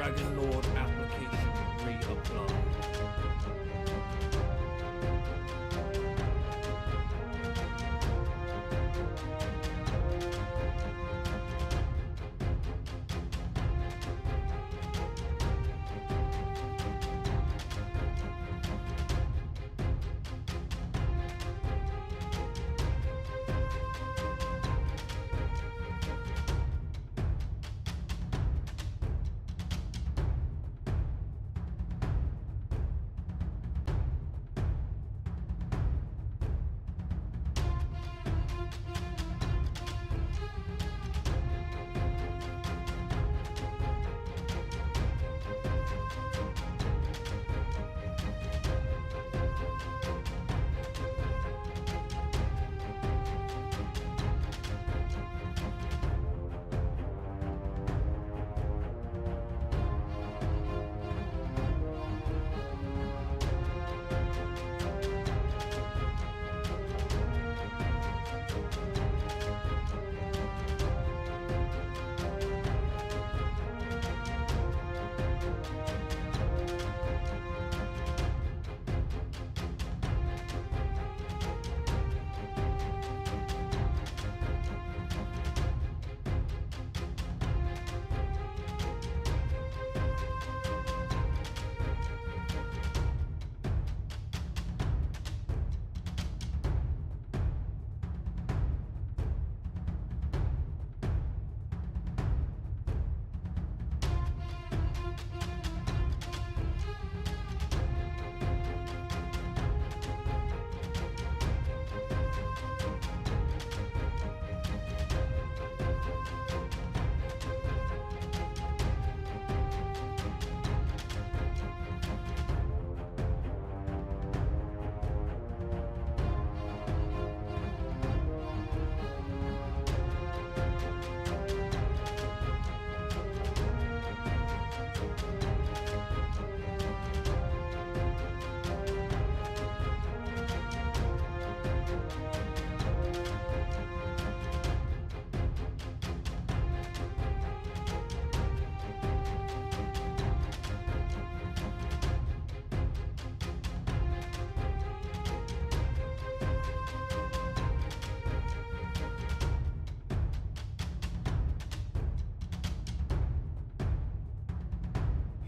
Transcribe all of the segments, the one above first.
Dragon Lord application reapplied.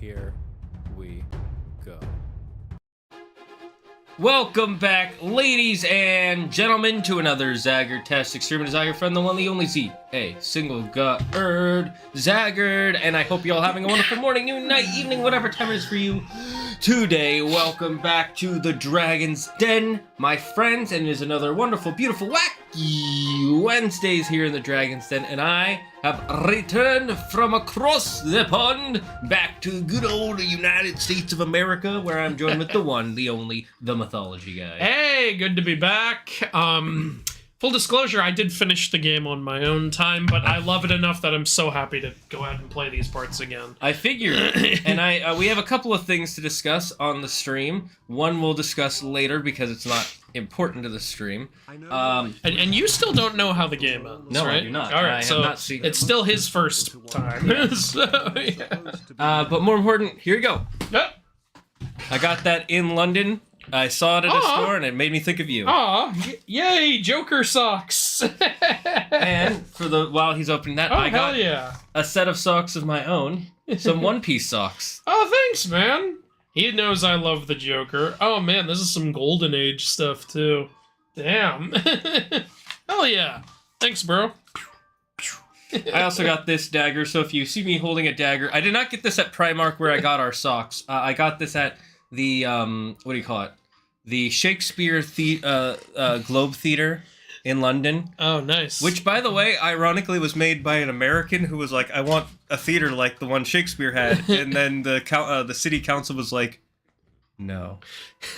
Here we go. Welcome back, ladies and gentlemen, to another Zaggertastic stream. It is I, your friend, the one, the only Z, a single God Zaggard, and I hope you're all having a wonderful morning, noon, night, evening, whatever time it is for you today. Welcome back to the Dragon's Den, my friends, and it is another wonderful, beautiful, wacky Wednesdays here in the Dragon's Den, and I have returned from across the pond back to good old United States of America, where I'm joined with the one, the only, the Mythology Guy. Hey, good to be back. Full Full disclosure, I did finish the game on my own time, but I love it enough that I'm so happy to go ahead and play these parts again. I figured, and we have a couple of things to discuss on the stream. One we'll discuss later because it's not important to the stream. And you still don't know how the game ends, no, right? I do not. All right, I have so not seen it's still his first time. So, yeah. But more important, here you go. Yep. I got that in London. I saw it at a store, and it made me think of you. Aw, yay, Joker socks. And while he's opening that, I got a set of socks of my own, some One Piece socks. Oh, thanks, man. He knows I love the Joker. Oh, man, this is some Golden Age stuff, too. Damn. Hell yeah. Thanks, bro. I also got this dagger, so if you see me holding a dagger, I did not get this at Primark where I got our socks. I got this at the, what do you call it? The Shakespeare Globe Theatre in London. Oh, nice. Which, by the way, ironically was made by an American who was like, I want a theater like the one Shakespeare had. And then the city council was like, no.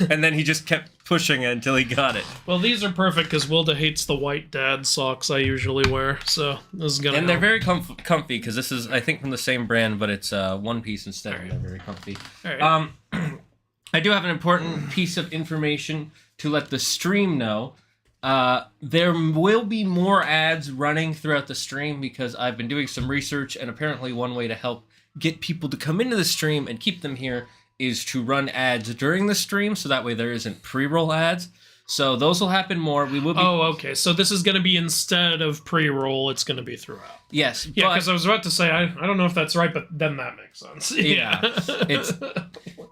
And then he just kept pushing it until he got it. Well, these are perfect because Wilda hates the white dad socks I usually wear, so this is gonna And help. they're very comfy because this is, I think, from the same brand, but it's One Piece instead, and they're very comfy. All right. I do have an important piece of information to let the stream know. There will be more ads running throughout the stream because I've been doing some research, and apparently one way to help get people to come into the stream and keep them here is to run ads during the stream, so that way there isn't pre-roll ads. So those will happen more. We will be... Oh, okay. So this is going to be instead of pre-roll, it's going to be throughout. Yes. Yeah, because I was about to say, I don't know if that's right, but then that makes sense. Yeah.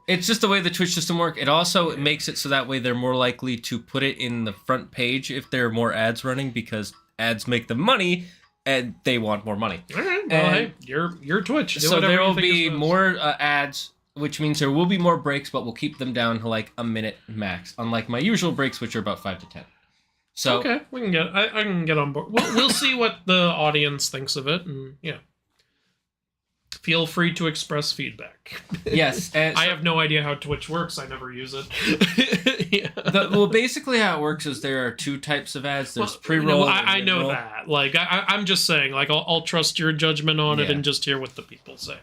It's just the way the Twitch system works. It also makes it so that way they're more likely to put it in the front page if there are more ads running, because ads make them money, and they want more money. All right. Well, hey, you're Twitch. So there will be more ads, which means there will be more breaks, but we'll keep them down to like a minute max, unlike my usual breaks, which are about 5 to 10. So okay, we can get. I can get on board. We'll see what the audience thinks of it, and yeah. Feel free to express feedback. Yes. And I have no idea how Twitch works. I never use it. Yeah. Well, basically how it works is there are two types of ads. There's pre-roll. I know that. Like, I'm just saying, like, I'll trust your judgment on it and just hear what the people say.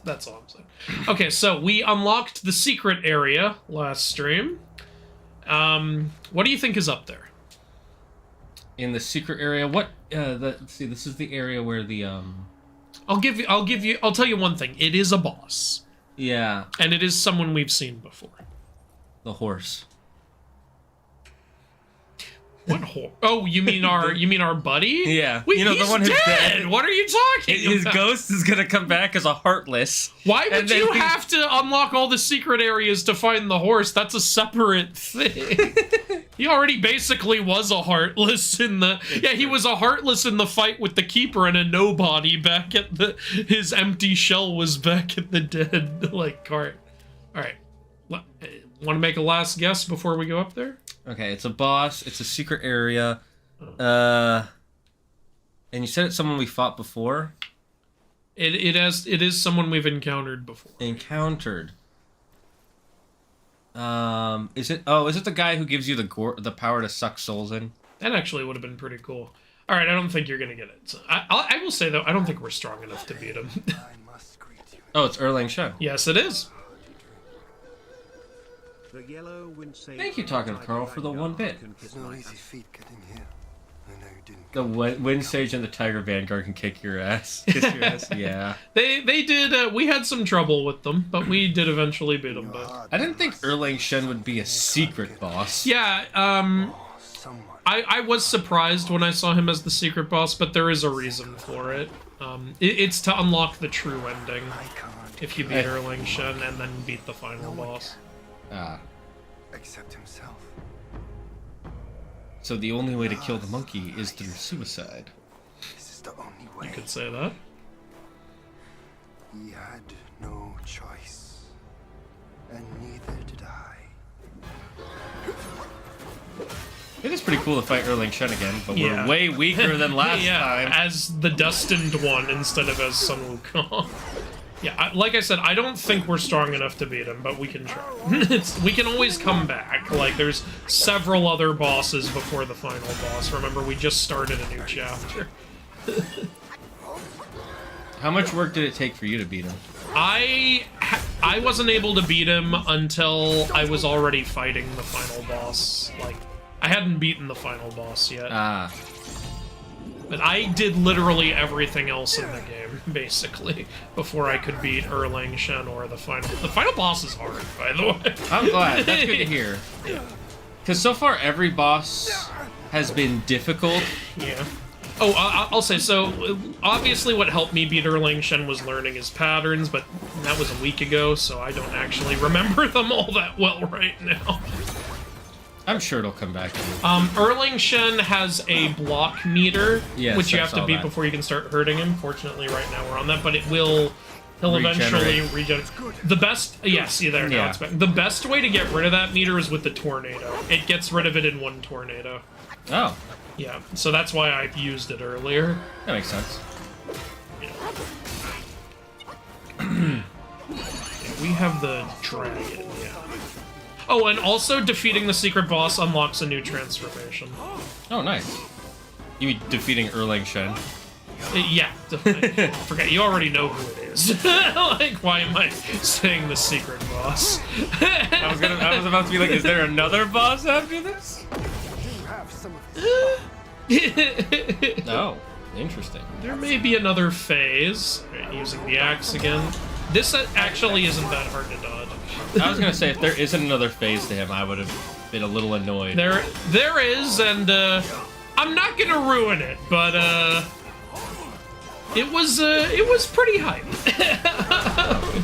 That's all I'm saying. Okay, so we unlocked the secret area last stream. What do you think is up there? In the secret area, let's see. This is the area where the I'll tell you one thing. It is a boss. Yeah. And it is someone we've seen before. The horse. What horse? Oh, you mean our buddy? Yeah. Wait, the one who's dead. What are you talking His about? ghost is gonna come back as a heartless. Why would you have to unlock all the secret areas to find the horse? That's a separate thing. He already basically was a heartless in the... Yeah, he was a heartless in the fight with the keeper and a nobody back at the... His empty shell was back at the dead, like, cart. All right. Want to make a last guess before we go up there? Okay, it's a boss. It's a secret area. And you said it's someone we fought before? It is someone we've encountered before. Encountered. Is it the guy who gives you the power to suck souls in? That actually would have been pretty cool. All right, I don't think you're gonna get it. So I will say though, I don't think we're strong enough to beat him. Oh, it's Erlang Shen. Yes, it is. Thank you, Talking Carl, for the 1 bit. It's no easy feat getting here. I know you didn't. The Wind Sage and the Tiger Vanguard can kick your ass. Kiss your ass. Yeah. They did. We had some trouble with them, but we did eventually beat them. But I didn't think Erlang Shen would be a secret boss. yeah, I was surprised when I saw him as the secret boss, but there is a reason for it. It's to unlock the true ending. If you beat Erlang Shen and then beat the final boss. Except himself. So the only way to kill the monkey is through suicide. This is the only way. You could say that. He had no choice. And neither did I. It is pretty cool to fight Erlang Shen again, but we're way weaker than last time. As the destined one instead of as Sun Wukong. Yeah, like I said, I don't think we're strong enough to beat him, but we can try. We can always come back. Like, there's several other bosses before the final boss. Remember, we just started a new chapter. How much work did it take for you to beat him? I wasn't able to beat him until I was already fighting the final boss. Like, I hadn't beaten the final boss yet. Ah. But I did literally everything else in the game, basically, before I could beat Erlang Shen or the final. The final boss is hard, by the way. I'm glad. That's good to hear. Yeah. Because so far, every boss has been difficult. Yeah. Oh, I'll say, so, obviously what helped me beat Erlang Shen was learning his patterns, but that was a week ago, so I don't actually remember them all that well right now. I'm sure it'll come back. Erlang Shen has a block meter, Yes, which you I have to saw beat that. before you can start hurting him. Fortunately, right now we're on that, but he'll eventually regenerate. The best, yes, see there, now Yeah. it's back. The best way to get rid of that meter is with the tornado. It gets rid of it in one tornado. Oh, Yeah, so that's why I used it earlier. that makes sense. We have the dragon, yeah. Oh, and also defeating the secret boss unlocks a new transformation. Oh, nice. You mean defeating Erlang Shen? Yeah, forget, you already know who it is. Like, why am I saying the secret boss? I was about to be like, is there another boss after this? You have some of Oh, interesting. There may be another phase. Right, using the axe again. This actually isn't that hard to dodge. I was gonna say, if there isn't another phase to him, I would have been a little annoyed. There is, and I'm not gonna ruin it, but it was pretty hype.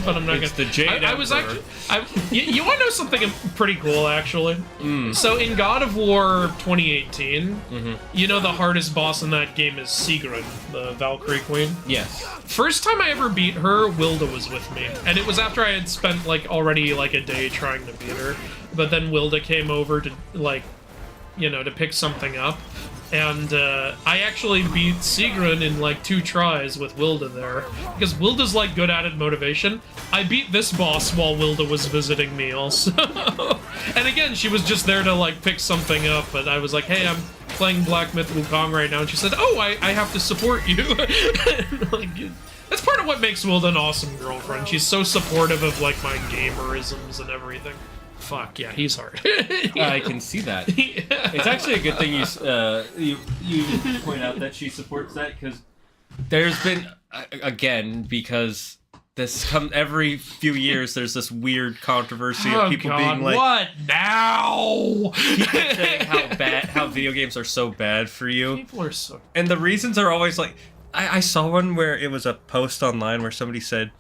But I'm not It's gonna. the Jade I was Emperor. actually. You want to know something pretty cool, actually? So in God of War 2018, you know the hardest boss in that game is Sigrun, the Valkyrie Queen. Yes. First time I ever beat her, Wilda was with me, and it was after I had spent like already like a day trying to beat her. But then Wilda came over to like, you know, to pick something up. And I actually beat Sigrun in like 2 tries with Wilda there. Because Wilda's like good at it motivation. I beat this boss while Wilda was visiting me also. And again, she was just there to like pick something up, but I was like, hey, I'm playing Black Myth Wukong right now, and she said, oh, I have to support you. Like, that's part of what makes Wilda an awesome girlfriend. She's so supportive of like my gamerisms and everything. Fuck, yeah, he's hard. I can see that. Yeah. It's actually a good thing you point out that she supports that, because there's been, again, because this comes every few years, there's this weird controversy of people being like, what now? people saying how video games are so bad for you. People are so... And the reasons are always like, I saw one where it was a post online where somebody said,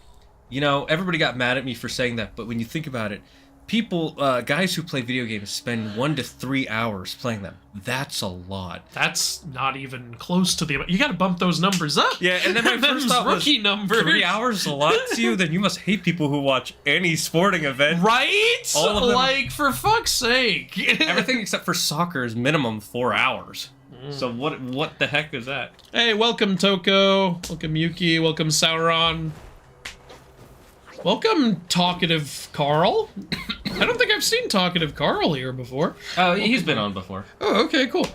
you know, everybody got mad at me for saying that, but when you think about it, people, guys who play video games spend 1 to 3 hours playing them. That's a lot. That's not even close to the... You gotta bump those numbers up. Yeah, and then my first thought was, rookie numbers. 3 hours is a lot to you? Then you must hate people who watch any sporting event. Right? All of them. Like, for fuck's sake. Everything except for soccer is minimum 4 hours. So what the heck is that? Hey, welcome Toko. Welcome Yuki. Welcome Sauron. Welcome, Talkative Carl. I don't think I've seen Talkative Carl here before. Oh, he's been on before. Oh, okay, cool.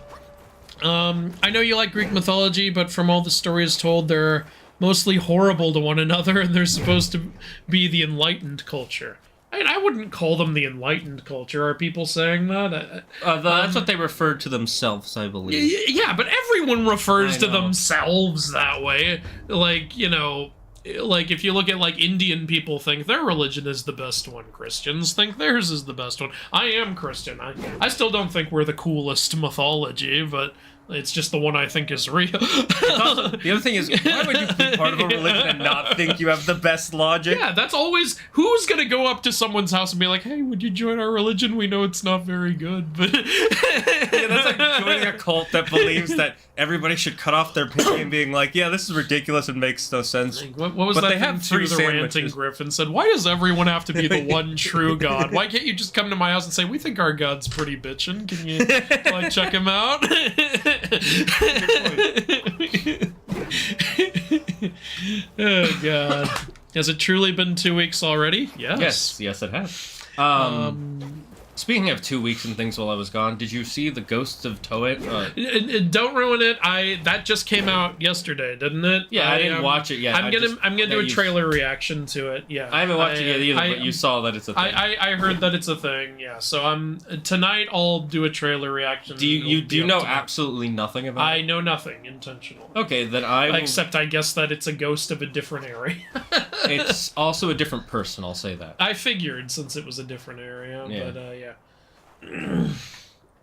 I know you like Greek mythology, but from all the stories told, they're mostly horrible to one another, and they're supposed to be the enlightened culture. I mean, I wouldn't call them the enlightened culture. Are people saying that? That's what they refer to themselves, I believe. Yeah, but everyone refers I to know. themselves that way. Like, you know... Like, if you look at, like, Indian people think their religion is the best one. Christians think theirs is the best one. I am Christian. I still don't think we're the coolest mythology, but it's just the one I think is real. The other thing is, why would you be part of a religion and not think you have the best logic? Yeah, that's always... Who's gonna go up to someone's house and be like, hey, would you join our religion? We know it's not very good, but... Yeah, that's like joining a cult that believes that everybody should cut off their pig and being like, yeah, this is ridiculous and makes no sense. What was But that they thing have too, free the ranting sandwiches. Griffin said, why does everyone have to be the one true God? Why can't you just come to my house and say, we think our God's pretty bitchin', can you like check him out? Oh god. Has it truly been 2 weeks already? Yes. Yes, it has. Speaking of 2 weeks and things while I was gone, did you see the Ghosts of Toei? Don't ruin it. That just came out yesterday, didn't it? Yeah, I didn't watch it yet. I'm gonna do a trailer reaction to it. Yeah, I haven't watched it yet either, but you saw that it's a thing. I heard that it's a thing. Yeah, so tonight I'll do a trailer reaction. Do you know absolutely nothing about it? I know nothing intentional. Okay, then I will... Except I guess that it's a ghost of a different area. It's also a different person, I'll say that. I figured since it was a different area, yeah. but yeah.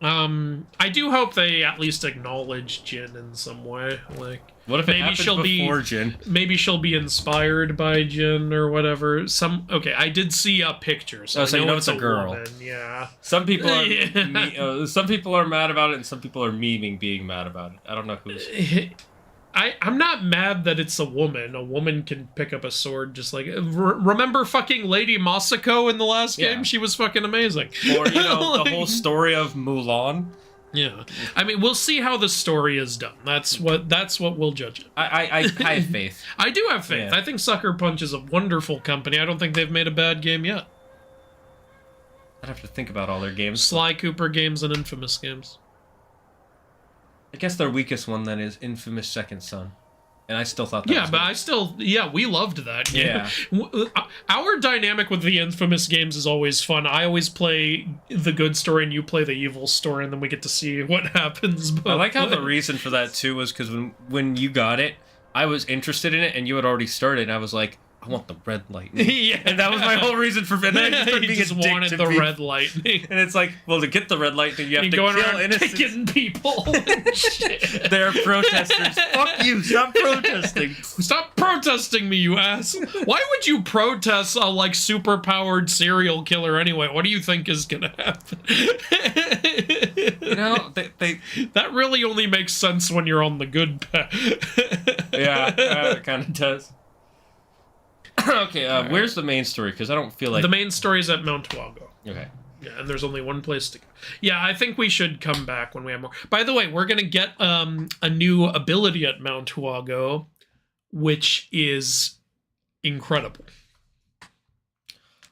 I do hope they at least acknowledge Jin in some way. Like, what if maybe she'll before Jin? Maybe she'll be inspired by Jin or whatever. Okay, I did see a picture, so you know it's a girl. Woman. Yeah. Some people are some people are mad about it, and some people are memeing being mad about it. I don't know who's. I'm not mad that it's a woman. A woman can pick up a sword just like... Remember fucking Lady Masako in the last game? She was fucking amazing. Or, you know, like, the whole story of Mulan. Yeah. I mean, we'll see how the story is done. That's what we'll judge it. I have faith. I do have faith. Yeah. I think Sucker Punch is a wonderful company. I don't think they've made a bad game yet. I'd have to think about all their games. Sly Cooper games and Infamous games. I guess their weakest one then is Infamous Second Son, and I still thought that. Was good. We loved that game. Yeah. Our dynamic with the Infamous games is always fun. I always play the good story, and you play the evil story, and then we get to see what happens. I like how the reason for that too was because when you got it, I was interested in it, and you had already started, and I was like, I want the red lightning. Yeah, and that was my whole reason for it. I just wanted the red lightning. And it's like, well, to get the red lightning, you have to kill innocent people. They're protesters. Fuck you! Stop protesting. Stop protesting me, you ass. Why would you protest a like super-powered serial killer anyway? What do you think is gonna happen? You know, that really only makes sense when you're on the good path. Yeah, it kind of does. Okay, where's the main story? Because I don't feel like... The main story is at Mount Huaguo. Okay. Yeah, and there's only one place to go. Yeah, I think we should come back when we have more. By the way, we're going to get a new ability at Mount Huaguo, which is incredible.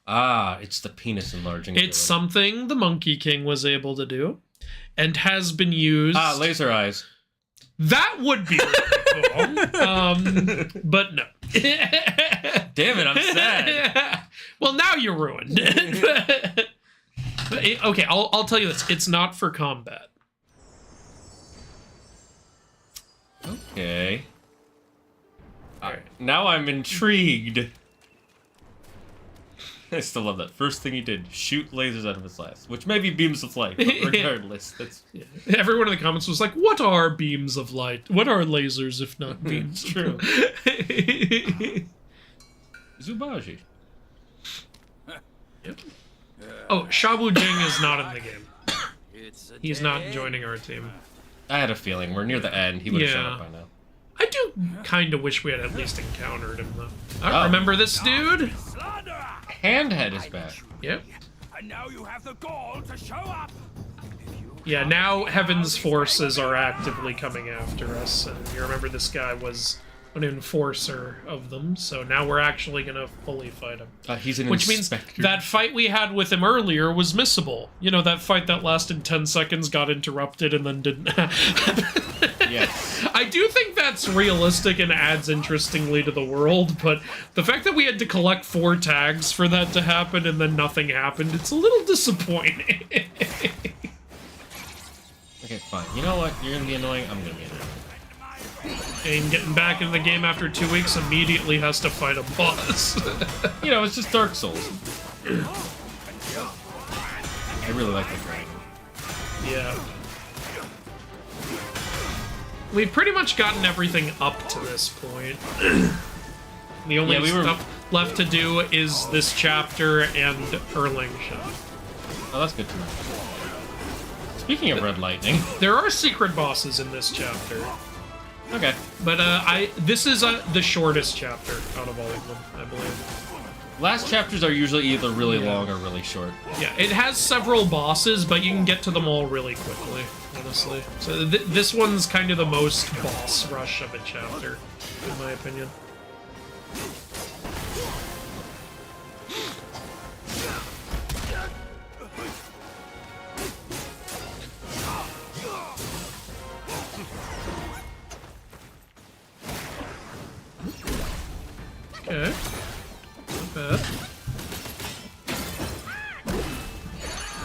Ah, it's the penis enlarging ability. It's something the Monkey King was able to do, and has been used... Ah, laser eyes. That would be really cool. But no. Damn it, I'm sad. Well, now you're ruined. Okay, I'll tell you this. It's not for combat. Okay. Alright, now I'm intrigued. I still love that. First thing he did, shoot lasers out of his ass, which may be beams of light, but regardless, that's... Yeah. Everyone in the comments was like, what are beams of light? What are lasers if not beams? True. Zubaji. Yep. Oh, Shabu Jing is not in the game. He's not joining our team. I had a feeling. We're near the end. He would have shown up by now. I do kind of wish we had at least encountered him, though. I remember this dude. Handhead is back. Yep. And now you have the gall to show up. Yeah, now Heaven's forces are actively coming after us, and you remember this guy was an enforcer of them, so now we're actually gonna fully fight him. He's an Which inspector. means that fight we had with him earlier was missable. You know, that fight that lasted 10 seconds, got interrupted, and then didn't happen. Yes. I do think that's realistic and adds interestingly to the world, but the fact that we had to collect 4 tags for that to happen and then nothing happened, it's a little disappointing. Okay, fine. You know what? You're gonna be annoying. I'm gonna be annoying. And getting back into the game after 2 weeks immediately has to fight a boss. You know, it's just Dark Souls. I really like the dragon. Yeah. We've pretty much gotten everything up to this point. The only stuff left to do is this chapter and Erling Shot. Oh, that's good to know. Speaking of Red Lightning... There are secret bosses in this chapter. Okay. But this is the shortest chapter out of all of them, I believe. Last chapters are usually either really long or really short. Yeah, it has several bosses, but you can get to them all really quickly, honestly. So this one's kind of the most boss rush of a chapter, in my opinion.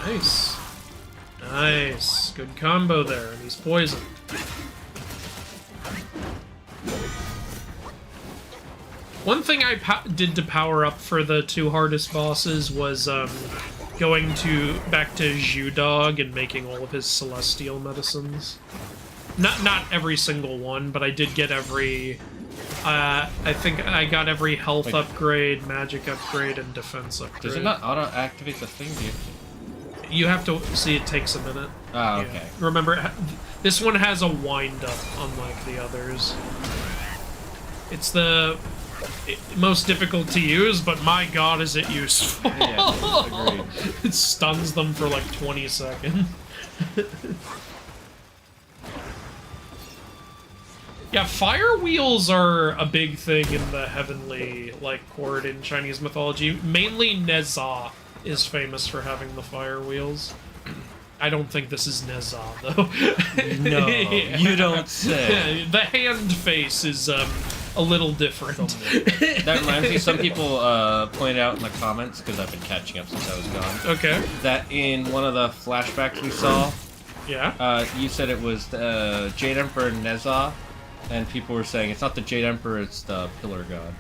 Nice. Nice. Good combo there, and he's poisoned. One thing I did to power up for the 2 hardest bosses was going back to Zhu and making all of his celestial medicines. Not every single one, but I did get every... I think I got every health upgrade, magic upgrade, and defense upgrade. Does it not auto-activate the thing? You have to see it takes a minute. Oh, okay. Yeah. Remember, this one has a wind-up, unlike the others. It's the most difficult to use, but my god is it useful. Yeah, agreed. It stuns them for like 20 seconds. Yeah, fire wheels are a big thing in the heavenly, like, court in Chinese mythology. Mainly Nezha is famous for having the fire wheels. I don't think this is Nezha, though. No, Yeah. you don't say. The hand face is a little different. That reminds me, some people pointed out in the comments, because I've been catching up since I was gone, Okay. that in one of the flashbacks we saw, Yeah. you said it was the Jade Emperor Nezha, and people were saying it's not the Jade Emperor, it's the Pillar God.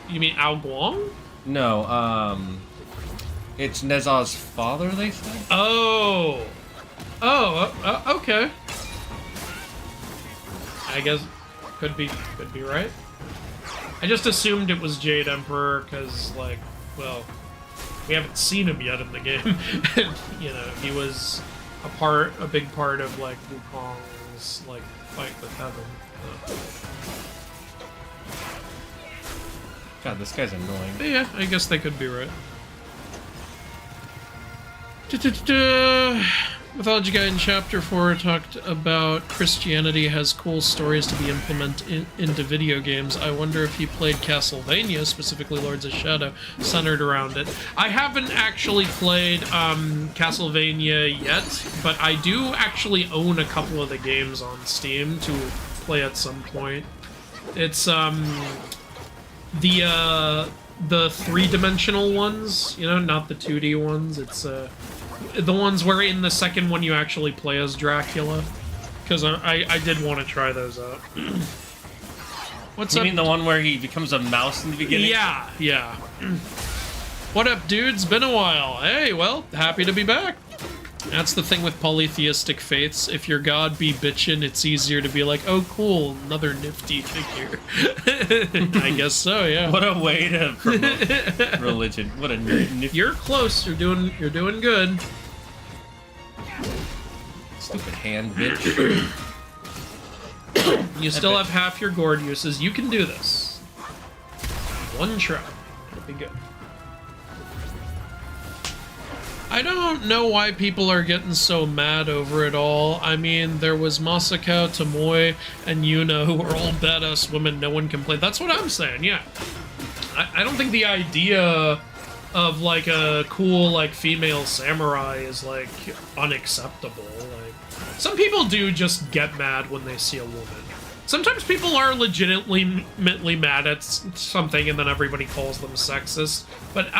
You mean Huaguo? No, it's Nezha's father, they said? Oh. Oh, okay. I guess could be right. I just assumed it was Jade Emperor because, like, well, we haven't seen him yet in the game. You know, he was a big part of like Wukong's like fight with heaven. God, this guy's annoying. But yeah, I guess they could be right. Mythology Guy in Chapter 4 talked about Christianity has cool stories to be implemented into video games. I wonder if he played Castlevania, specifically Lords of Shadow, centered around it. I haven't actually played Castlevania yet, but I do actually own a couple of the games on Steam to play at some point. It's the three-dimensional ones, you know, not the 2D ones. It's the ones where in the second one you actually play as Dracula, because I did want to try those out. What's You up? mean the one where he becomes a mouse in the beginning? Yeah, yeah. What up, dudes? Been a while. Hey, well, happy to be back. That's the thing with polytheistic faiths. If your god be bitchin', it's easier to be like, oh, cool, another nifty figure. I guess so, yeah. What a way to promote religion. What a nifty... You're close. You're doing good. Stupid hand bitch. You still have half your gourd uses. You can do this. One try. It'll be good. I don't know why people are getting so mad over it all. I mean, there was Masako, Tomoe, and Yuna, who were all badass women. No one complained. That's what I'm saying, yeah. I don't think the idea of, like, a cool, like, female samurai is, like, unacceptable. Like, some people do just get mad when they see a woman. Sometimes people are legitimately mad at something and then everybody calls them sexist. But,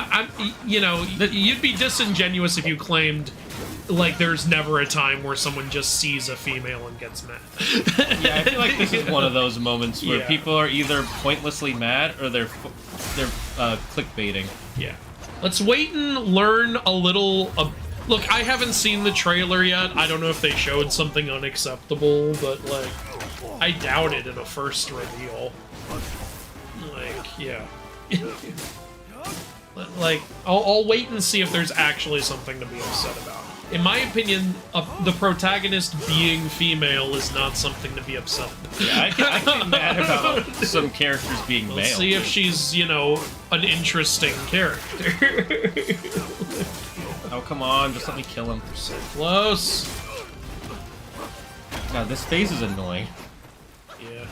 you know, you'd be disingenuous if you claimed, like, there's never a time where someone just sees a female and gets mad. Yeah, I feel like this is one of those moments where Yeah. people are either pointlessly mad or they're clickbaiting. Yeah. Let's wait and learn a little... Look, I haven't seen the trailer yet. I don't know if they showed something unacceptable, but, like... I doubt it in a first reveal. Like, yeah. Like, I'll wait and see if there's actually something to be upset about. In my opinion, the protagonist being female is not something to be upset about. Yeah, I can be mad about some characters being male. Let's see if she's, you know, an interesting character. Oh, come on, just let me kill him. So close. God, this phase is annoying. Yeah.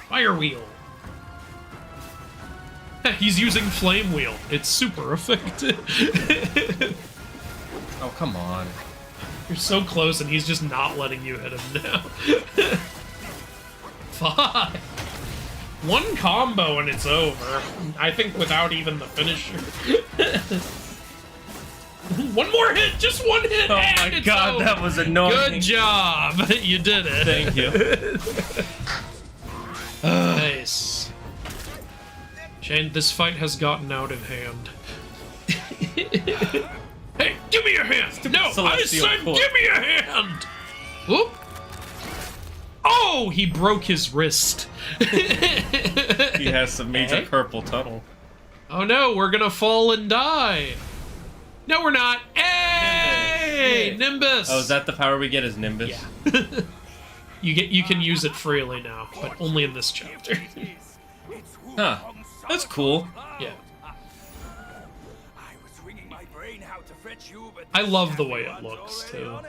Fire wheel. He's using flame wheel. It's super effective. Oh, come on. You're so close and he's just not letting you hit him now. 5. One combo and it's over. I think without even the finisher. One more hit, just one hit. Oh and my it's god, over. that was annoying. Good job. You did it. Thank you. Nice. Shane, this fight has gotten out of hand. Hey, give me your hand! No, I Celestial said Court. give me a hand! Whoop. Oh, he broke his wrist. He has some major Hey. carpal tunnel. Oh no, we're gonna fall and die. No, we're not. Hey, Yay. Nimbus. Oh, is that the power we get as Nimbus? Yeah. You can use it freely now, but only in this chapter. Huh. That's cool. Yeah. I was wringing my brain how to fetch you, but I love the way it looks too.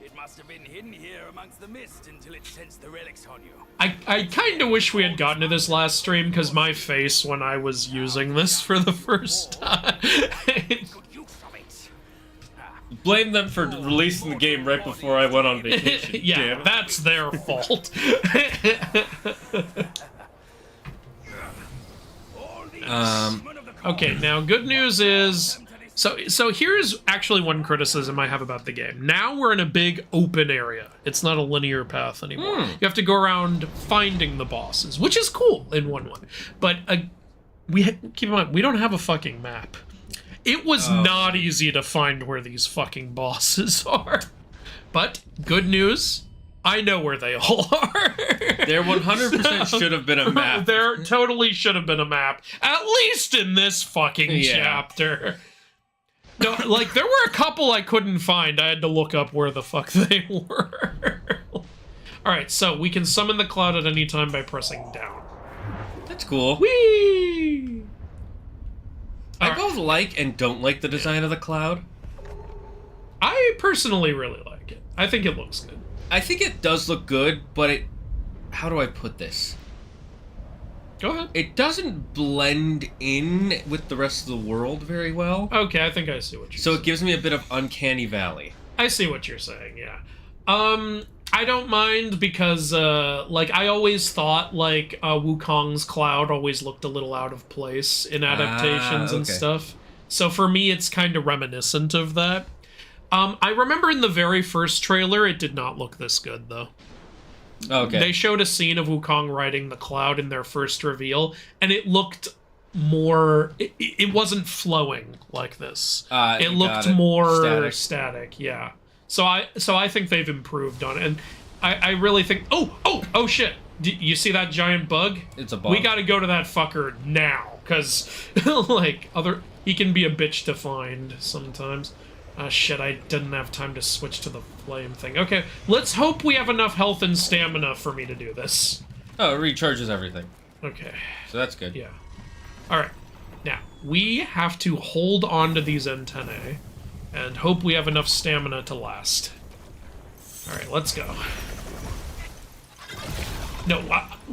It must have been hidden here amongst the mist until it sensed the relics on you. I kind of wish we had gotten to this last stream because my face when I was using this for the first time. Good use of it. Blame them for releasing the game right before I went on vacation. Yeah, Damn it. that's their fault. Okay, now good news is so here's actually one criticism I have about the game. Now we're in a big open area. It's not a linear path anymore. You have to go around finding the bosses, which is cool in one way. But keep in mind we don't have a fucking map. It was not easy to find where these fucking bosses are. But good news, I know where they all are. There 100% should have been a map. There totally should have been a map, at least in this fucking Yeah. chapter. No, like, there were a couple I couldn't find. I had to look up where the fuck they were. Alright, so we can summon the cloud at any time by pressing down. That's cool. Whee! I both like and don't like the design of the cloud. I personally really like it. I think it looks good. I think it does look good, but it... How do I put this? Go ahead. It doesn't blend in with the rest of the world very well. Okay, I think I see what you're So saying. it gives me a bit of uncanny valley. I see what you're saying, yeah. I don't mind because, like, I always thought, like, Wukong's cloud always looked a little out of place in adaptations and okay. stuff. So for me, it's kind of reminiscent of that. I remember in the very first trailer, it did not look this good, though. Okay. They showed a scene of Wukong riding the cloud in their first reveal, and it looked more... It wasn't flowing like this. It looked got it. more static, yeah. So I think they've improved on it, and I really think... Oh, shit! You see that giant bug? It's a bug. We gotta go to that fucker now, because, like, he can be a bitch to find sometimes. Shit, I didn't have time to switch to the flame thing. Okay, let's hope we have enough health and stamina for me to do this. Oh, it recharges everything. Okay, So that's good. yeah. Alright, now, we have to hold on to these antennae and hope we have enough stamina to last. Alright, let's go. No,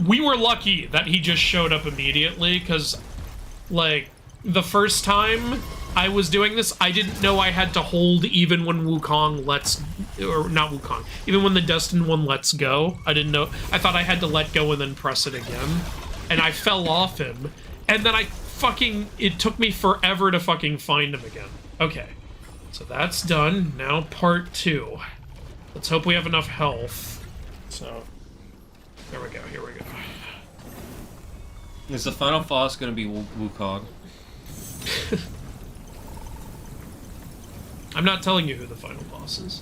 we were lucky that he just showed up immediately, because, like, the first time I was doing this, I didn't know I had to hold even when Wukong lets... Or, not Wukong. Even when the Destined One lets go. I didn't know... I thought I had to let go and then press it again. And I fell off him. And then I fucking... It took me forever to fucking find him again. Okay. So that's done. Now part 2. Let's hope we have enough health. So... There we go. Here we go. Is the final boss going to be Wukong? I'm not telling you who the final boss is.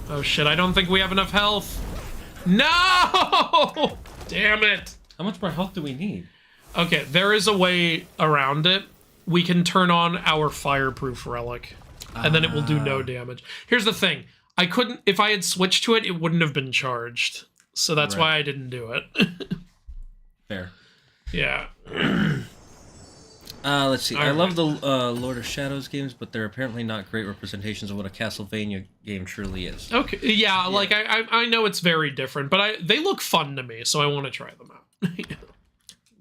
Oh shit, I don't think we have enough health. No! Damn it. How much more health do we need? Okay, there is a way around it. We can turn on our fireproof relic, and then it will do no damage. Here's the thing. I couldn't... If I had switched to it, it wouldn't have been charged. So that's why I didn't do it. Fair. Yeah. Let's see. I Alright. love the Lord of Shadows games, but they're apparently not great representations of what a Castlevania game truly is. Okay, yeah, like, I know it's very different, but they look fun to me, so I want to try them out.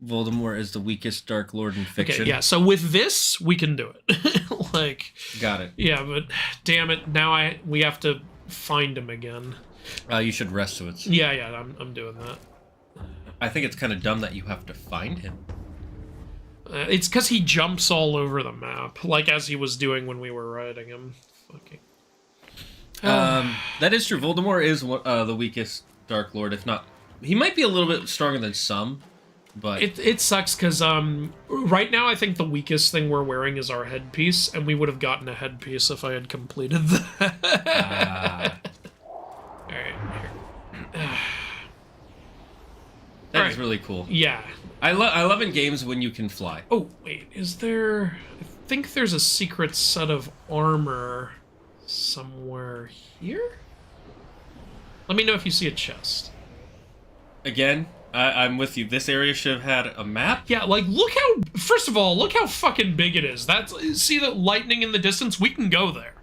Voldemort is the weakest Dark Lord in fiction. Okay, yeah, so with this, we can do it. Like... Got it. Yeah, but damn it, now we have to find him again. You should rest so it's... Yeah, I'm doing that. I think it's kind of dumb that you have to find him. It's because he jumps all over the map, like as he was doing when we were riding him. Fucking. That is true. Voldemort is the weakest Dark Lord, if not... He might be a little bit stronger than some, but... It sucks, because right now I think the weakest thing we're wearing is our headpiece, and we would have gotten a headpiece if I had completed that. Alright, here. That is really cool. Yeah. I love in games when you can fly. Oh, wait, is there... I think there's a secret set of armor somewhere here? Let me know if you see a chest. Again, I'm with you. This area should have had a map. Yeah, like, look how... First of all, look how fucking big it is. See the lightning in the distance? We can go there.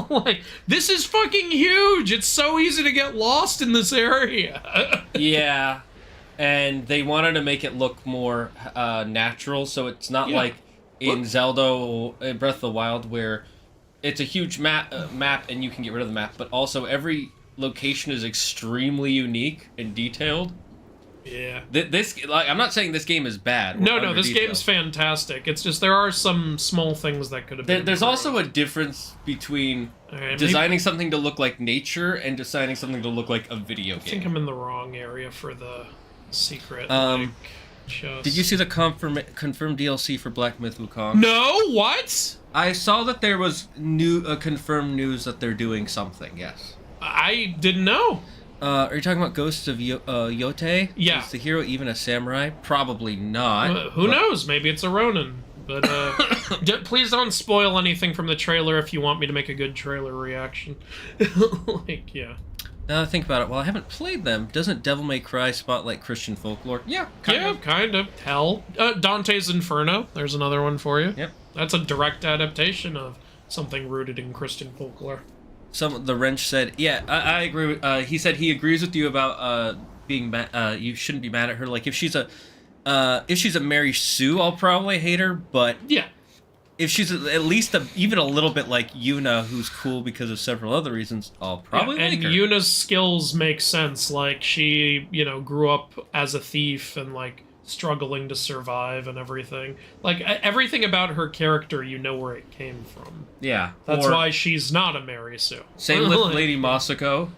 Like, this is fucking huge. It's so easy to get lost in this area. Yeah. And they wanted to make it look more natural, so it's not like in Zelda or Breath of the Wild where it's a huge map and you can get rid of the map, but also every location is extremely unique and detailed. Yeah. I'm not saying this game is bad. No, this game's fantastic. It's just there are some small things that could have been There's improved. also a difference between designing something to look like nature and designing something to look like a video game. I think I'm in the wrong area for the secret. Did you see the confirmed DLC for Black Myth Wukong? No, what? I saw that there was confirmed news that they're doing something. Yes. I didn't know. Are you talking about Ghosts of Yote? Yeah. Is the hero even a samurai? Probably not. Who knows? Maybe it's a Ronin. But please don't spoil anything from the trailer if you want me to make a good trailer reaction. Like, yeah. Now that I think about it, well, I haven't played them. Doesn't Devil May Cry spotlight Christian folklore? Yeah, kind of. Hell. Dante's Inferno. There's another one for you. Yep. That's a direct adaptation of something rooted in Christian folklore. The wrench said, yeah, I agree. He said he agrees with you about being mad. You shouldn't be mad at her. Like if she's a Mary Sue, I'll probably hate her. But yeah, if she's at least even a little bit like Yuna, who's cool because of several other reasons, I'll probably like her. And Yuna's skills make sense. Like she, grew up as a thief and like struggling to survive and everything. Like everything about her character, where it came from. Yeah, that's why she's not a Mary Sue. Same with Lady Masako.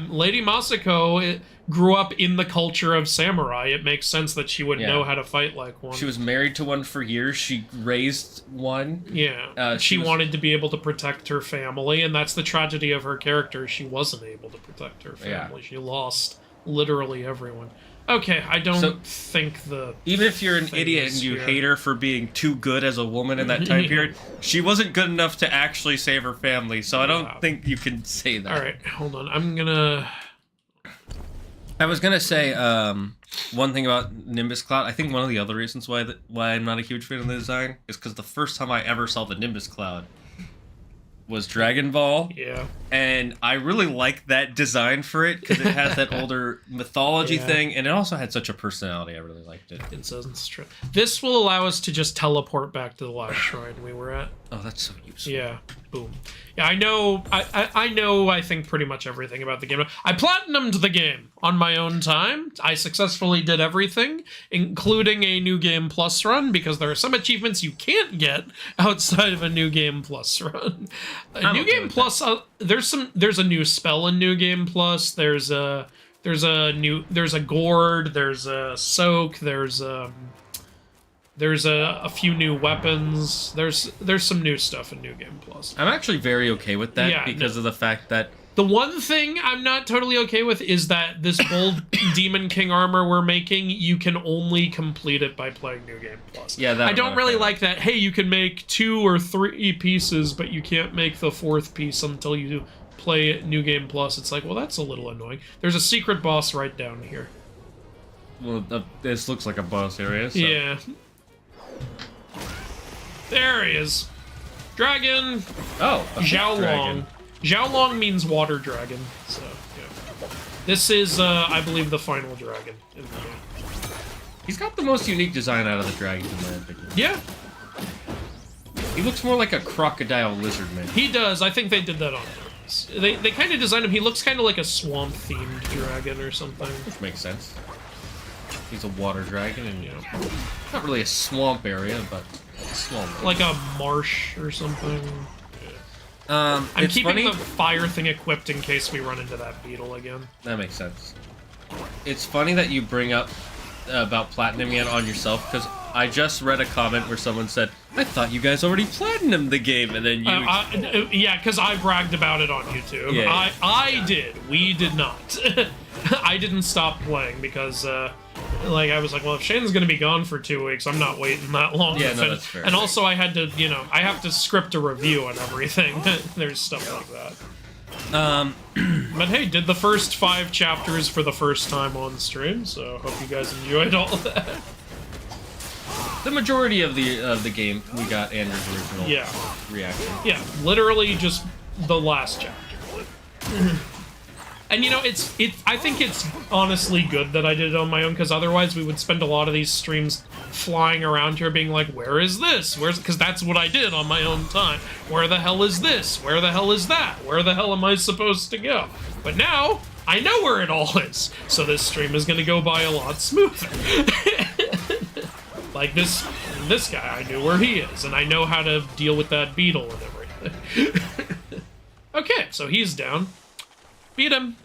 Lady Masako grew up in the culture of samurai. It makes sense that she would know how to fight like one. She was married to one for years. She raised one. Yeah, she wanted to be able to protect her family, and that's the tragedy of her character. She wasn't able to protect her family. Yeah. She lost literally everyone. Okay, I don't think even if you're an idiot and you hate her for being too good as a woman in that time period, she wasn't good enough to actually save her family, so I don't think you can say that. Alright, hold on. I was gonna say, one thing about Nimbus Cloud, I think one of the other reasons why I'm not a huge fan of the design is because the first time I ever saw the Nimbus Cloud was Dragon Ball. Yeah. And I really like that design for it because it has that older mythology thing, and it also had such a personality. I really liked it. It says true. This will allow us to just teleport back to the last shrine we were at. Oh, that's so useful. Yeah. Boom. Yeah, I know. I know. I think pretty much everything about the game. I platinumed the game on my own time. I successfully did everything, including a New Game Plus run, because there are some achievements you can't get outside of a New Game Plus run. New Game Plus. There's a new spell in New Game Plus. There's a gourd. There's a soak. There's a few new weapons. There's some new stuff in New Game Plus. I'm actually very okay with that because of the fact that the one thing I'm not totally okay with is that this bold Demon King armor we're making, you can only complete it by playing New Game Plus. Yeah, I don't really like that. Hey, you can make 2 or 3 pieces, but you can't make the 4th piece until you play New Game Plus. It's like, well, that's a little annoying. There's a secret boss right down here. Well, this looks like a boss area. So. Yeah. There he is. Dragon. Oh, Xiaolong. Xiaolong means water dragon. So, yeah. This is, I believe, the final dragon in the game. He's got the most unique design out of the dragons, in my opinion. Yeah. He looks more like a crocodile lizard man. He does. I think they did that on purpose. They kind of designed him. He looks kind of like a swamp-themed dragon or something. Which makes sense. He's a water dragon, and, you know, not really a swamp area, but small. Like a marsh or something. I'm It's keeping funny. the fire thing equipped in case we run into that beetle again. That makes sense. It's funny that you bring up about platinuming it on yourself, because I just read a comment where someone said, I thought you guys already platinumed the game, and then you... Yeah, because I bragged about it on YouTube. Yeah. I did. We did not. I didn't stop playing because, like, I was like, well, if Shane's gonna be gone for 2 weeks, I'm not waiting that long Yeah, to no, finish. that's fair. And also, I had to, you know, I have to script a review and everything. There's stuff like that. But hey, did the first 5 chapters for the first time on stream, so hope you guys enjoyed all that. The majority of the game, we got Andrew's original reaction. Yeah, literally just the last chapter. And you know, I think it's honestly good that I did it on my own, because otherwise we would spend a lot of these streams flying around here being like, where is this? Because that's what I did on my own time. Where the hell is this? Where the hell is that? Where the hell am I supposed to go? But now, I know where it all is, so this stream is gonna go by a lot smoother. Like this guy, I knew where he is, and I know how to deal with that beetle and everything. Okay, so he's down. Beat him.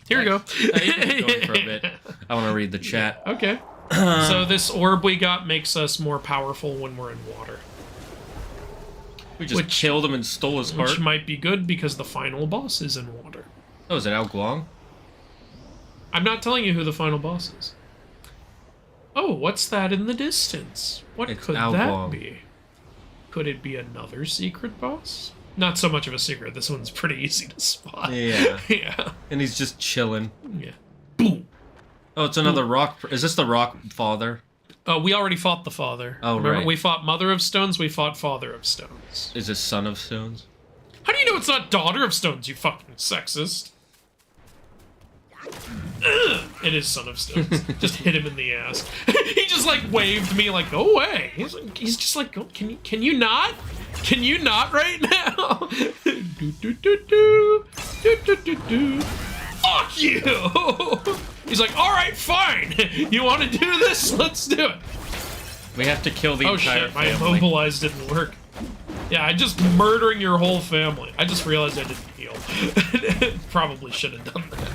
Here we go. You can keep going for a bit. I want to read the chat. Okay. So this orb we got makes us more powerful when we're in water. We just killed him and stole his heart. Which might be good because the final boss is in water. Oh, is it Al Guang? I'm not telling you who the final boss is. Oh, what's that in the distance? What It's could Al that Guang. be? Could it be another secret boss? Not so much of a secret. This one's pretty easy to spot. Yeah. Yeah. And he's just chilling. Yeah. Boom. Oh, it's another rock. Is this the rock father? We already fought the father. Oh, Remember, right. we fought Mother of Stones, we fought Father of Stones. Is this Son of Stones? How do you know it's not Daughter of Stones, you fucking sexist? Ugh, it is Son of Stones. Just hit him in the ass. He just like waved me like, go away. He's just like, oh, can you not? Can you not right now? do, do, do, do. Do, do, do, do. Fuck you! He's like, all right, fine. You want to do this? Let's do it. We have to kill the Oh entire shit, my family. immobilize didn't work. Yeah, I just murdering your whole family. I just realized I didn't heal. Probably should have done that.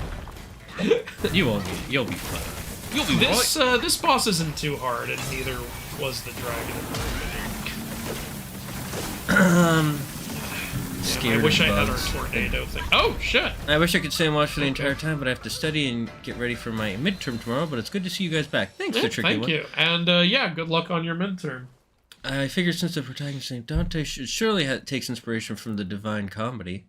You won't be. You'll be fine. You'll be This this boss isn't too hard, and neither was the dragon. Scared I wish of I had our bugs. tornado thing. Oh shit! I wish I could stay and watch for the entire time, but I have to study and get ready for my midterm tomorrow. But it's good to see you guys back. Thanks, Yeah, the tricky thank one. you, and yeah, good luck on your midterm. I figured since the protagonist named Dante should surely takes inspiration from the Divine Comedy.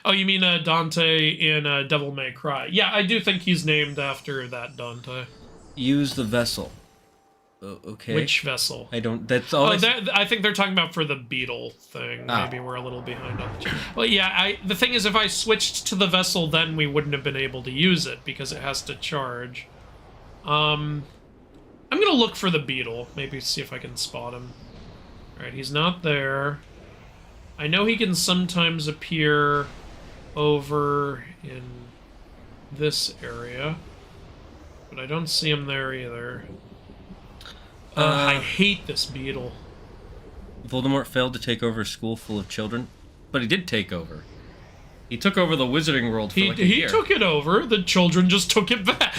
Oh, you mean Dante in Devil May Cry? Yeah, I do think he's named after that Dante. Use the vessel. Okay. Which vessel? I don't. That's all. I think they're talking about for the beetle thing. Ah. Maybe we're a little behind on the chat. Well, yeah, the thing is, if I switched to the vessel, then we wouldn't have been able to use it because it has to charge. I'm gonna look for the beetle. Maybe see if I can spot him. Alright, he's not there. I know he can sometimes appear over in this area, but I don't see him there either. I hate this beetle. Voldemort failed to take over a school full of children, but he did take over. He took over the Wizarding World for like a year. He took it over. The children just took it back.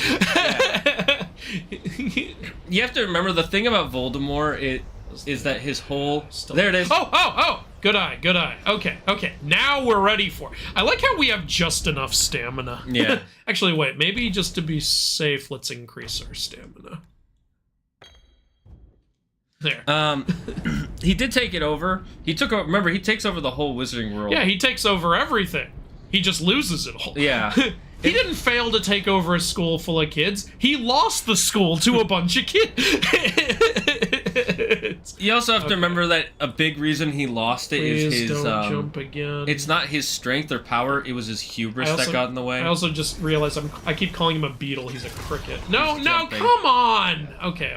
You have to remember the thing about Voldemort is that his whole... There it is. Oh! Good eye. Okay. Now we're ready for it. I like how we have just enough stamina. Yeah. Actually, wait. Maybe just to be safe, let's increase our stamina. There. He did take it over. He took over. Remember, he takes over the whole Wizarding World. Yeah, he takes over everything. He just loses it all. Yeah. He didn't fail to take over a school full of kids. He lost the school to a bunch of kids. You also have to remember that a big reason he lost it is Please his. don't jump again. It's not his strength or power. It was his hubris that got in the way. I also just realized I keep calling him a beetle. He's a cricket. No, jumping. come on. Okay.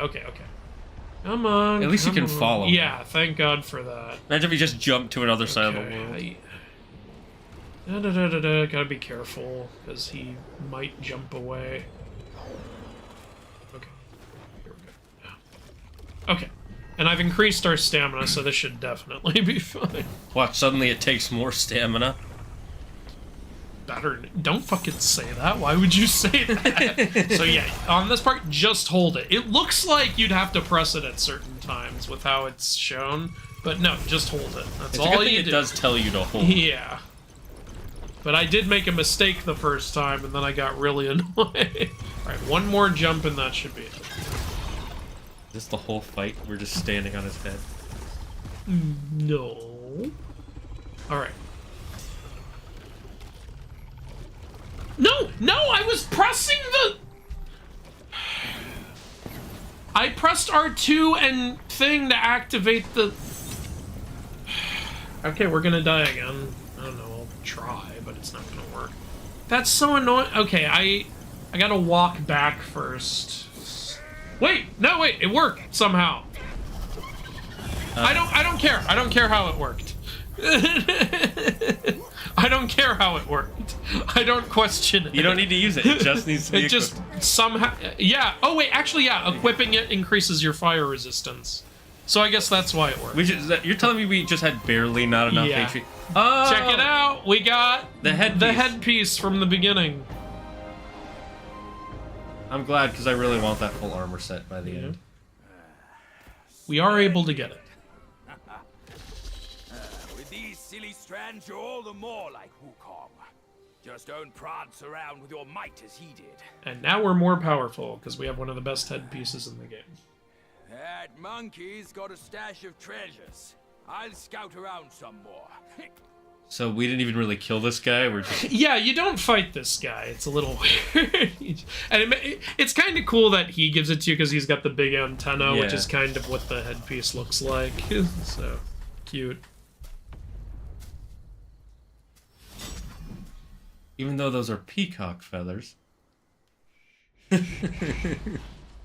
Come on. At least you can follow him. Yeah, thank God for that. Imagine if he just jumped to another side of the world. Gotta be careful, because he might jump away. Okay. Okay. And I've increased our stamina, so this should definitely be fine. Watch, suddenly it takes more stamina. Better. Don't fucking say that. Why would you say that? So yeah, on this part, just hold it. It looks like you'd have to press it at certain times with how it's shown, but no, just hold it. That's It's all a good thing you it do. does tell you to hold. Yeah. But I did make a mistake the first time, and then I got really annoyed. Alright, one more jump and that should be it. Is this the whole fight? We're just standing on his head. No. Alright. No! No! I was pressing the... I pressed R2 and thing to activate the... Okay, we're gonna die again. I don't know, I'll try, but it's not gonna work. That's so annoying. Okay, I gotta walk back first. Wait! No, wait! It worked, somehow. I don't care. I don't care how it worked. I don't care how it worked. I don't question it. You don't need to use it. It just needs to be It just somehow... Yeah. Oh, wait. Actually, yeah. Equipping it increases your fire resistance. So I guess that's why it worked. You're telling me we just had barely not enough Yeah. HP? Oh! Check it out. We got The headpiece. the headpiece from the beginning. I'm glad, because I really want that full armor set by the end. We are able to get it. With these silly strands, you're all the more like Wukong. Just don't prance around with your might as he did. And now we're more powerful, because we have one of the best headpieces in the game. That monkey's got a stash of treasures. I'll scout around some more. So we didn't even really kill this guy. We're just... Yeah, you don't fight this guy. It's a little weird. And it's kind of cool that he gives it to you because he's got the big antenna, which Yeah. is kind of what the headpiece looks like. So, cute. Even though those are peacock feathers.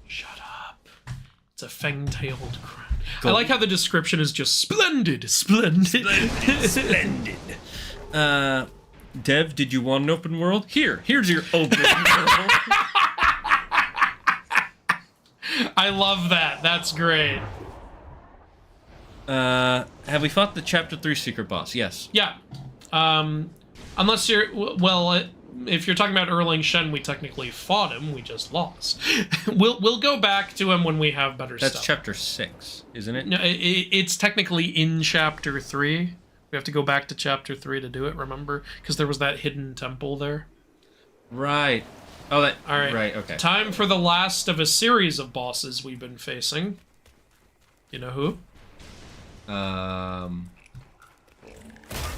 Shut up. It's a fang-tailed crown. I like how the description is just splendid, splendid. Splendid. Dev, did you want an open world? Here's your open world. I love that. That's great. Have we fought the Chapter 3 secret boss? Yes. Yeah. Unless you're... Well, if you're talking about Erling Shen, we technically fought him. We just lost. We'll go back to him when we have better That's stuff. Chapter 6, isn't it? No, it's technically in Chapter 3. We have to go back to Chapter 3 to do it, remember? Because there was that hidden temple there. Right. Oh, that... All right. Right, okay. Time for the last of a series of bosses we've been facing. You know who?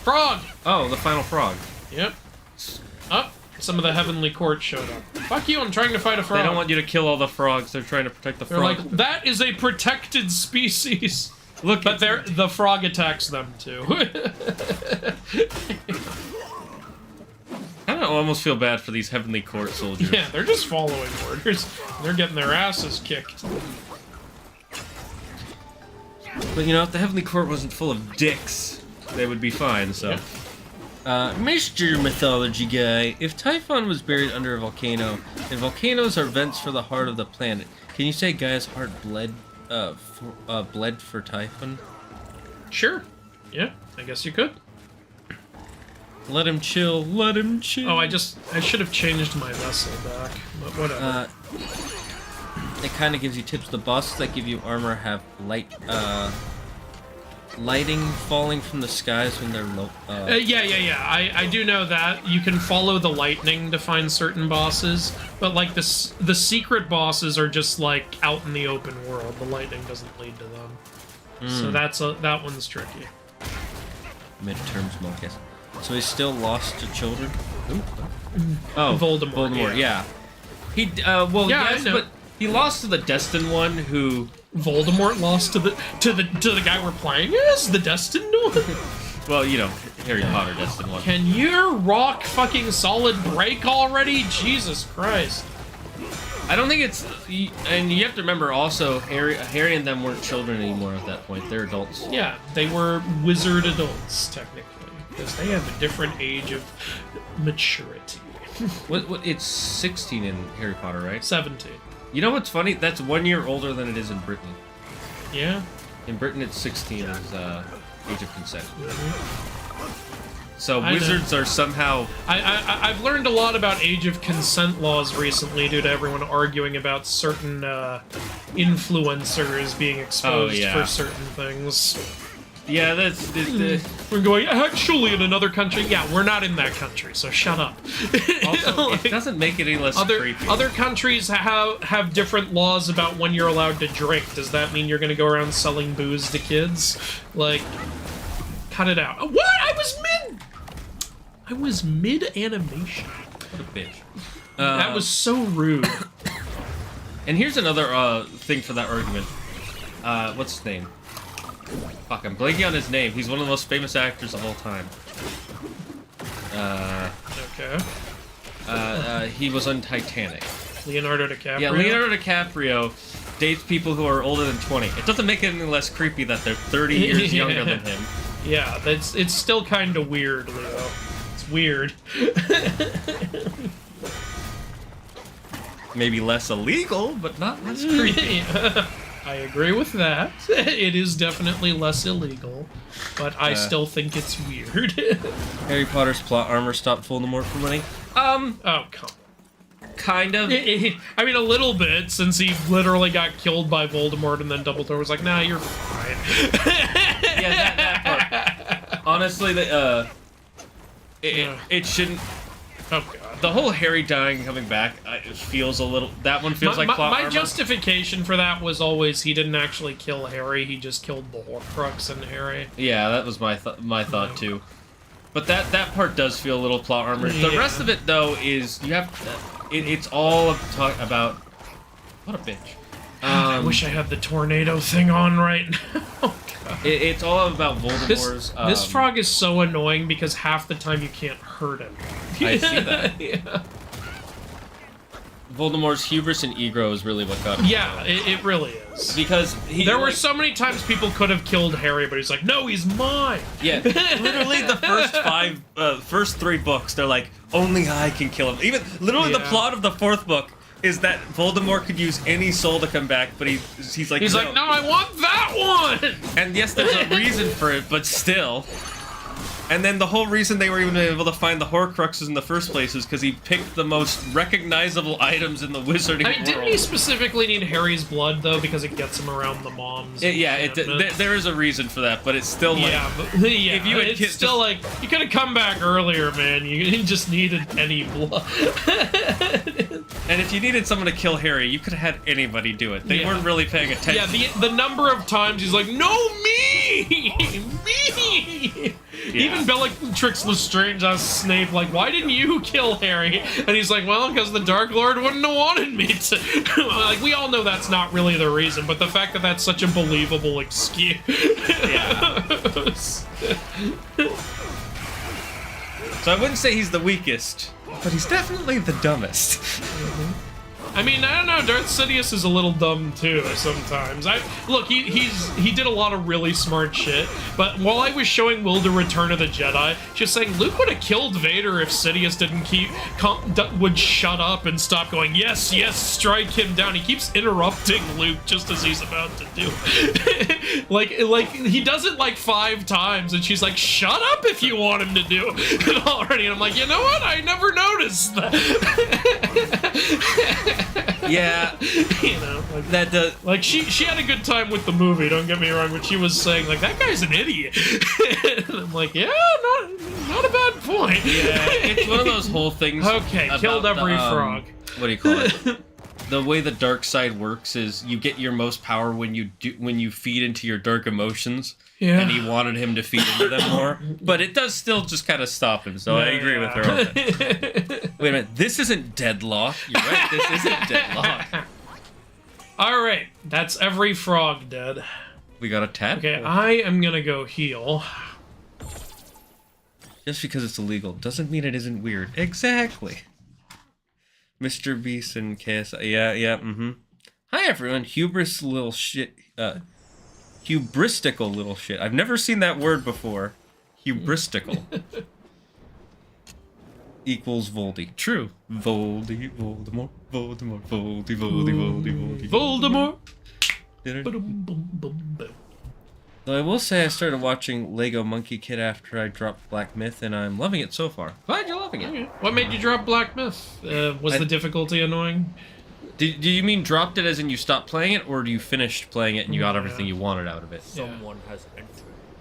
Frog! Oh, the final frog. Yep. Oh, some of the Heavenly Court showed up. Fuck you, I'm trying to fight a frog. They don't want you to kill all the frogs. They're trying to protect the They're frog. like, that is a protected species. Look, But the frog attacks them too. I don't almost feel bad for these Heavenly Court soldiers. Yeah, they're just following orders. They're getting their asses kicked. But you know, if the Heavenly Court wasn't full of dicks, they would be fine, so... Yep. Mr. Mythology Guy, if Typhon was buried under a volcano, and volcanoes are vents for the heart of the planet, can you say Gaia's heart bled for Typhon? Sure. Yeah, I guess you could. Let him chill, let him chill. Oh, I should have changed my vessel back, but whatever. It kind of gives you tips. The bosses that give you armor have lighting falling from the skies when they're low. Yeah. I do know that. You can follow the lightning to find certain bosses, but like the secret bosses are just like out in the open world. The lightning doesn't lead to them. So that one's tricky. Midterms, Marcus. So he's still lost to children? Ooh. Oh, Voldemort, yeah. He, well, Yeah, yes, I know. but he lost to the Destined One who... Voldemort lost to the guy we're playing as, the Destined One. Well, you know, Harry Potter Destined One. Can your rock fucking solid break already? Jesus Christ. I don't think it's... And you have to remember also, Harry and them weren't children anymore at that point. They're adults. Yeah, they were wizard adults, technically. Because they have a different age of maturity. What? It's 16 in Harry Potter, right? 17. You know what's funny? That's 1 year older than it is in Britain. Yeah. In Britain, it's 16 is age of consent. Mm-hmm. So wizards are somehow... I've learned a lot about age of consent laws recently due to everyone arguing about certain influencers being exposed for certain things. Yeah, that's... We're going, actually, in another country? Yeah, we're not in that country, so shut up. Also, it doesn't make it any less creepy. Other countries have different laws about when you're allowed to drink. Does that mean you're going to go around selling booze to kids? Like, cut it out. What? I was mid-animation. What a bitch. That was so rude. And here's another thing for that argument. What's his name? Fuck, I'm blanking on his name. He's one of the most famous actors of all time. Okay. He was on Titanic. Leonardo DiCaprio? Yeah, Leonardo DiCaprio dates people who are older than 20. It doesn't make it any less creepy that they're 30 years younger than him. Yeah, it's still kind of weird, Leo. It's weird. Maybe less illegal, but not less creepy. Yeah, I agree with that. It is definitely less illegal, but I still think it's weird. Harry Potter's plot armor stopped Voldemort from winning? Oh, come on. Kind of. I mean, a little bit, since he literally got killed by Voldemort, and then Dumbledore was like, nah, you're fine. Yeah, that part. Honestly, it shouldn't... Oh, God. The whole Harry dying and coming back it feels a little... That one feels like plot my armor. justification for that was always he didn't actually kill Harry, he just killed the Horcrux in Harry. Yeah, that was my thought, too. But that part does feel a little plot armor. The rest of it, though, is... You have... It's all about... What a bitch. I wish I had the tornado thing on right now. It's all about Voldemort's... This frog is so annoying because half the time you can't hurt him. I see that. Yeah. Voldemort's hubris and ego is really what got him. Yeah, it really is. Because there were so many times people could have killed Harry, but he's like, no, he's mine. Yeah, literally the first three books, they're like, only I can kill him. Even literally the plot of the fourth book is that Voldemort could use any soul to come back, but he's like, like, no, I want that one. And yes, there's a reason for it, but still. And then the whole reason they were even able to find the Horcruxes in the first place is because he picked the most recognizable items in the wizarding world. Didn't he specifically need Harry's blood, though, because it gets him around the moms? There is a reason for that, but it's still like... if you had it's still like, you could have come back earlier, man. You just needed any blood. And if you needed someone to kill Harry, you could have had anybody do it. They weren't really paying attention. Yeah, the number of times he's like, no, me! Me! Yeah. Even Bellatrix Lestrange asked Snape, like, why didn't you kill Harry? And he's like, well, because the Dark Lord wouldn't have wanted me to. Like, we all know that's not really the reason, but the fact that that's such a believable excuse. Yeah. So I wouldn't say he's the weakest, but he's definitely the dumbest. I mean, I don't know. Darth Sidious is a little dumb too sometimes. Look, he did a lot of really smart shit. But while I was showing Will to Return of the Jedi, just saying Luke would have killed Vader if Sidious would shut up and stop going, yes, yes, strike him down. He keeps interrupting Luke just as he's about to do it. like he does it like 5 times, and she's like, shut up if you want him to do it already. And I'm like, you know what? I never noticed that. Yeah, you know, like she had a good time with the movie. Don't get me wrong, but she was saying like that guy's an idiot. And I'm like, yeah, not a bad point. Yeah, it's one of those whole things. Okay, killed every frog. What do you call it? The way the dark side works is you get your most power when you feed into your dark emotions. Yeah. And he wanted him to feed into them more, but it does still just kind of stop him. So I agree with her on that. Wait a minute, this isn't deadlock. You're right, this isn't deadlock. All right, that's every frog dead. We got a tadpole. Okay, I am gonna go heal. Just because it's illegal doesn't mean it isn't weird. Exactly. Mr. Beast and KSI. Yeah. Hi everyone, hubris little shit. Hubristical little shit. I've never seen that word before. Hubristical. Equals Voldy. True. Voldy, Voldemort, Voldemort, Voldy, Voldy, Voldy, Voldy. Voldemort. Boom, boom, boom, boom. Though I will say I started watching Lego Monkey Kid after I dropped Black Myth, and I'm loving it so far. Glad you're loving it. Okay. What made you drop Black Myth? Was the difficulty annoying? Do you mean dropped it as in you stopped playing it, or do you finished playing it and you got everything you wanted out of it? Someone has entered.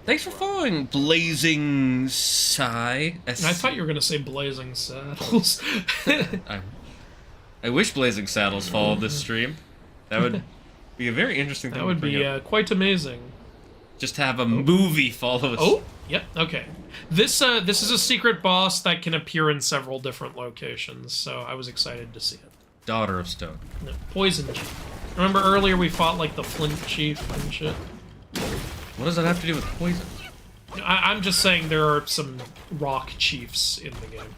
Thanks for following Blazing Sigh. I thought you were gonna say Blazing Saddles. I wish Blazing Saddles followed this stream. That would be a very interesting thing. That would be quite amazing. Just to have a movie follow us. Oh, yep, okay. This is a secret boss that can appear in several different locations, so I was excited to see it. Daughter of Stone. No, Poison Chief. Remember earlier we fought like the Flint Chief and shit? What does that have to do with poison? I'm just saying there are some rock chiefs in the game.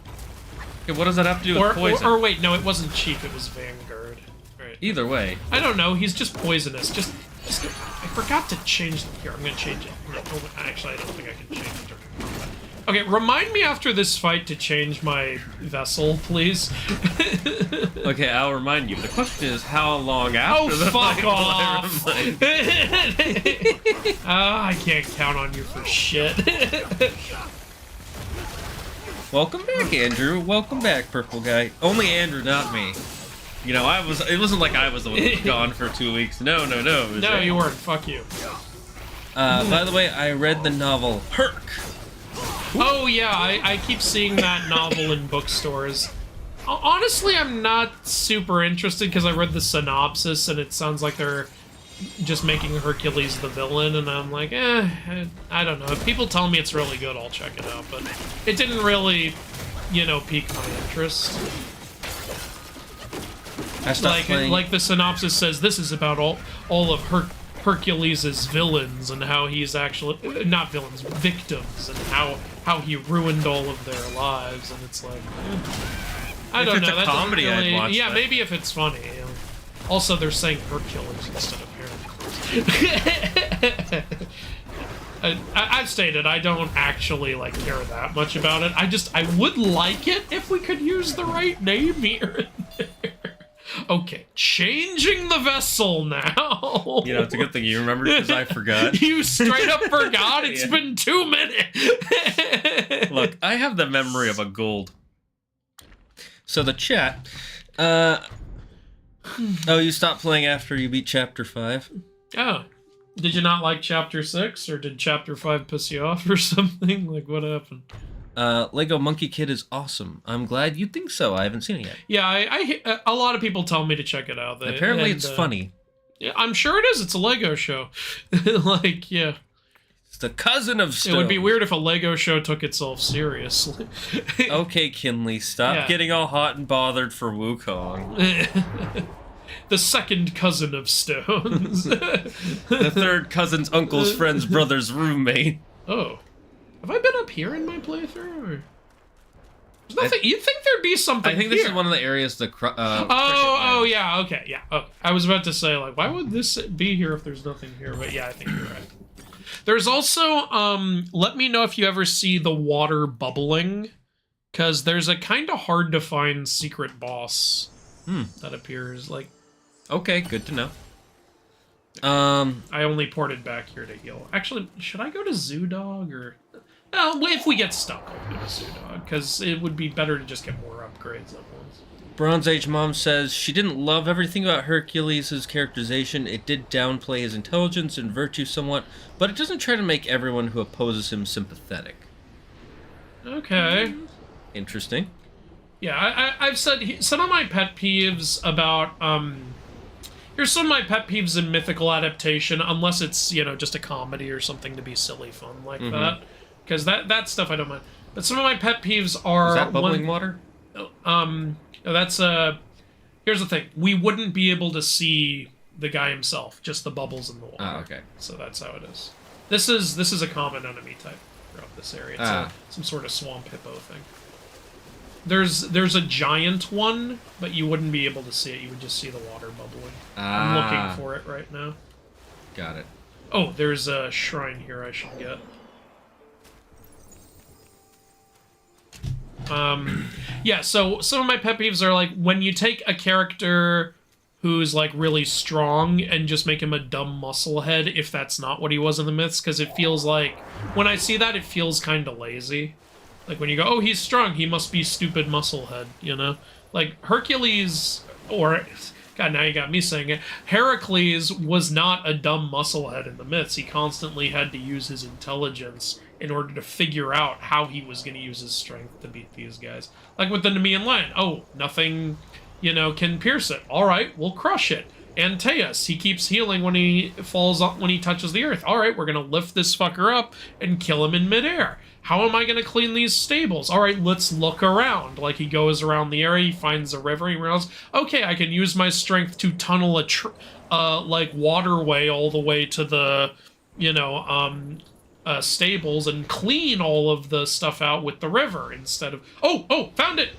Okay, what does that have to do with poison? Or wait, no, it wasn't Chief, it was Vanguard. Right. Either way. I don't know, he's just poisonous. Just I forgot to change here. I'm gonna change it. No, actually, I don't think I can change it during combat. Okay, remind me after this fight to change my vessel, please. Okay, I'll remind you. The question is, how long after the fuck fight off! will I remind I can't count on you for shit. Welcome back, Andrew. Welcome back, Purple Guy. Only Andrew, not me. You know, it wasn't like I was the one who was gone for 2 weeks. No. No, you weren't. Fuck you. By the way, I read the novel Herc. Oh, yeah, I keep seeing that novel in bookstores. Honestly, I'm not super interested because I read the synopsis and it sounds like they're just making Hercules the villain, and I'm like, I don't know. If people tell me it's really good, I'll check it out, but it didn't really, pique my interest. Like the synopsis says, this is about all of Hercules' villains and how he's actually not villains, victims, and how he ruined all of their lives, and it's like, I don't know. If it's a comedy, really, I'd watch yeah, that. Maybe if it's funny. Also, they're saying Hercules instead of Heracles. I've stated I don't actually care that much about it. I would like it if we could use the right name here and there. Okay, changing the vessel now. It's a good thing you remembered because I forgot. You straight up forgot? It's Yeah. been 2 minutes. Look, I have the memory of a gold. So the chat. Oh, you stopped playing after you beat Chapter 5? Oh. Did you not like Chapter 6? Or did Chapter 5 piss you off or something? What happened? Lego Monkey Kid is awesome. I'm glad you think so. I haven't seen it yet. Yeah, a lot of people tell me to check it out. Apparently it's funny. Yeah, I'm sure it is. It's a Lego show. Yeah. It's the cousin of Stone. It would be weird if a Lego show took itself seriously. Okay, Kinley, stop getting all hot and bothered for Wukong. The second cousin of Stones. The third cousin's uncle's friend's brother's roommate. Oh. Have I been up here in my playthrough? Or... There's nothing. You'd think there'd be something I think here. this is one of the areas the yeah, okay, yeah. Oh, I was about to say, why would this be here if there's nothing here? But yeah, I think you're right. There's also, let me know if you ever see the water bubbling, because there's a kind of hard to find secret boss that appears, Okay, good to know. I only ported back here to heal. Actually, should I go to Zoo Dog, or... if we get stuck, I'll go to Zoo Dog, because it would be better to just get more upgrades at once. Bronze Age Mom says she didn't love everything about Hercules' characterization. It did downplay his intelligence and virtue somewhat, but it doesn't try to make everyone who opposes him sympathetic. Okay. Interesting. Yeah, I've said some of my pet peeves about, here's some of my pet peeves in mythical adaptation, unless it's, just a comedy or something to be silly fun like that. Because that stuff I don't mind. But some of my pet peeves are... Is that bubbling water? That's, here's the thing. We wouldn't be able to see the guy himself, just the bubbles in the water. Oh, okay. So that's how it is. This is a common enemy type throughout this area. It's some sort of swamp hippo thing. There's a giant one, but you wouldn't be able to see it. You would just see the water bubbling. I'm looking for it right now. Got it. Oh, there's a shrine here I should get. Yeah, so some of my pet peeves are when you take a character who's like really strong and just make him a dumb musclehead if that's not what he was in the myths, because it feels like, when I see that, it feels kind of lazy. Like when you go, oh, he's strong, he must be stupid musclehead, you know? Like Hercules, or, God, now you got me saying it, Heracles was not a dumb musclehead in the myths. He constantly had to use his intelligence in order to figure out how he was going to use his strength to beat these guys. Like with the Nemean lion, oh, nothing, you know, can pierce it. All right, we'll crush it. Antaeus, he keeps healing when he falls up, when he touches the earth. All right, we're going to lift this fucker up and kill him in midair. How am I going to clean these stables? All right, let's look around. Like, he goes around the area, he finds a river, he realizes, okay, I can use my strength to tunnel a, like, waterway all the way to the, you know, stables and clean all of the stuff out with the river instead of... Oh, found it!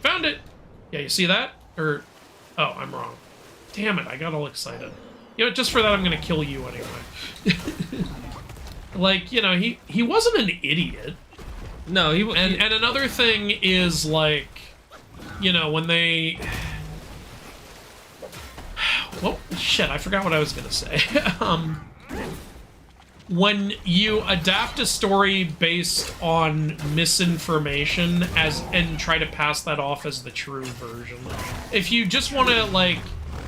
Yeah, you see that? Or... Oh, I'm wrong. Damn it, I got all excited. You know, just for that, I'm gonna kill you anyway. Like, you know, he wasn't an idiot. No, he... And another thing is, like, you know, when they... Well, shit, I forgot what I was gonna say. When you adapt a story based on misinformation and try to pass that off as the true version, if you just want to, like,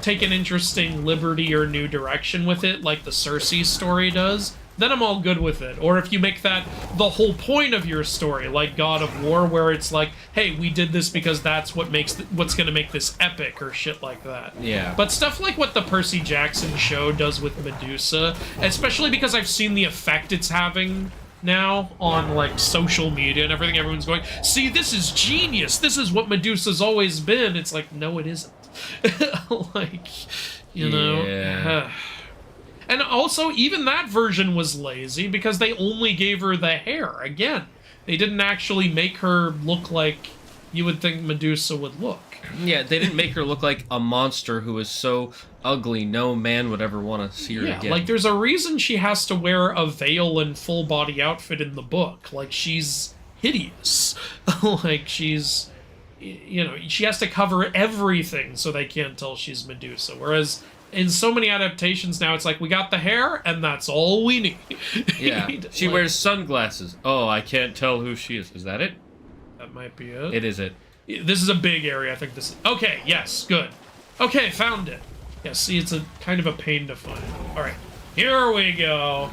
take an interesting liberty or new direction with it, like the Cersei story does, then I'm all good with it. Or if you make that the whole point of your story, like God of War, where it's like, hey, we did this because that's what makes what's going to make this epic, or shit like that. Yeah. But stuff like what the Percy Jackson show does with Medusa, especially because I've seen the effect it's having now on, like, social media and everything. Everyone's going, see, this is genius. This is what Medusa's always been. It's like, no, it isn't. Like, you know. Yeah. And also, even that version was lazy because they only gave her the hair. Again, they didn't actually make her look like you would think Medusa would look. Yeah, they didn't make her look like a monster who is so ugly no man would ever want to see her again. Like, there's a reason she has to wear a veil and full body outfit in the book. Like, she's hideous. Like, she's... You know, she has to cover everything so they can't tell she's Medusa. Whereas in so many adaptations now, it's like, we got the hair, and that's all we need. Yeah, she like, wears sunglasses. Oh, I can't tell who she is. Is that it? That might be it. It is it. This is a big area, I think this is... Okay, yes, good. Okay, found it. Yeah, see, it's a kind of a pain to find. Alright, here we go.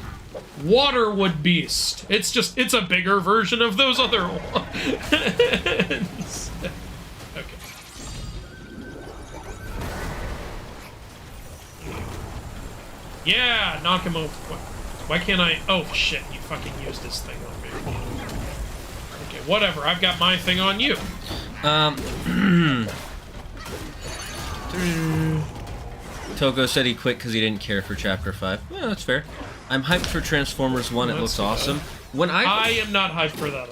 Waterwood Beast. It's a bigger version of those other ones. Okay. Yeah, knock him over. Why can't I... Oh, shit, you fucking used this thing on me. Okay, whatever, I've got my thing on you. Toko said he quit because he didn't care for Chapter 5. Yeah, that's fair. I'm hyped for Transformers 1. It looks awesome. When I am not hyped for that.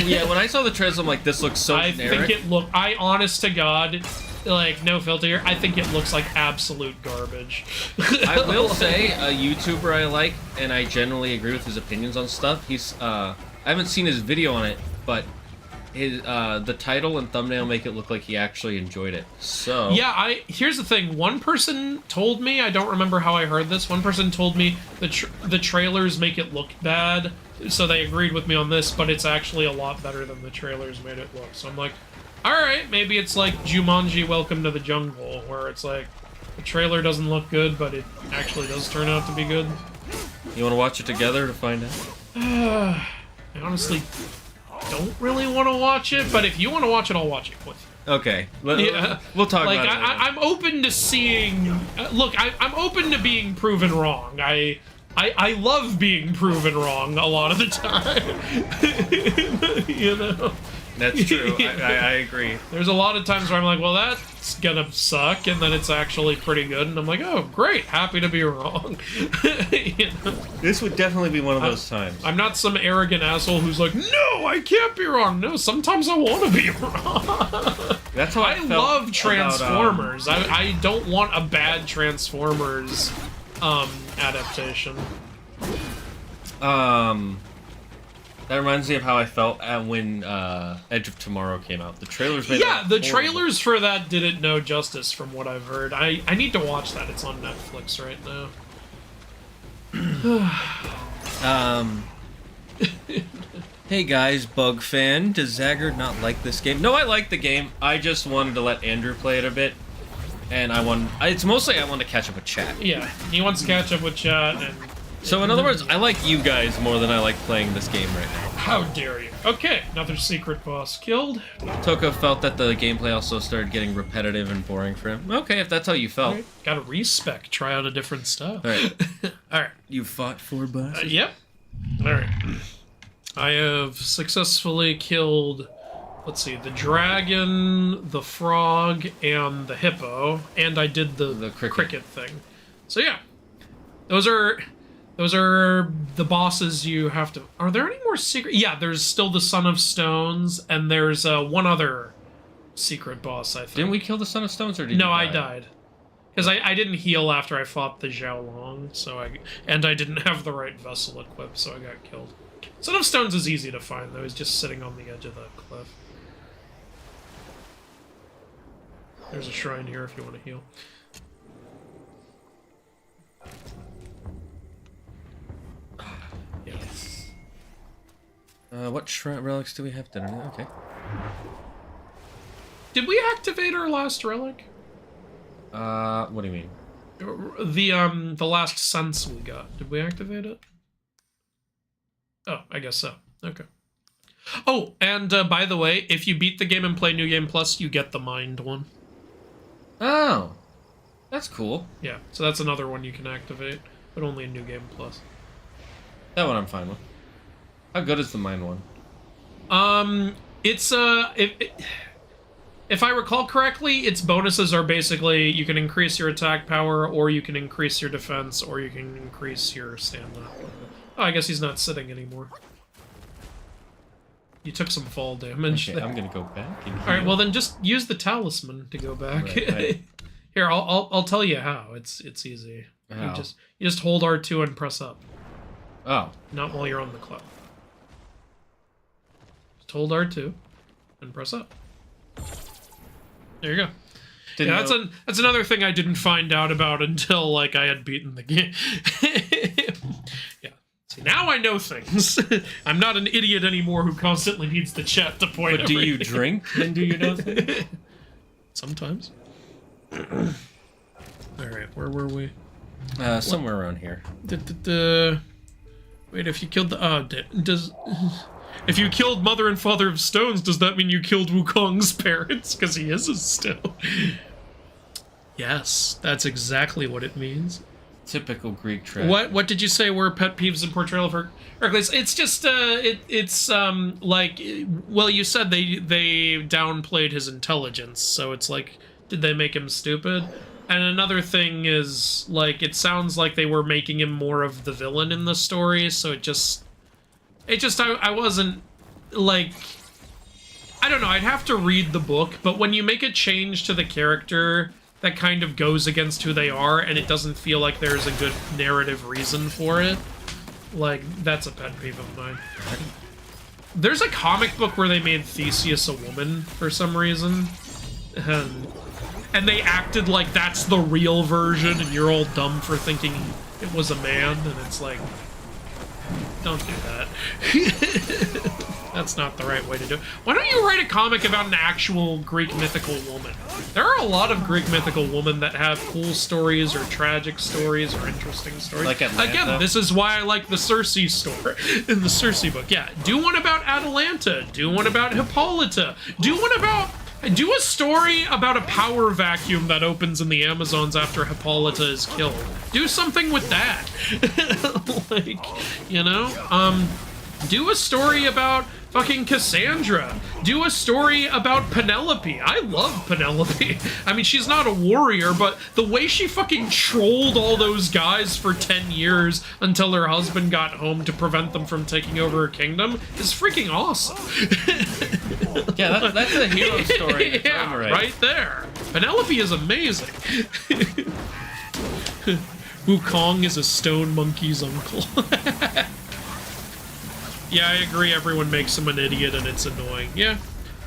Yeah, when I saw the trailers, I'm like, this looks so generic. Honest to God, like, no filter here, I think it looks like absolute garbage. I will say, a YouTuber I like, and I generally agree with his opinions on stuff, he's, I haven't seen his video on it, but his, the title and thumbnail make it look like he actually enjoyed it, so... Yeah, here's the thing, one person told me, I don't remember how I heard this, one person told me the trailers make it look bad, so they agreed with me on this, but it's actually a lot better than the trailers made it look. So I'm like, alright, maybe it's like Jumanji Welcome to the Jungle, where it's like, the trailer doesn't look good, but it actually does turn out to be good. You want to watch it together to find out? I honestly don't really want to watch it, but if you want to watch it, I'll watch it with you. Okay, we'll talk about it later. I'm open to seeing... look, I'm open to being proven wrong. I love being proven wrong a lot of the time. You know? That's true. I agree. There's a lot of times where I'm like, well, that's gonna suck, and then it's actually pretty good, and I'm like, oh, great, happy to be wrong. You know? This would definitely be one of those times. I'm not some arrogant asshole who's like, no, I can't be wrong. No, sometimes I want to be wrong. That's how I felt love Transformers. I don't want a bad Transformers That reminds me of how I felt when Edge of Tomorrow came out. The trailers made Yeah, the horrible. trailers for that didn't know justice from what I've heard. I need to watch that. It's on Netflix right now. Hey guys, Bug fan. Does Zaggard not like this game? No, I like the game. I just wanted to let Andrew play it a bit. And it's mostly I want to catch up with chat. Yeah, he wants to catch up with chat and... So in other words, I like you guys more than I like playing this game right now. How dare you? Okay, another secret boss killed. Toka felt that the gameplay also started getting repetitive and boring for him. Okay, if that's how you felt. Right. Gotta respec, try out a different style. Alright. Alright. You fought 4 bosses? Yep. Alright. I have successfully killed, let's see, the dragon, the frog, and the hippo, and I did the cricket thing. So yeah, those are the bosses you have to... Are there any more secret... Yeah, there's still the Son of Stones, and there's one other secret boss, I think. Didn't we kill the Son of Stones, or did No, you die? I died. Because I didn't heal after I fought the Zhao Long, and I didn't have the right vessel equipped, so I got killed. Son of Stones is easy to find, though. He's just sitting on the edge of the cliff. There's a shrine here if you want to heal. Yes. What shrine relics do we have? Okay. Did we activate our last relic? What do you mean? The last sense we got. Did we activate it? Oh, I guess so. Okay. Oh, and by the way, if you beat the game and play New Game Plus, you get the Mind one. Oh. That's cool. Yeah, so that's another one you can activate, but only in New Game Plus. That one I'm fine with. How good is the Mind one? It's if I recall correctly, its bonuses are basically you can increase your attack power, or you can increase your defense, or you can increase your stamina. Oh, I guess he's not sitting anymore. You took some fall damage. Okay, I'm gonna go back. All right, well then just use the talisman to go back. Right. Here, I'll tell you how. It's easy. How? You just hold R2 and press up. Oh. Not while you're on the cloud. Just hold R2 and press up. There you go. That's another thing I didn't find out about until like I had beaten the game. Yeah. See, now I know things. I'm not an idiot anymore who constantly needs the chat to point. But do you drink and do you know things? Sometimes. All right, where were we? Somewhere around here. Wait, if you killed the if you killed Mother and Father of Stones, does that mean you killed Wukong's parents? Because he is still. Yes, that's exactly what it means. Typical Greek trap. What did you say were pet peeves in portrayal of Hercules? It's just it's like, well, you said they downplayed his intelligence, so it's like, did they make him stupid? And another thing is, like, it sounds like they were making him more of the villain in the story, so I wasn't, like, I don't know, I'd have to read the book, but when you make a change to the character that kind of goes against who they are, and it doesn't feel like there's a good narrative reason for it, like, that's a pet peeve of mine. There's a comic book where they made Theseus a woman for some reason, and they acted like that's the real version, and you're all dumb for thinking it was a man, and it's like, don't do that. That's not the right way to do it. Why don't you write a comic about an actual Greek mythical woman? There are a lot of Greek mythical women that have cool stories, or tragic stories, or interesting stories. Like Atlanta. Again, this is why I like the Circe story in the Circe book. Yeah, do one about Atalanta. Do one about Hippolyta. Do a story about a power vacuum that opens in the Amazons after Hippolyta is killed. Do something with that. Like, you know? Do a story about fucking Cassandra. Do a story about Penelope. I love Penelope. I mean, she's not a warrior, but the way she fucking trolled all those guys for 10 years until her husband got home to prevent them from taking over her kingdom is freaking awesome. Yeah, that's a hero story. Yeah, right there. Penelope is amazing. Wukong is a stone monkey's uncle. Yeah, I agree. Everyone makes him an idiot, and it's annoying. Yeah,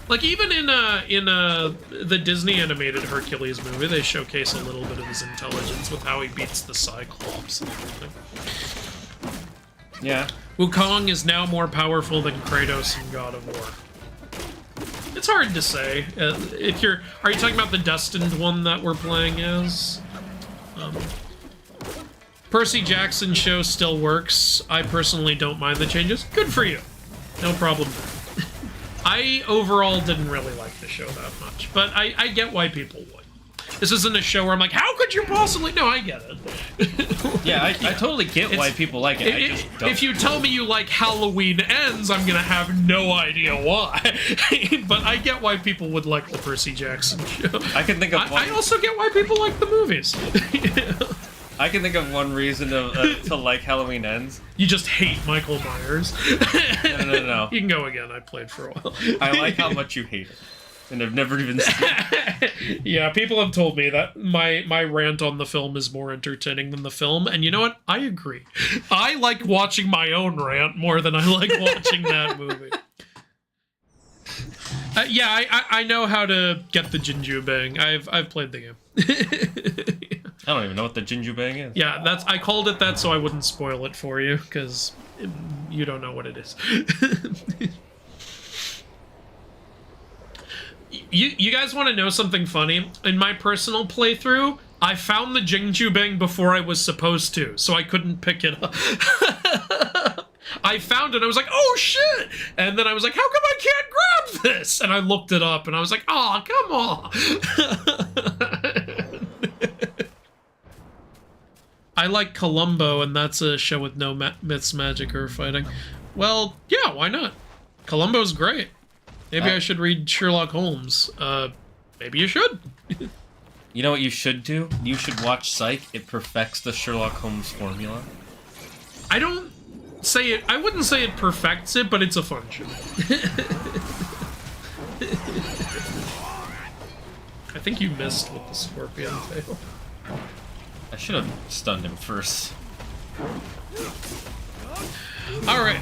like even in the Disney animated Hercules movie, they showcase a little bit of his intelligence with how he beats the Cyclops and everything. Yeah. Wukong is now more powerful than Kratos in God of War. It's hard to say. If you're, are you talking about the Destined one that we're playing as? Percy Jackson show still works. I personally don't mind the changes. Good for you. No problem there. I overall didn't really like the show that much, but I get why people would. This isn't a show where I'm like, how could you possibly? No, I get it. Yeah, I totally get why people like it. I just don't. If you tell me you like Halloween Ends, I'm gonna have no idea why. But I get why people would like the Percy Jackson show. I can think of one. I also get why people like the movies. I can think of one reason to like Halloween Ends. You just hate Michael Myers. No. You can go again. I played for a while. I like how much you hate it. And I've never even seen it. Yeah, people have told me that my rant on the film is more entertaining than the film, and you know what? I agree. I like watching my own rant more than I like watching that movie. Yeah, I know how to get the Jinju Bang. I've played the game. I don't even know what the Jinju Bang is. Yeah, I called it that so I wouldn't spoil it for you, because you don't know what it is. You guys want to know something funny? In my personal playthrough, I found the Jinju Bang before I was supposed to, so I couldn't pick it up. I found it, I was like, oh shit! And then I was like, how come I can't grab this? And I looked it up, and I was like, oh, come on! I like Columbo, and that's a show with no myths, magic, or fighting. Well, yeah, why not? Columbo's great. Maybe I should read Sherlock Holmes. Maybe you should. You know what you should do? You should watch Psych. It perfects the Sherlock Holmes formula. I don't say it. I wouldn't say it perfects it, but it's a fun show. I think you missed with the scorpion tail. I should have stunned him first. All right.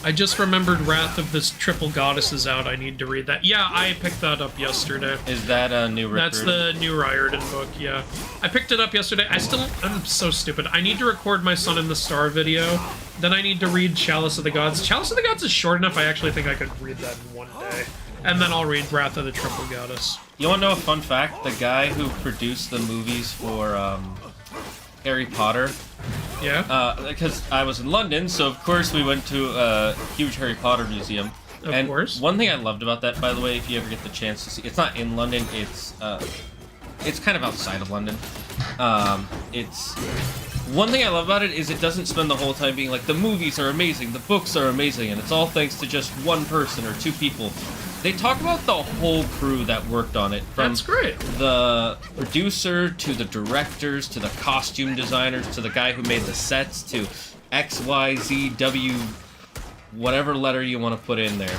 I just remembered Wrath of the Triple Goddess is out. I need to read that. Yeah, I picked that up yesterday. Is that a new record? That's the new Riordan book, yeah. I picked it up yesterday. I'm so stupid. I need to record my Son in the Star video. Then I need to read Chalice of the Gods. Chalice of the Gods is short enough, I actually think I could read that in one day. And then I'll read Wrath of the Triple Goddess. You want to know a fun fact? The guy who produced the movies for Harry Potter... Yeah? Because I was in London, so of course we went to a huge Harry Potter museum. Of course. One thing I loved about that, by the way, if you ever get the chance to see, it's not in London, it's kind of outside of London. One thing I love about it is it doesn't spend the whole time being like, the movies are amazing, the books are amazing, and it's all thanks to just one person or two people. They talk about the whole crew that worked on it. From That's great. The producer, to the directors, to the costume designers, to the guy who made the sets, to X, Y, Z, W, whatever letter you want to put in there.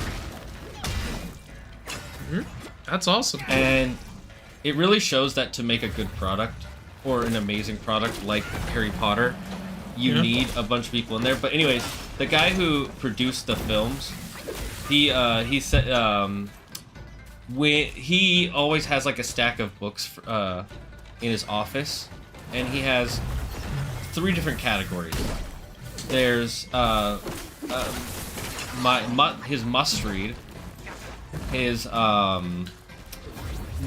That's awesome. And it really shows that to make a good product, or an amazing product like Harry Potter, you need a bunch of people in there. But anyways, the guy who produced the films, he said he always has like a stack of books in his office, and he has 3 different categories. There's his must read, his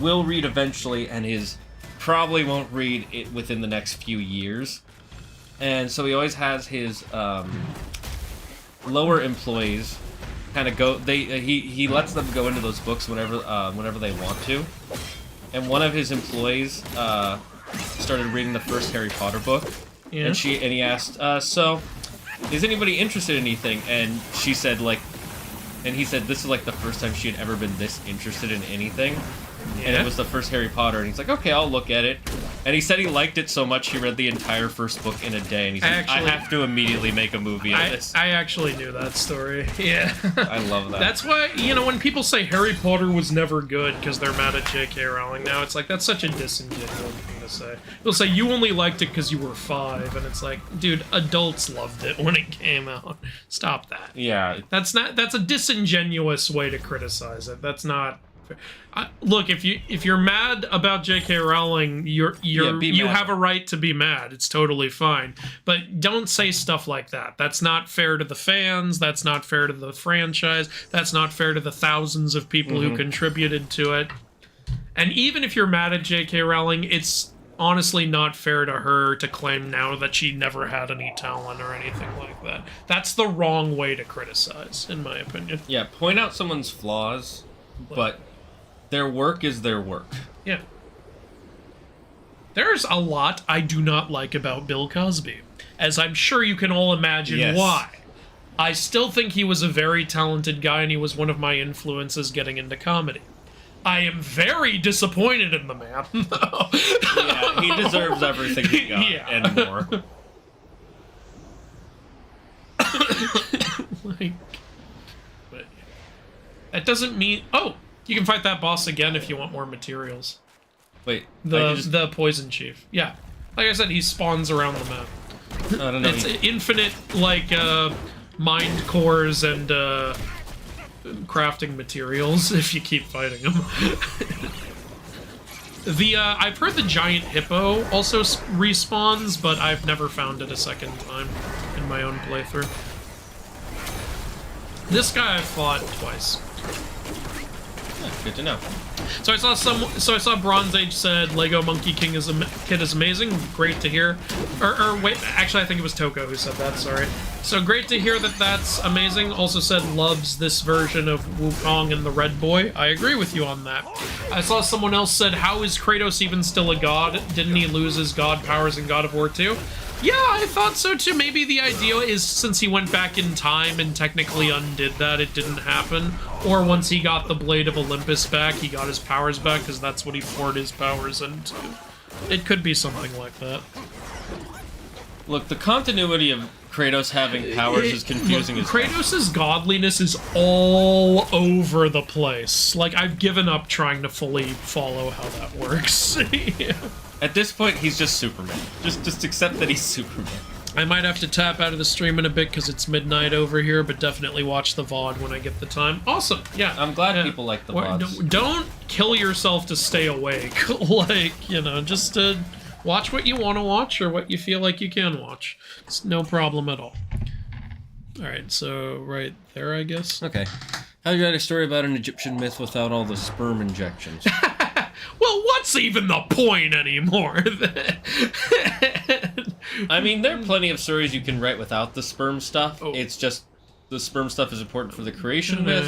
will read eventually, and his probably won't read it within the next few years. And so he always has his lower employees kind of go. He lets them go into those books whenever they want to. And one of his employees started reading the first Harry Potter book, and he asked, "So, is anybody interested in anything?" And she said, like, and he said this is like the first time she had ever been this interested in anything. And it was the first Harry Potter, and he's like, okay, I'll look at it. And he said he liked it so much he read the entire first book in a day, and he's like, I have to immediately make a movie of this. I actually knew that story. Yeah. I love that. That's why, you know, when people say Harry Potter was never good because they're mad at J.K. Rowling now, it's like, that's such a disingenuous thing to say. They'll say, you only liked it because you were 5, and it's like, dude, adults loved it when it came out. Stop that. Yeah. That's a disingenuous way to criticize it. That's not... look, if you're mad about J.K. Rowling, you have a right to be mad. It's totally fine. But don't say stuff like that. That's not fair to the fans. That's not fair to the franchise. That's not fair to the thousands of people who contributed to it. And even if you're mad at J.K. Rowling, it's honestly not fair to her to claim now that she never had any talent or anything like that. That's the wrong way to criticize, in my opinion. Yeah, point out someone's flaws, but their work is their work. Yeah. There's a lot I do not like about Bill Cosby, as I'm sure you can all imagine why. I still think he was a very talented guy, and he was one of my influences getting into comedy. I am very disappointed in the man, though. Yeah, he deserves everything he got, and more. Like, but that doesn't mean... Oh! You can fight that boss again if you want more materials. Wait, the poison chief. Yeah. Like I said, he spawns around the map. I don't know. It's infinite, like, mind cores and, crafting materials if you keep fighting him. I've heard the giant hippo also respawns, but I've never found it a second time in my own playthrough. This guy I've fought twice. Good to know. So I saw Bronze Age said Lego Monkey King Kid is amazing. Great to hear. Or wait, actually I think it was Toko who said that. Sorry. So great to hear that that's amazing. Also said loves this version of Wukong and the Red Boy. I agree with you on that. I saw someone else said, how is Kratos even still a god? Didn't he lose his god powers in God of War 2? Yeah, I thought so too. Maybe the idea is since he went back in time and technically undid that, it didn't happen. Or once he got the Blade of Olympus back, he got his powers back, because that's what he poured his powers into. It could be something like that. Look, the continuity of Kratos having powers is confusing as hell. Kratos' godliness is all over the place. Like, I've given up trying to fully follow how that works. Yeah. At this point, he's just Superman. Just accept that he's Superman. I might have to tap out of the stream in a bit because it's midnight over here, but definitely watch the VOD when I get the time. Awesome, yeah. I'm glad people like the VODs. Don't kill yourself to stay awake. Like, you know, just watch what you want to watch or what you feel like you can watch. It's no problem at all. Alright, so right there, I guess. Okay. How do you write a story about an Egyptian myth without all the sperm injections? Well, what's even the point anymore? I mean, there are plenty of stories you can write without the sperm stuff. Oh. It's just the sperm stuff is important for the creation myth,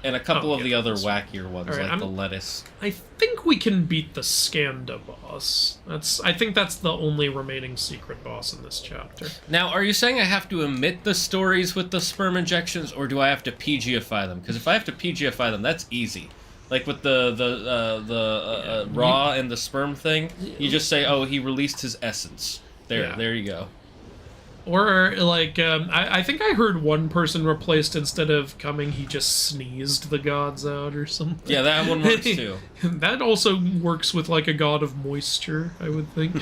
and a couple of the other wackier ones, right, like the lettuce. I think we can beat the Skanda boss. I think that's the only remaining secret boss in this chapter. Now, are you saying I have to omit the stories with the sperm injections, or do I have to PGify them? Because if I have to PGify them, that's easy. Like with the raw and the sperm thing, you just say, "Oh, he released his essence." There you go. Or like, I think I heard one person replaced instead of coming, he just sneezed the gods out or something. Yeah, that one works too. That also works with like a god of moisture, I would think.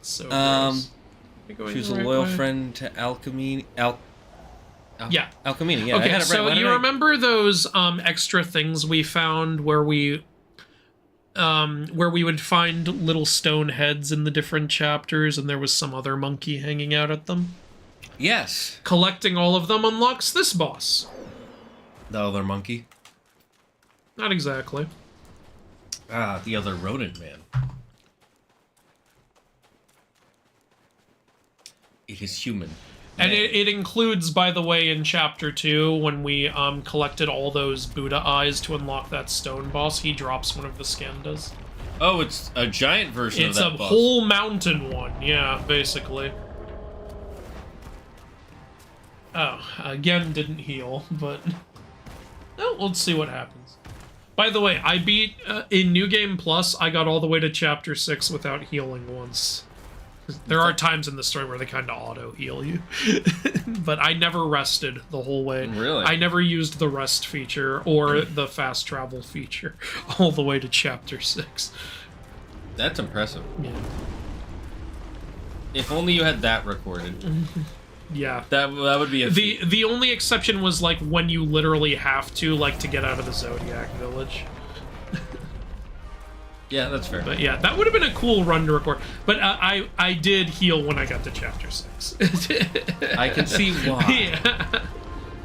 So gross. Choose a loyal friend to Alchemy. Yeah. Alchemini, yeah. Okay, I had it so right. you remember those extra things we found where we would find little stone heads in the different chapters and there was some other monkey hanging out at them? Yes. Collecting all of them unlocks this boss. The other monkey? Not exactly. Ah, the other rodent man. It is human. And it includes, by the way, in Chapter 2, when we collected all those Buddha eyes to unlock that stone boss, he drops one of the Skandas. Oh, it's a giant version of that boss. It's a whole mountain one, yeah, basically. Oh, again, didn't heal, but... Oh, let's see what happens. By the way, I beat... in New Game Plus, I got all the way to Chapter 6 without healing once. There are times in the story where they kind of auto-heal you. But I never rested the whole way. Really? I never used the rest feature or the fast travel feature all the way to chapter 6. That's impressive. Yeah. If only you had that recorded. Yeah. That would be a feat. The only exception was like when you literally have to get out of the Zodiac Village. Yeah, that's fair. But yeah, that would have been a cool run to record. But I did heal when I got to chapter 6. I can see why. Yeah.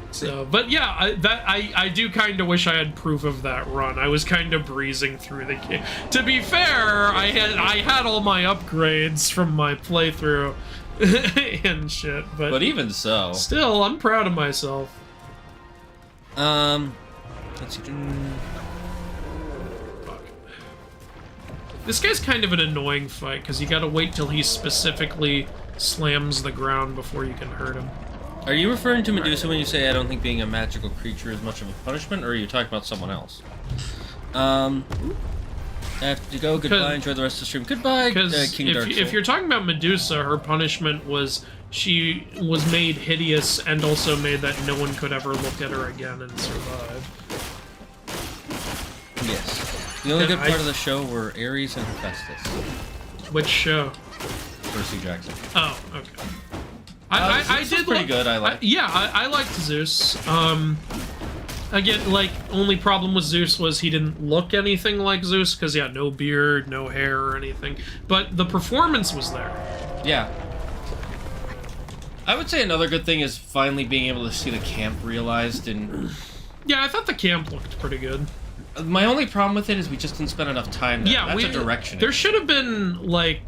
So, but yeah, I do kind of wish I had proof of that run. I was kind of breezing through the game. To be fair, I had all my upgrades from my playthrough and shit. But even so, still, I'm proud of myself. let's see. Fuck. This guy's kind of an annoying fight because you got to wait till he specifically slams the ground before you can hurt him. Are you referring to Medusa when you say I don't think being a magical creature is much of a punishment, or are you talking about someone else? I have to go. Goodbye. Enjoy the rest of the stream. Goodbye, King Dark Soul. If you're talking about Medusa, her punishment was she was made hideous and also made that no one could ever look at her again and survive. Yes. The only good part of the show were Ares and Hephaestus. Which show? Percy Jackson. Oh, okay. I did pretty good. I like. I liked Zeus. Again, like, only problem with Zeus was he didn't look anything like Zeus because he had no beard, no hair, or anything. But the performance was there. Yeah. I would say another good thing is finally being able to see the camp realized. And yeah, I thought the camp looked pretty good. My only problem with it is we just didn't spend enough time there. Yeah, that's a direction. There should have been like.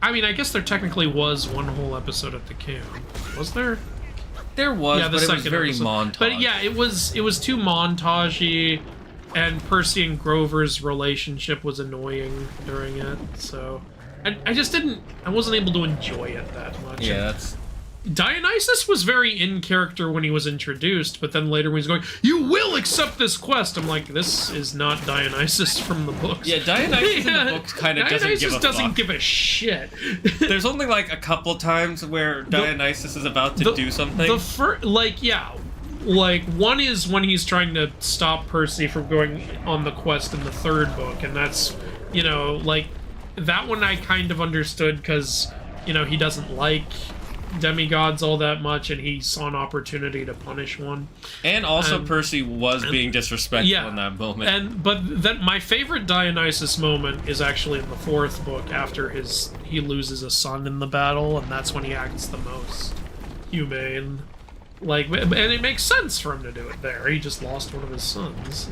I mean, I guess there technically was one whole episode at the camp. Was there? There was, yeah, but it was very montage. But yeah, it was too montagey, and Percy and Grover's relationship was annoying during it. So, I just didn't. I wasn't able to enjoy it that much. Yeah, that's. Dionysus was very in character when he was introduced, but then later when he's going, "You will accept this quest," I'm like, this is not Dionysus from the books. Yeah, Dionysus in the books kind of doesn't give a shit. There's only like a couple times where Dionysus is about to do something. One is when he's trying to stop Percy from going on the quest in the 3rd book, and that's, that one I kind of understood because, he doesn't like demigods all that much, and he saw an opportunity to punish one. And also Percy was being disrespectful in that moment. But then my favorite Dionysus moment is actually in the 4th book after he loses a son in the battle, and that's when he acts the most humane. And it makes sense for him to do it there. He just lost one of his sons.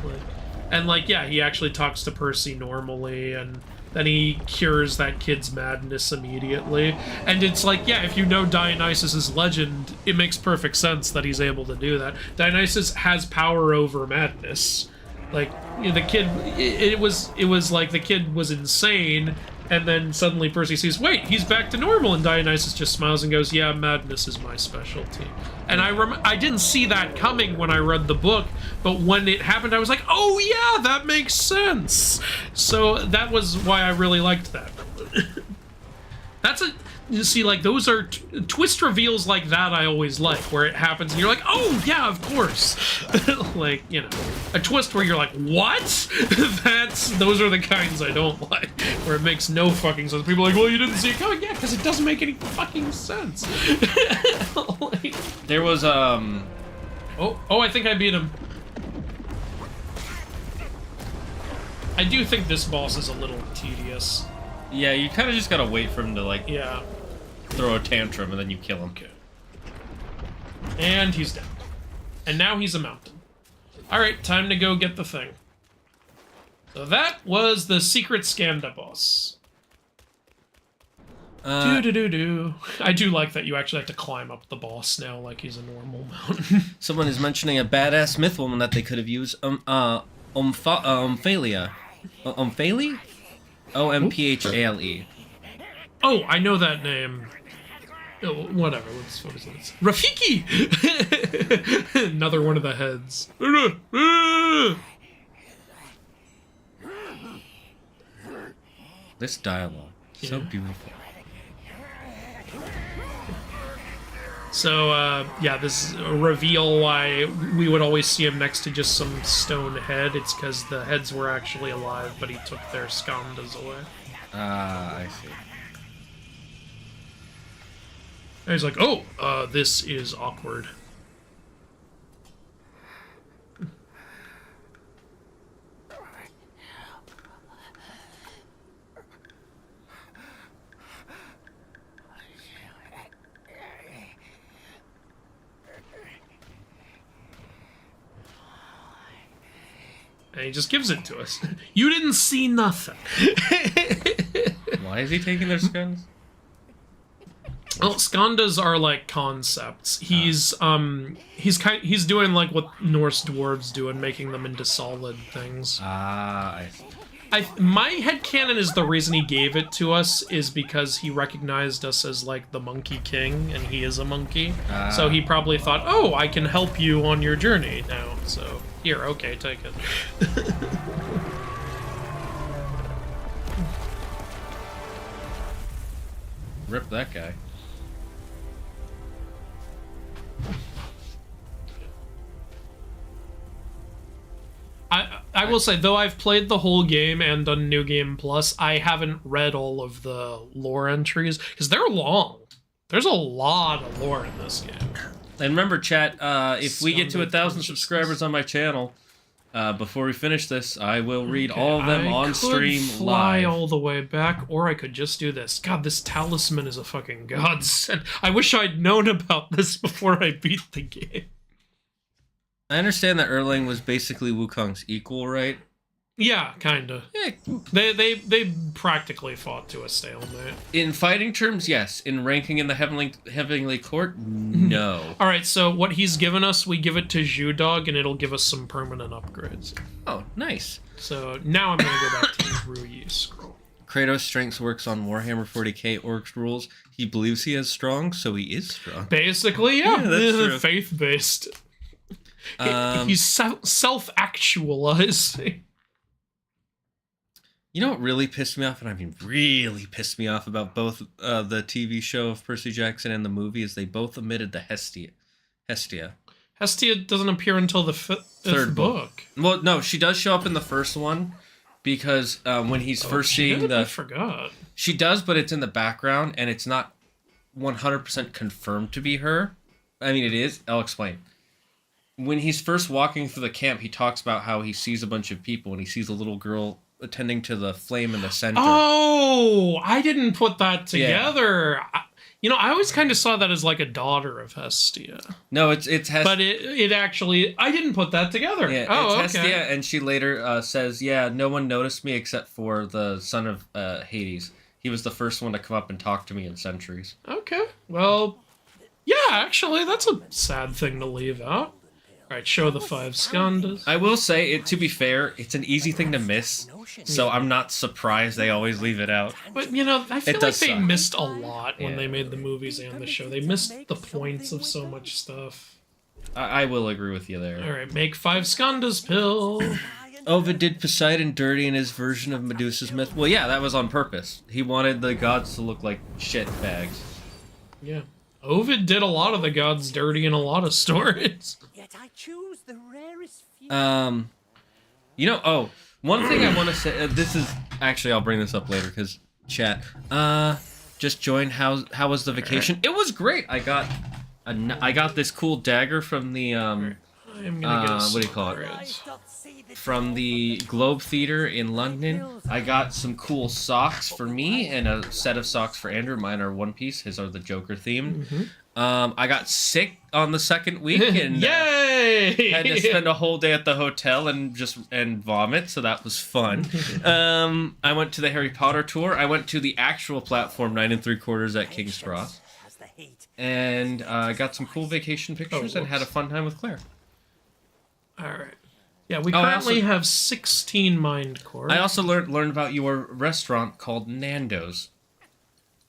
He actually talks to Percy normally, and then he cures that kid's madness immediately. And it's if you know Dionysus's legend, it makes perfect sense that he's able to do that. Dionysus has power over madness. The kid, it was like the kid was insane, and then suddenly Percy sees, wait, he's back to normal, and Dionysus just smiles and goes, yeah, madness is my specialty. And I didn't see that coming when I read the book, but when it happened, I was like, oh yeah, that makes sense. So that was why I really liked that. Those are twist reveals like that I always like, where it happens and you're like, oh yeah, of course. A twist where you're like, what? Those are the kinds I don't like, where it makes no fucking sense. People are like, well, you didn't see it coming. Yeah, because it doesn't make any fucking sense. There was, Oh, I think I beat him. I do think this boss is a little tedious. Yeah, you kind of just gotta wait for him to, throw a tantrum, and then you kill him. Okay. And he's down. And now he's a mountain. Alright, time to go get the thing. So that was the secret Skanda boss. I do like that you actually have to climb up the boss now like he's a normal mountain. Someone is mentioning a badass myth woman that they could have used. Omphalia. Omphale? Omphale. Oh, I know that name. Oh, whatever. What is it? Rafiki! Another one of the heads. This dialogue. So beautiful. So, yeah, this is a reveal why we would always see him next to just some stone head. It's because the heads were actually alive, but he took their skandhas away. Ah, I see. And he's like, oh, this is awkward. And he just gives it to us. You didn't see nothing. Why is he taking their skins? Well, skandhas are like concepts. He's doing like what Norse dwarves do and making them into solid things. Ah, I see. My headcanon is the reason he gave it to us is because he recognized us as like the Monkey King, and he is a monkey. So he probably thought, oh, I can help you on your journey now. So here, okay, take it. Rip that guy. I will say, though I've played the whole game and done New Game Plus, I haven't read all of the lore entries, because they're long. There's a lot of lore in this game. And remember, chat, if we get to 1,000 subscribers on my channel, before we finish this, I will read all of them on stream I could fly live. all the way back, or I could just do this. God, this talisman is a fucking godsend. I wish I'd known about this before I beat the game. I understand that Erlang was basically Wukong's equal, right? Yeah, kinda. Yeah. They practically fought to a stalemate. In fighting terms, yes. In ranking in the heavenly court, no. All right, so what he's given us, we give it to Zhudog, and it'll give us some permanent upgrades. Oh, nice. So now I'm gonna go back to the Ruyi scroll. Kratos' strength works on Warhammer 40k orc rules. He believes he is strong, so he is strong. Basically, yeah, that's true. faith-based. He's self-actualizing. You know what really pissed me off, and I mean really pissed me off about both the TV show of Percy Jackson and the movie, is they both omitted the Hestia. Hestia doesn't appear until the third book. Well, no, she does show up in the first one, because when he's first seeing I forgot. She does, but it's in the background, and it's not 100% confirmed to be her. I mean, it is. I'll explain. When he's first walking through the camp, he talks about how he sees a bunch of people, and he sees a little girl attending to the flame in the center. Oh, I didn't put that together. Yeah. I always kind of saw that as like a daughter of Hestia. No, it's Hestia. But it actually, I didn't put that together. Yeah, it's Hestia, and she later says, yeah, no one noticed me except for the son of Hades. He was the first one to come up and talk to me in centuries. Okay, well, yeah, actually, that's a sad thing to leave out. Alright, show the 5 skandhas. I will say, to be fair, it's an easy thing to miss, so I'm not surprised they always leave it out. But, I feel like they suck. missed a lot when they made the movies and the show. They missed the points of so much stuff. I will agree with you there. Alright, make 5 skandhas pill. Ovid did Poseidon dirty in his version of Medusa's myth. Well, yeah, that was on purpose. He wanted the gods to look like shit bags. Yeah. Ovid did a lot of the gods dirty in a lot of stories. Yet I choose the rarest few. One thing I want to say, this is, actually, I'll bring this up later, because, chat, just joined, how was the vacation? It was great! I got this cool dagger from the, I'm gonna get what do you call it? From the Globe Theatre in London. I got some cool socks for me and a set of socks for Andrew. Mine are One Piece. His are the Joker themed. Mm-hmm. I got sick on the second week and Yay! had to spend a whole day at the hotel and vomit, so that was fun. I went to the Harry Potter tour. I went to the actual platform 9 3/4 at King's Cross. And I got some cool vacation pictures and had a fun time with Claire. Alright. Yeah, we currently have 16 mind cores. I also learned about your restaurant called Nando's.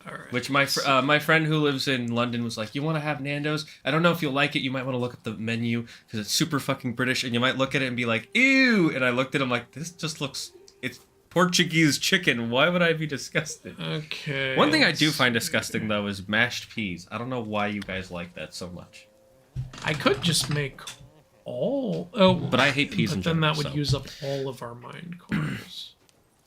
Alright. Which my friend who lives in London was like, you want to have Nando's? I don't know if you'll like it. You might want to look at the menu because it's super fucking British, and you might look at it and be like, ew. And I looked at him like, this just looks, it's Portuguese chicken. Why would I be disgusted? Okay. One thing I do find disgusting, though, is mashed peas. I don't know why you guys like that so much. I could just make all... Oh, but I hate peas in then general, that would so. use up all of our mind cores.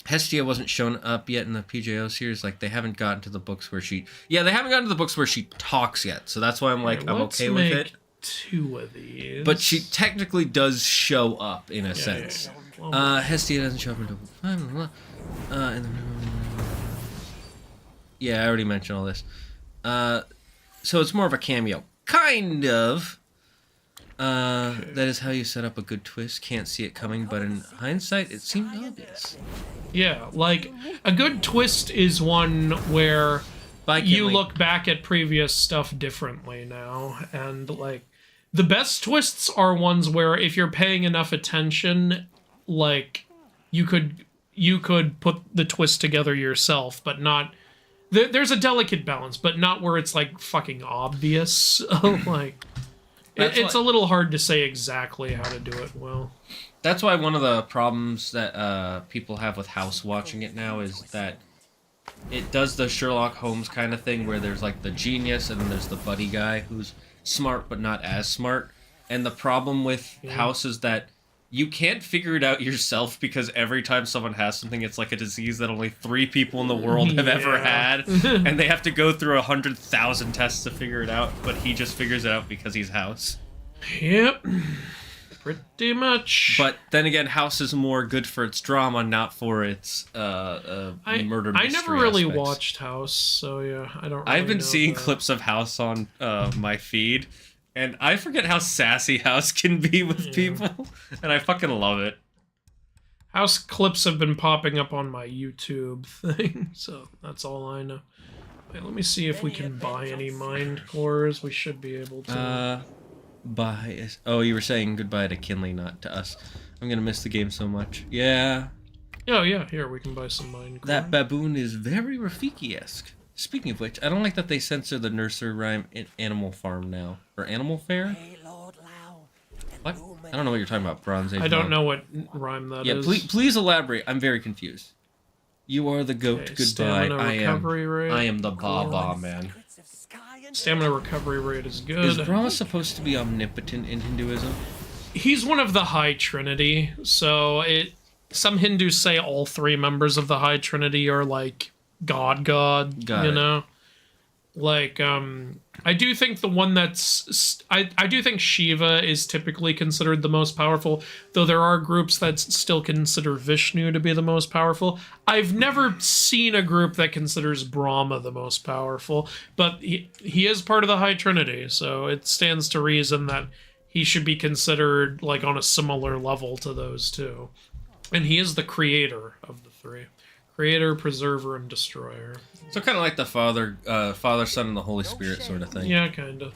Hestia wasn't shown up yet in the PJO series. Like, they haven't gotten to the books where she... Yeah, they haven't gotten to the books where she talks yet. So that's why I'm like, I'm okay with it. 2 of these. But she technically does show up, in a sense. Yeah. Hestia doesn't show up until... yeah, I already mentioned all this. So it's more of a cameo. Kind of. That is how you set up a good twist. Can't see it coming, but in hindsight, it seemed obvious. Yeah, like, a good twist is one where you look back at previous stuff differently now, and, like, the best twists are ones where if you're paying enough attention, like, you could put the twist together yourself, but not... There's a delicate balance, but not where it's, like, fucking obvious. Like, it's a little hard to say exactly how to do it well. That's why one of the problems that people have with House watching it now is that it does the Sherlock Holmes kind of thing where there's, like, the genius and then there's the buddy guy who's smart but not as smart. And the problem with House is that you can't figure it out yourself because every time someone has something, it's like a disease that only 3 people in the world have ever had. And they have to go through 100,000 tests to figure it out, but he just figures it out because he's House. Yep. Pretty much. But then again, House is more good for its drama, not for its murder mystery I never really aspects. watched House, so yeah, I don't really I've been know seeing that. clips of House on my feed, and I forget how sassy House can be with people, and I fucking love it. House clips have been popping up on my YouTube thing, so that's all I know. Wait, let me see if we can buy any mind cores. We should be able to. Bye. Oh, you were saying goodbye to Kinley, not to us. I'm gonna miss the game so much. Yeah. Oh yeah, here we can buy some mind cores. That baboon is very Rafiki-esque. Speaking of which, I don't like that they censor the nursery rhyme in Animal Farm now. Or Animal Fair? What? I don't know what you're talking about, Bronze Age. I don't Mom. know what rhyme that is. Yeah, please elaborate. I'm very confused. You are the goat. Okay, Goodbye. stamina recovery rate. I am the Baba man. Stamina recovery rate is good. Is Brahma supposed to be omnipotent in Hinduism? He's one of the High Trinity, so some Hindus say all 3 members of the High Trinity are like God, Got you it. know? Like, I do think the one that's... I do think Shiva is typically considered the most powerful, though there are groups that still consider Vishnu to be the most powerful. I've never seen a group that considers Brahma the most powerful, but he is part of the High Trinity, so it stands to reason that he should be considered, like, on a similar level to those two. And he is the creator of the 3. Creator, preserver, and destroyer. So kind of like the Father, Son, and the Holy Spirit sort of thing. Yeah, kind of.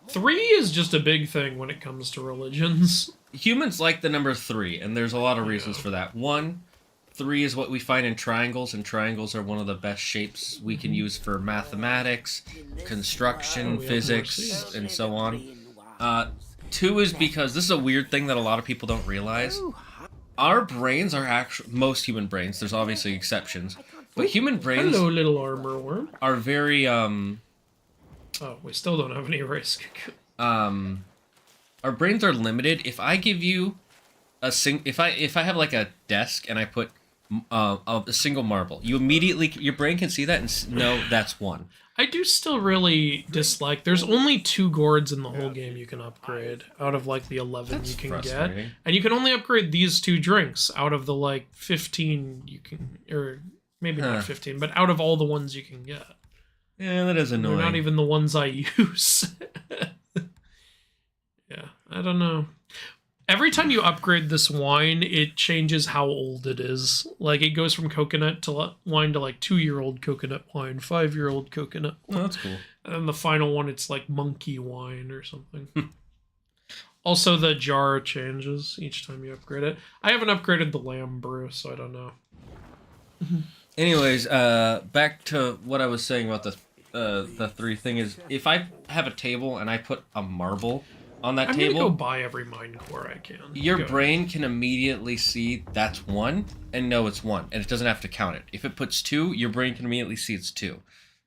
3 is just a big thing when it comes to religions. Humans like the number 3, and there's a lot of reasons for that. 1, 3 is what we find in triangles, and triangles are one of the best shapes we can use for mathematics, construction, physics, and so on. 2 is because this is a weird thing that a lot of people don't realize. Our brains are actually, most human brains, there's obviously exceptions, but human brains Hello, little armor worm. are very, Oh, we still don't have any erase. our brains are limited. If I give you if I have like a desk and I put a single marble, you immediately, your brain can see that and know that's 1. I do still really dislike... There's only 2 gourds in the whole game you can upgrade out of, like, the 11 That's you can get. frustrating. And you can only upgrade these 2 drinks out of the, like, 15 you can... Or maybe not 15, but out of all the ones you can get. Yeah, that is annoying. They're not even the ones I use. Yeah, I don't know. Every time you upgrade this wine, it changes how old it is. Like, it goes from coconut to wine to, like, 2-year-old coconut wine, 5-year-old coconut wine. Oh, that's cool. And then the final one, it's, like, monkey wine or something. Also, the jar changes each time you upgrade it. I haven't upgraded the lamb brew, so I don't know. Anyways, back to what I was saying about the 3 thing is, if I have a table and I put a marble on that I'm table, gonna go buy every mine core I can. your Go. brain can immediately see that's 1 and know it's 1, and it doesn't have to count it. If it puts 2, your brain can immediately see it's 2.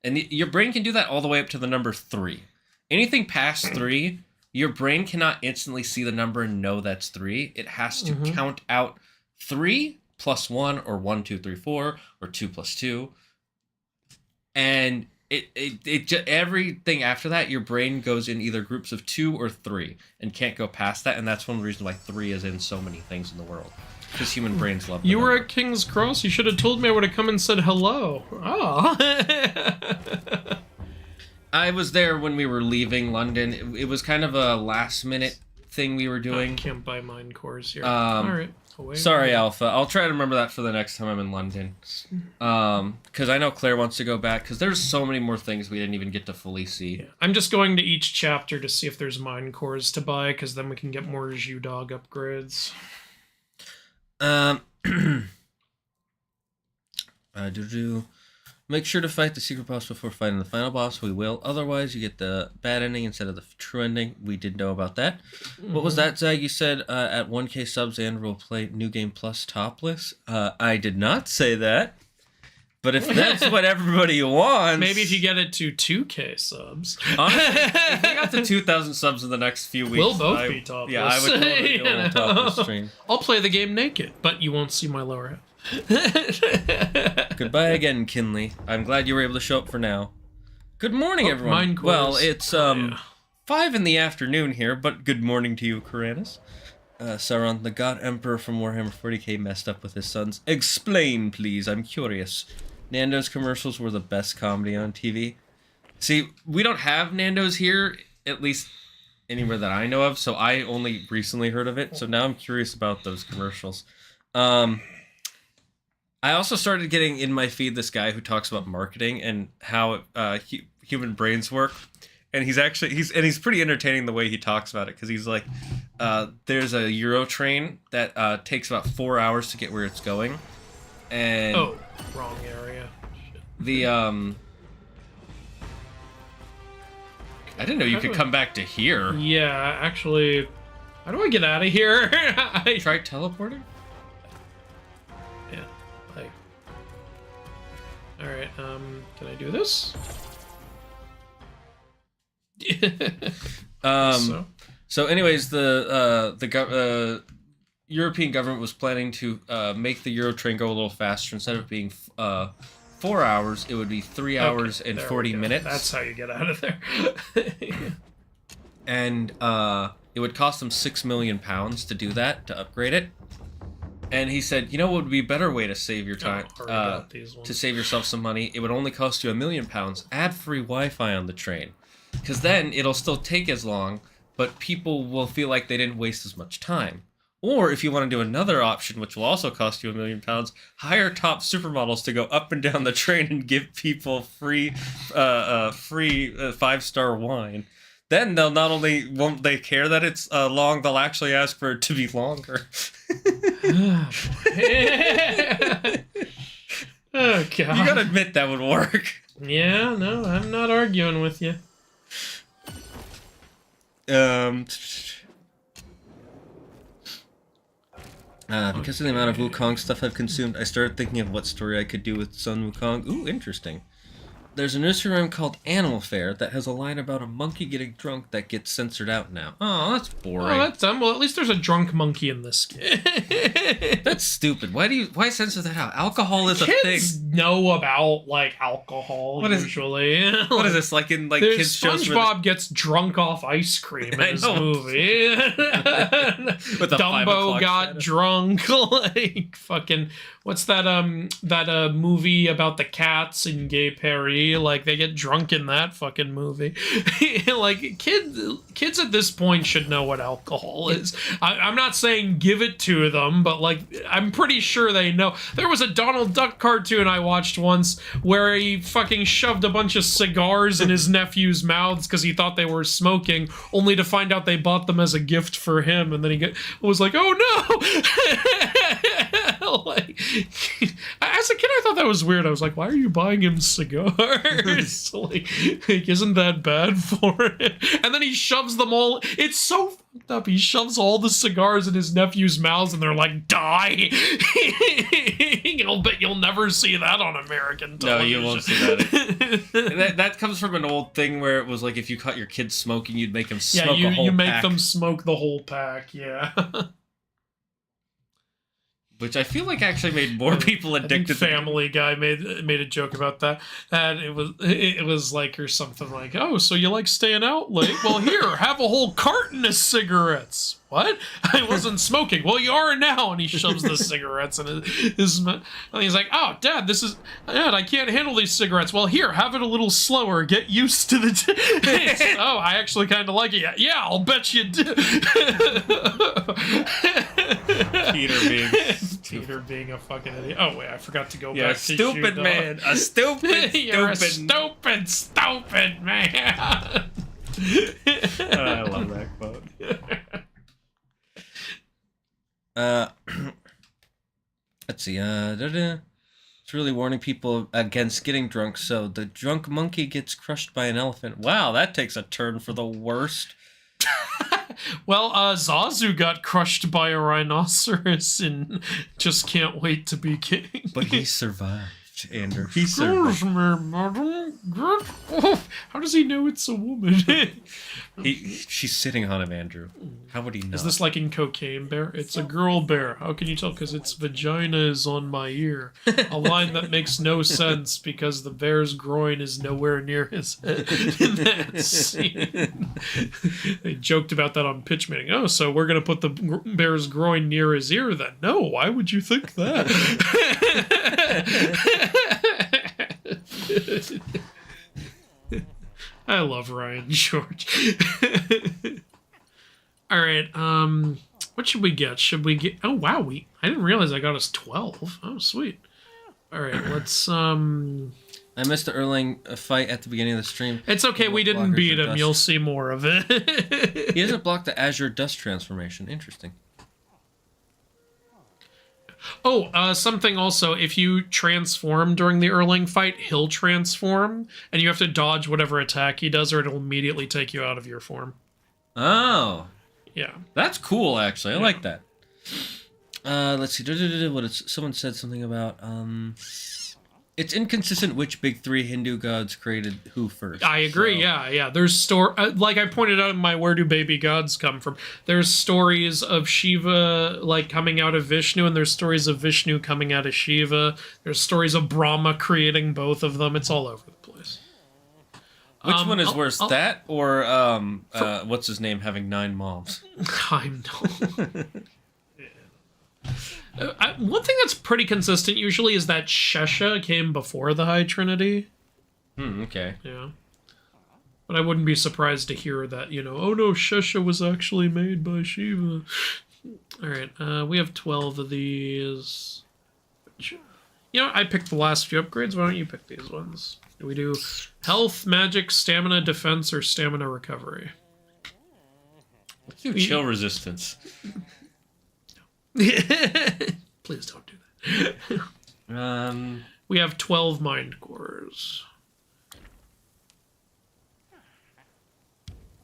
And your brain can do that all the way up to the number 3. Anything past 3, your brain cannot instantly see the number and know that's 3. It has to count out 3 plus 1, or 1, 2, 3, 4, or 2 plus 2. And everything after that, your brain goes in either groups of 2 or 3 and can't go past that. And that's one of the reasons why 3 is in so many things in the world. Because human brains love the You were number. at King's Cross? You should have told me. I would have come and said hello. Oh. I was there when we were leaving London. It was kind of a last minute thing we were doing. I can't buy mine cores here. Um, All right. Away. Sorry, Alpha. I'll try to remember that for the next time I'm in London. Because I know Claire wants to go back, because there's so many more things we didn't even get to fully see. Yeah. I'm just going to each chapter to see if there's mine cores to buy, because then we can get more Zhu Dog upgrades. Make sure to fight the secret boss before fighting the final boss. We will. Otherwise, you get the bad ending instead of the true ending. We did know about that. What was that, Zag? You said at 1K subs, Andrew will play New Game Plus topless. I did not say that. But if that's what everybody wants... Maybe if you get it to 2K subs. Honestly, if we got to 2,000 subs in the next few weeks... We'll both be topless. Yeah, I would totally do a little topless stream. I'll play the game naked, but you won't see my lower half. Goodbye again, Kinley. I'm glad you were able to show up for now. Good morning, everyone. mine cores. Well, it's 5 yeah. in the afternoon here, but good morning to you, Karanis. Sauron, the God Emperor from Warhammer 40k, messed up with his sons. Explain, please. I'm curious. Nando's commercials were the best comedy on TV. See, we don't have Nando's here, at least anywhere that I know of, so I only recently heard of it. So now I'm curious about those commercials. I also started getting in my feed this guy who talks about marketing and how human brains work, and he's pretty entertaining the way he talks about it, because he's like, there's a Euro train that takes about 4 hours to get where it's going, and wrong area. Shit. the I didn't know you could come back to here. Yeah, actually, how do I get out of here? Try teleporting. Yeah, like. All right. Can I do this? So anyways, the European government was planning to make the Euro train go a little faster. Instead of being 4 hours, it would be 3 hours and 40 minutes. That's how you get out of there. And it would cost them £6 million to do that, to upgrade it. And he said, you know what would be a better way to save your time, to save yourself some money? It would only cost you £1 million. Add free Wi-Fi on the train. Because then it'll still take as long, but people will feel like they didn't waste as much time. Or if you want to do another option, which will also cost you £1 million, hire top supermodels to go up and down the train and give people free 5-star wine. Then they'll not only won't they care that it's long, they'll actually ask for it to be longer. Oh God! You gotta admit that would work. Yeah, no, I'm not arguing with you. Because of the amount of Wukong stuff I've consumed, I started thinking of what story I could do with Sun Wukong. Ooh, interesting. There's a nursery rhyme called Animal Fair that has a line about a monkey getting drunk that gets censored out now. Oh, that's boring. Oh, that's dumb. Well, at least there's a drunk monkey in this game. That's stupid. Why censor that out? Alcohol is a Kids thing. know about like alcohol usually. What is this, like in like There's kids shows? SpongeBob gets drunk off ice cream in I his know. movie. With a 5 Dumbo o'clock got shadow. drunk. Like fucking what's that movie about the cats in Gay Paris? Like they get drunk in that fucking movie. Like kids at this point should know what alcohol is. I'm not saying give it to them, but like I'm pretty sure they know. There was a Donald Duck cartoon I watched once where he fucking shoved a bunch of cigars in his nephew's mouths because he thought they were smoking, only to find out they bought them as a gift for him, and then he was like, "Oh no!" like, as a kid, I thought that was weird. I was like, why are you buying him cigars? like, isn't that bad for him? And then he shoves them all. It's so fucked up. He shoves all the cigars in his nephew's mouths, and they're like, die. I'll bet you'll never see that on American television. No, you won't see that. that comes from an old thing where it was like if you caught your kids smoking, you'd make them smoke a whole pack. You make them smoke the whole pack, yeah. Which I feel like actually made more people addicted. Family Guy made a joke about that, and it was like, or something like, oh, so you like staying out late? Well, here, have a whole carton of cigarettes. What? I wasn't smoking. Well, you are now. And he shoves the cigarettes in his and he's like, oh, Dad, I can't handle these cigarettes. Well, here, have it a little slower. Get used to the oh, I actually kind of like it. Yeah, I'll bet you do. Peter being a fucking idiot. Oh, wait, I forgot to go back to stupid man. A stupid, You're stupid. stupid man. I love that quote. Let's see. It's really warning people against getting drunk. So the drunk monkey gets crushed by an elephant. Wow, that takes a turn for the worst. Well, Zazu got crushed by a rhinoceros and just can't wait to be king. But he survived, Andrew. He survived. How does he know it's a woman? She's sitting on him, Andrew. How would he know? Is this like in Cocaine Bear? It's a girl bear. How can you tell? Because its vagina is on my ear. A line that makes no sense because the bear's groin is nowhere near his head in that scene. They joked about that on pitch meeting. Oh, so we're going to put the bear's groin near his ear then? No, why would you think that? I love Ryan George. All right, what should we get? Should we get... Oh, wow, I didn't realize I got us 12. Oh, sweet. All right, let's... I missed the Erling fight at the beginning of the stream. It's okay, we didn't beat him. You'll see more of it. He doesn't block the Azure Dust transformation. Interesting. Oh, something also, if you transform during the Erling fight, he'll transform, and you have to dodge whatever attack he does, or it'll immediately take you out of your form. Oh. Yeah. That's cool, actually. I like that. Let's see. Someone said something about, it's inconsistent which big three Hindu gods created who first. I agree, so. yeah. There's like I pointed out in my Where Do Baby Gods Come From? There's stories of Shiva, like, coming out of Vishnu, and there's stories of Vishnu coming out of Shiva. There's stories of Brahma creating both of them. It's all over the place. Which one is worse, that or, what's his name having 9 moms? I know. One thing that's pretty consistent usually is that Shesha came before the High Trinity. Okay. Yeah. But I wouldn't be surprised to hear that, oh no, Shesha was actually made by Shiva. Alright, we have 12 of these. I picked the last few upgrades. Why don't you pick these ones? Do we do health, magic, stamina, defense, or stamina recovery? Let's do chill resistance. Please don't do that. We have 12 mind cores.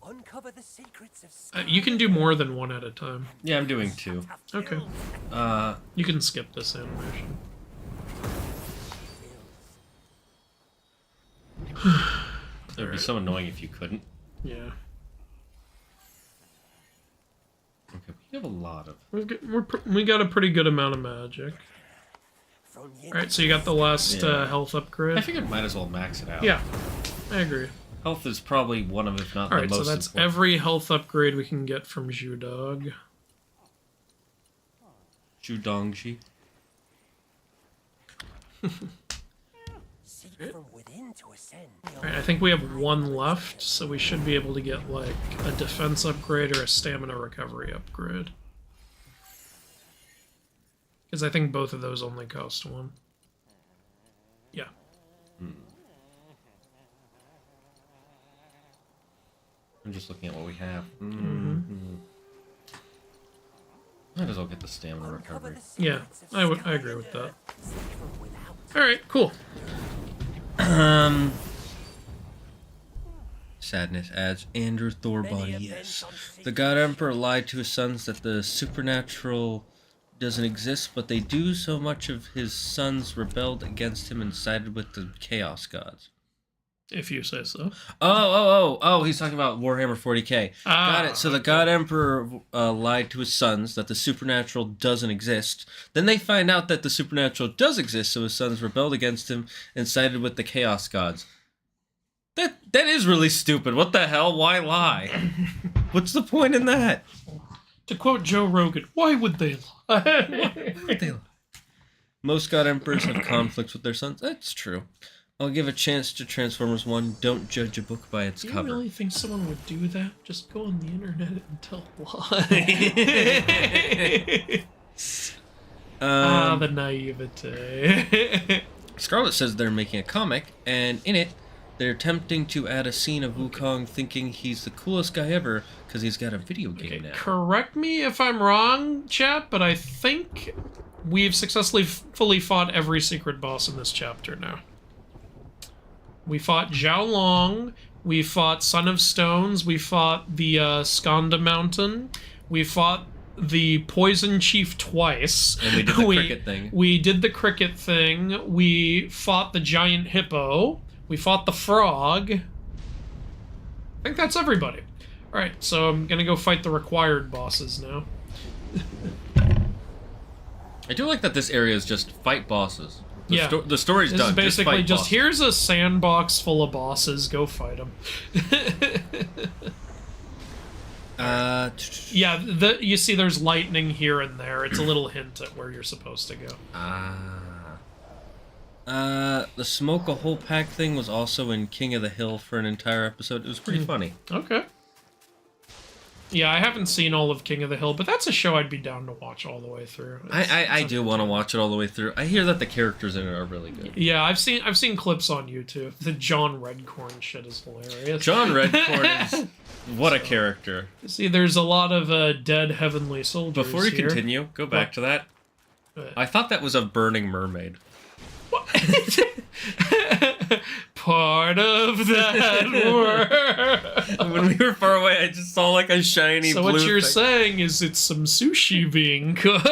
Uncover the secrets of You can do more than one at a time. Yeah, I'm doing 2. Okay. You can skip this animation. It would be so annoying if you couldn't. Yeah. Okay, we have a lot of... We got a pretty good amount of magic. Alright, so you got the last health upgrade. I figured might as well max it out. Yeah, I agree. Health is probably one of, if not the most Alright, so that's important. every health upgrade we can get from Zhudog. Zhudongji. Alright, I think we have one left, so we should be able to get, like, a defense upgrade or a stamina recovery upgrade. Because I think both of those only cost 1. Yeah. I'm just looking at what we have. Might as well get the stamina recovery. Yeah, I agree with that. Alright, cool. Sadness adds Andrew Thorbody. Yes. The God Emperor lied to his sons that the supernatural doesn't exist, but they do. So much of his sons rebelled against him and sided with the Chaos Gods. If you say so. Oh, he's talking about Warhammer 40k. Got it. So the okay. God Emperor lied to his sons that the supernatural doesn't exist. Then they find out that the supernatural does exist, so his sons rebelled against him and sided with the Chaos Gods. That is really stupid. What the hell? Why lie? What's the point in that? To quote Joe Rogan, why would they lie? Most God Emperors have conflicts with their sons. That's true. I'll give a chance to Transformers 1. Don't judge a book by its Do cover. you really think someone would do that? Just go on the internet and tell why. The naivete. Scarlet says they're making a comic, and in it, they're attempting to add a scene of Wukong thinking he's the coolest guy ever because he's got a video game now. Correct me if I'm wrong, chat, but I think we've successfully fully fought every secret boss in this chapter now. We fought Zhao Long, we fought Son of Stones, we fought the Skanda Mountain, we fought the Poison Chief twice. And we did the cricket thing. We did the cricket thing, we fought the giant hippo, we fought the frog. I think that's everybody. Alright, so I'm gonna go fight the required bosses now. I do like that this area is just fight bosses. Yeah. The story's This done. is basically fight bosses. here's a sandbox full of bosses, go fight them. Yeah, you see there's lightning here and there. It's a little hint at where you're supposed to go. The smoke a whole pack thing was also in King of the Hill for an entire episode. It was pretty funny. Okay. Yeah, I haven't seen all of King of the Hill, but that's a show I'd be down to watch all the way through. I do want to watch it all the way through. I hear that the characters in it are really good. Yeah, I've seen clips on YouTube. The John Redcorn shit is hilarious. John Redcorn is what a character. See, there's a lot of dead heavenly soldiers. Before you here. continue, go back to that. I thought that was a burning mermaid. Part of that world. When we were far away, I just saw like a shiny so blue what you're thing. saying is it's some sushi being cooked.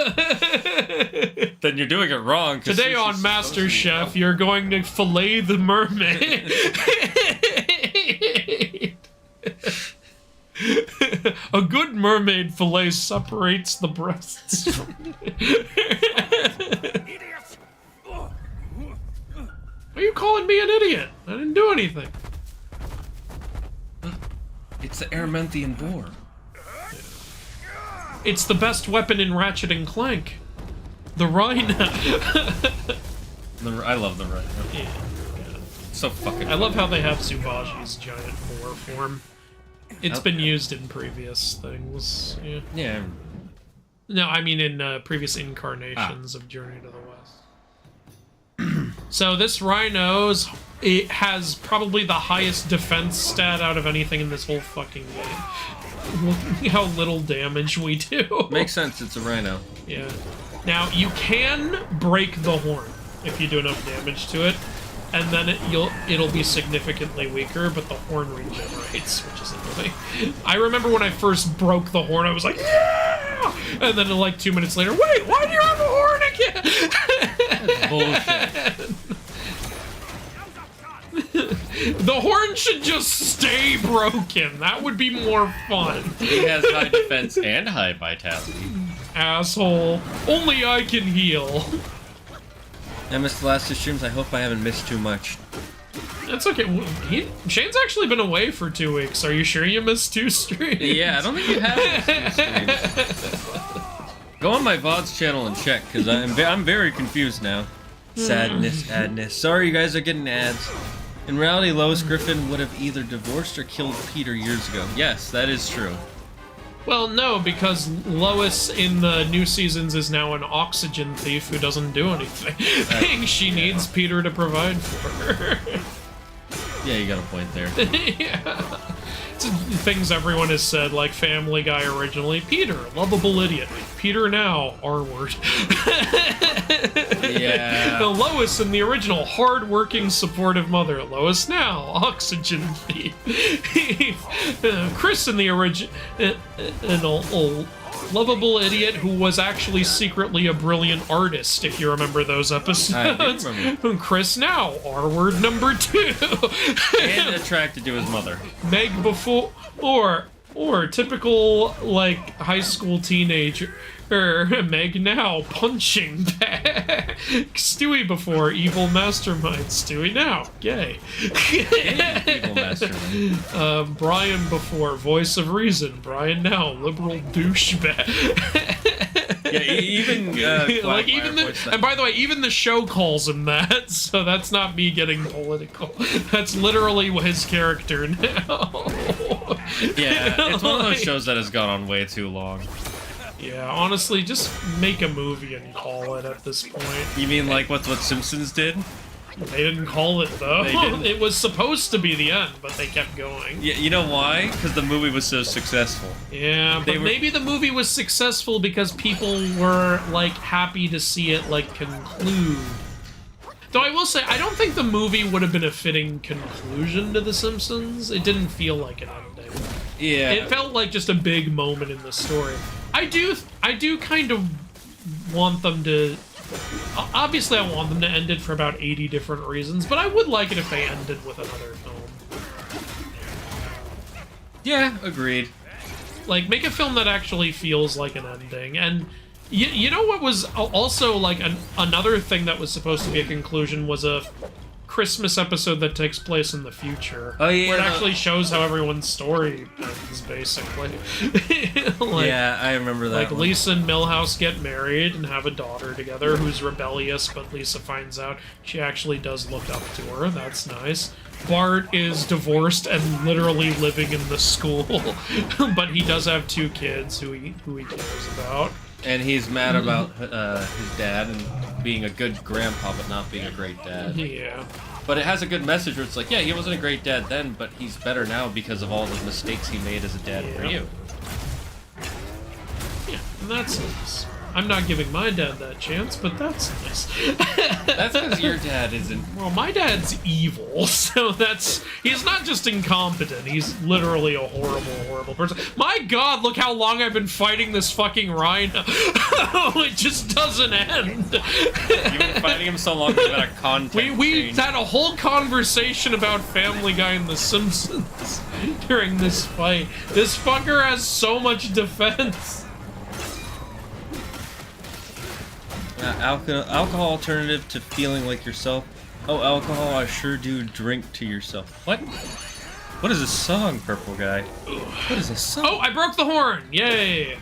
Then you're doing it wrong. Today on MasterChef, you're going to fillet the mermaid. A good mermaid fillet separates the breasts. Why are you calling me an idiot? I didn't do anything. It's the Aramanthian boar. It's the best weapon in Ratchet and Clank. The rhino. I love the rhino. Yeah. It's so fucking I love how they have Subaji's giant boar form. It's been used in previous things. Yeah. Yeah. No, I mean in previous incarnations of Journey to the West. So this rhino's it has probably the highest defense stat out of anything in this whole fucking game. Look how little damage we do. Makes sense, it's a rhino. Yeah. Now you can break the horn if you do enough damage to it, and then it'll be significantly weaker, but the horn regenerates, which is annoying. I remember when I first broke the horn, I was like, yeah! And then like 2 minutes later, wait, why do you have a horn again? That's bullshit. The horn should just stay broken. That would be more fun. He has high defense and high vitality. Asshole. Only I can heal. I missed the last 2 streams. I hope I haven't missed too much. That's okay. Shane's actually been away for 2 weeks. Are you sure you missed 2 streams? Yeah, I don't think you have missed 2 streams. Go on my VOD's channel and check, because I'm very confused now. Sadness. Sorry you guys are getting ads. In reality, Lois Griffin would have either divorced or killed Peter years ago. Yes, that is true. Well, no, because Lois in the new seasons is now an oxygen thief who doesn't do anything. She needs Peter to provide for her. Yeah, you got a point there. Yeah. It's things everyone has said, like Family Guy originally. Peter, lovable idiot. Peter now, R-word. Yeah. Lois in the original, hard-working, supportive mother. Lois now, oxygen thief. Chris in the original, an lovable idiot who was actually secretly a brilliant artist, if you remember those episodes. I do remember. Chris now, R-word number 2. And attracted to his mother. Meg before, or typical, like, high school teenager. Meg now, punching bag. Stewie before, evil mastermind. Stewie now, gay. Evil mastermind. Brian before, voice of reason. Brian now, liberal douchebag. Yeah, even like even the, and by the way, even the show calls him that, so that's not me getting political. That's literally his character now. Yeah, it's one of those shows that has gone on way too long. Yeah, honestly, just make a movie and call it at this point. You mean like what Simpsons did? They didn't call it though. They didn't? It was supposed to be the end, but they kept going. Yeah, you know why? Because the movie was so successful. Yeah, but maybe the movie was successful because people were like happy to see it like conclude. Though I will say, I don't think the movie would have been a fitting conclusion to The Simpsons. It didn't feel like an ending. Yeah. It felt like just a big moment in the story. I do kind of want them to... Obviously, I want them to end it for about 80 different reasons, but I would like it if they ended with another film. Yeah, agreed. Like, make a film that actually feels like an ending. And you know what was also, like, another thing that was supposed to be a conclusion was a Christmas episode that takes place in the future. Oh, yeah. Where it actually shows how everyone's story ends, basically. Like, yeah, I remember that. Like, one. Lisa and Milhouse get married and have a daughter together who's rebellious, but Lisa finds out she actually does look up to her. That's nice. Bart is divorced and literally living in the school, but he does have 2 kids who he cares about. And he's mad about his dad and being a good grandpa, but not being a great dad. Yeah. But it has a good message where it's like, yeah, he wasn't a great dad then, but he's better now because of all the mistakes he made as a dad for you. Yeah, and that's nice. I'm not giving my dad that chance, but that's nice. That's because your dad isn't. Well, my dad's evil, so he's not just incompetent, he's literally a horrible, horrible person. My god, look how long I've been fighting this fucking rhino. It just doesn't end. You've been fighting him so long about a content We change. had a whole conversation about Family Guy and The Simpsons during this fight. This fucker has so much defense. Alcohol alternative to feeling like yourself. Oh, alcohol, I sure do drink to yourself. What? What is this song, Purple Guy? What is this song? Oh, I broke the horn! Yay!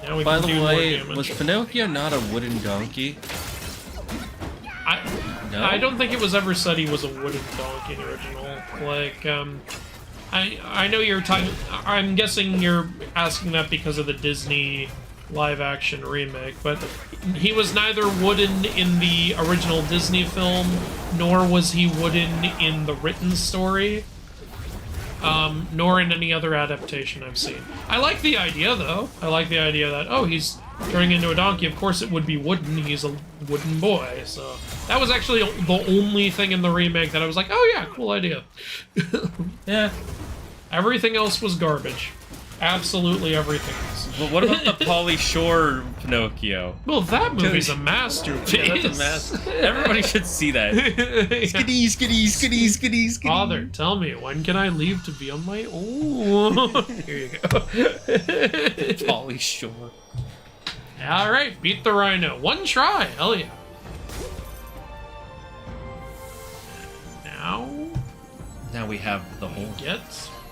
Now we By can the do way, more damage. was Pinocchio not a wooden donkey? No? I don't think it was ever said he was a wooden donkey in the original. Like, I know you're talking... I'm guessing you're asking that because of the Disney live-action remake, but he was neither wooden in the original Disney film, nor was he wooden in the written story, nor in any other adaptation I've seen. I like the idea, though. I like the idea that, oh, he's turning into a donkey. Of course it would be wooden. He's a wooden boy, so... That was actually the only thing in the remake that I was like, oh yeah, cool idea. Yeah. Everything else was garbage. Absolutely everything else. But what about the Pauly Shore Pinocchio? Well, that movie's a masterpiece. Yeah, that's a mess. Everybody should see that. Skiddy, skiddy, skiddy, skiddy, skiddy. Father, tell me, when can I leave to be on my own? Here you go. Pauly Shore. Alright, beat the rhino. One try, hell yeah. Now we have the whole... Get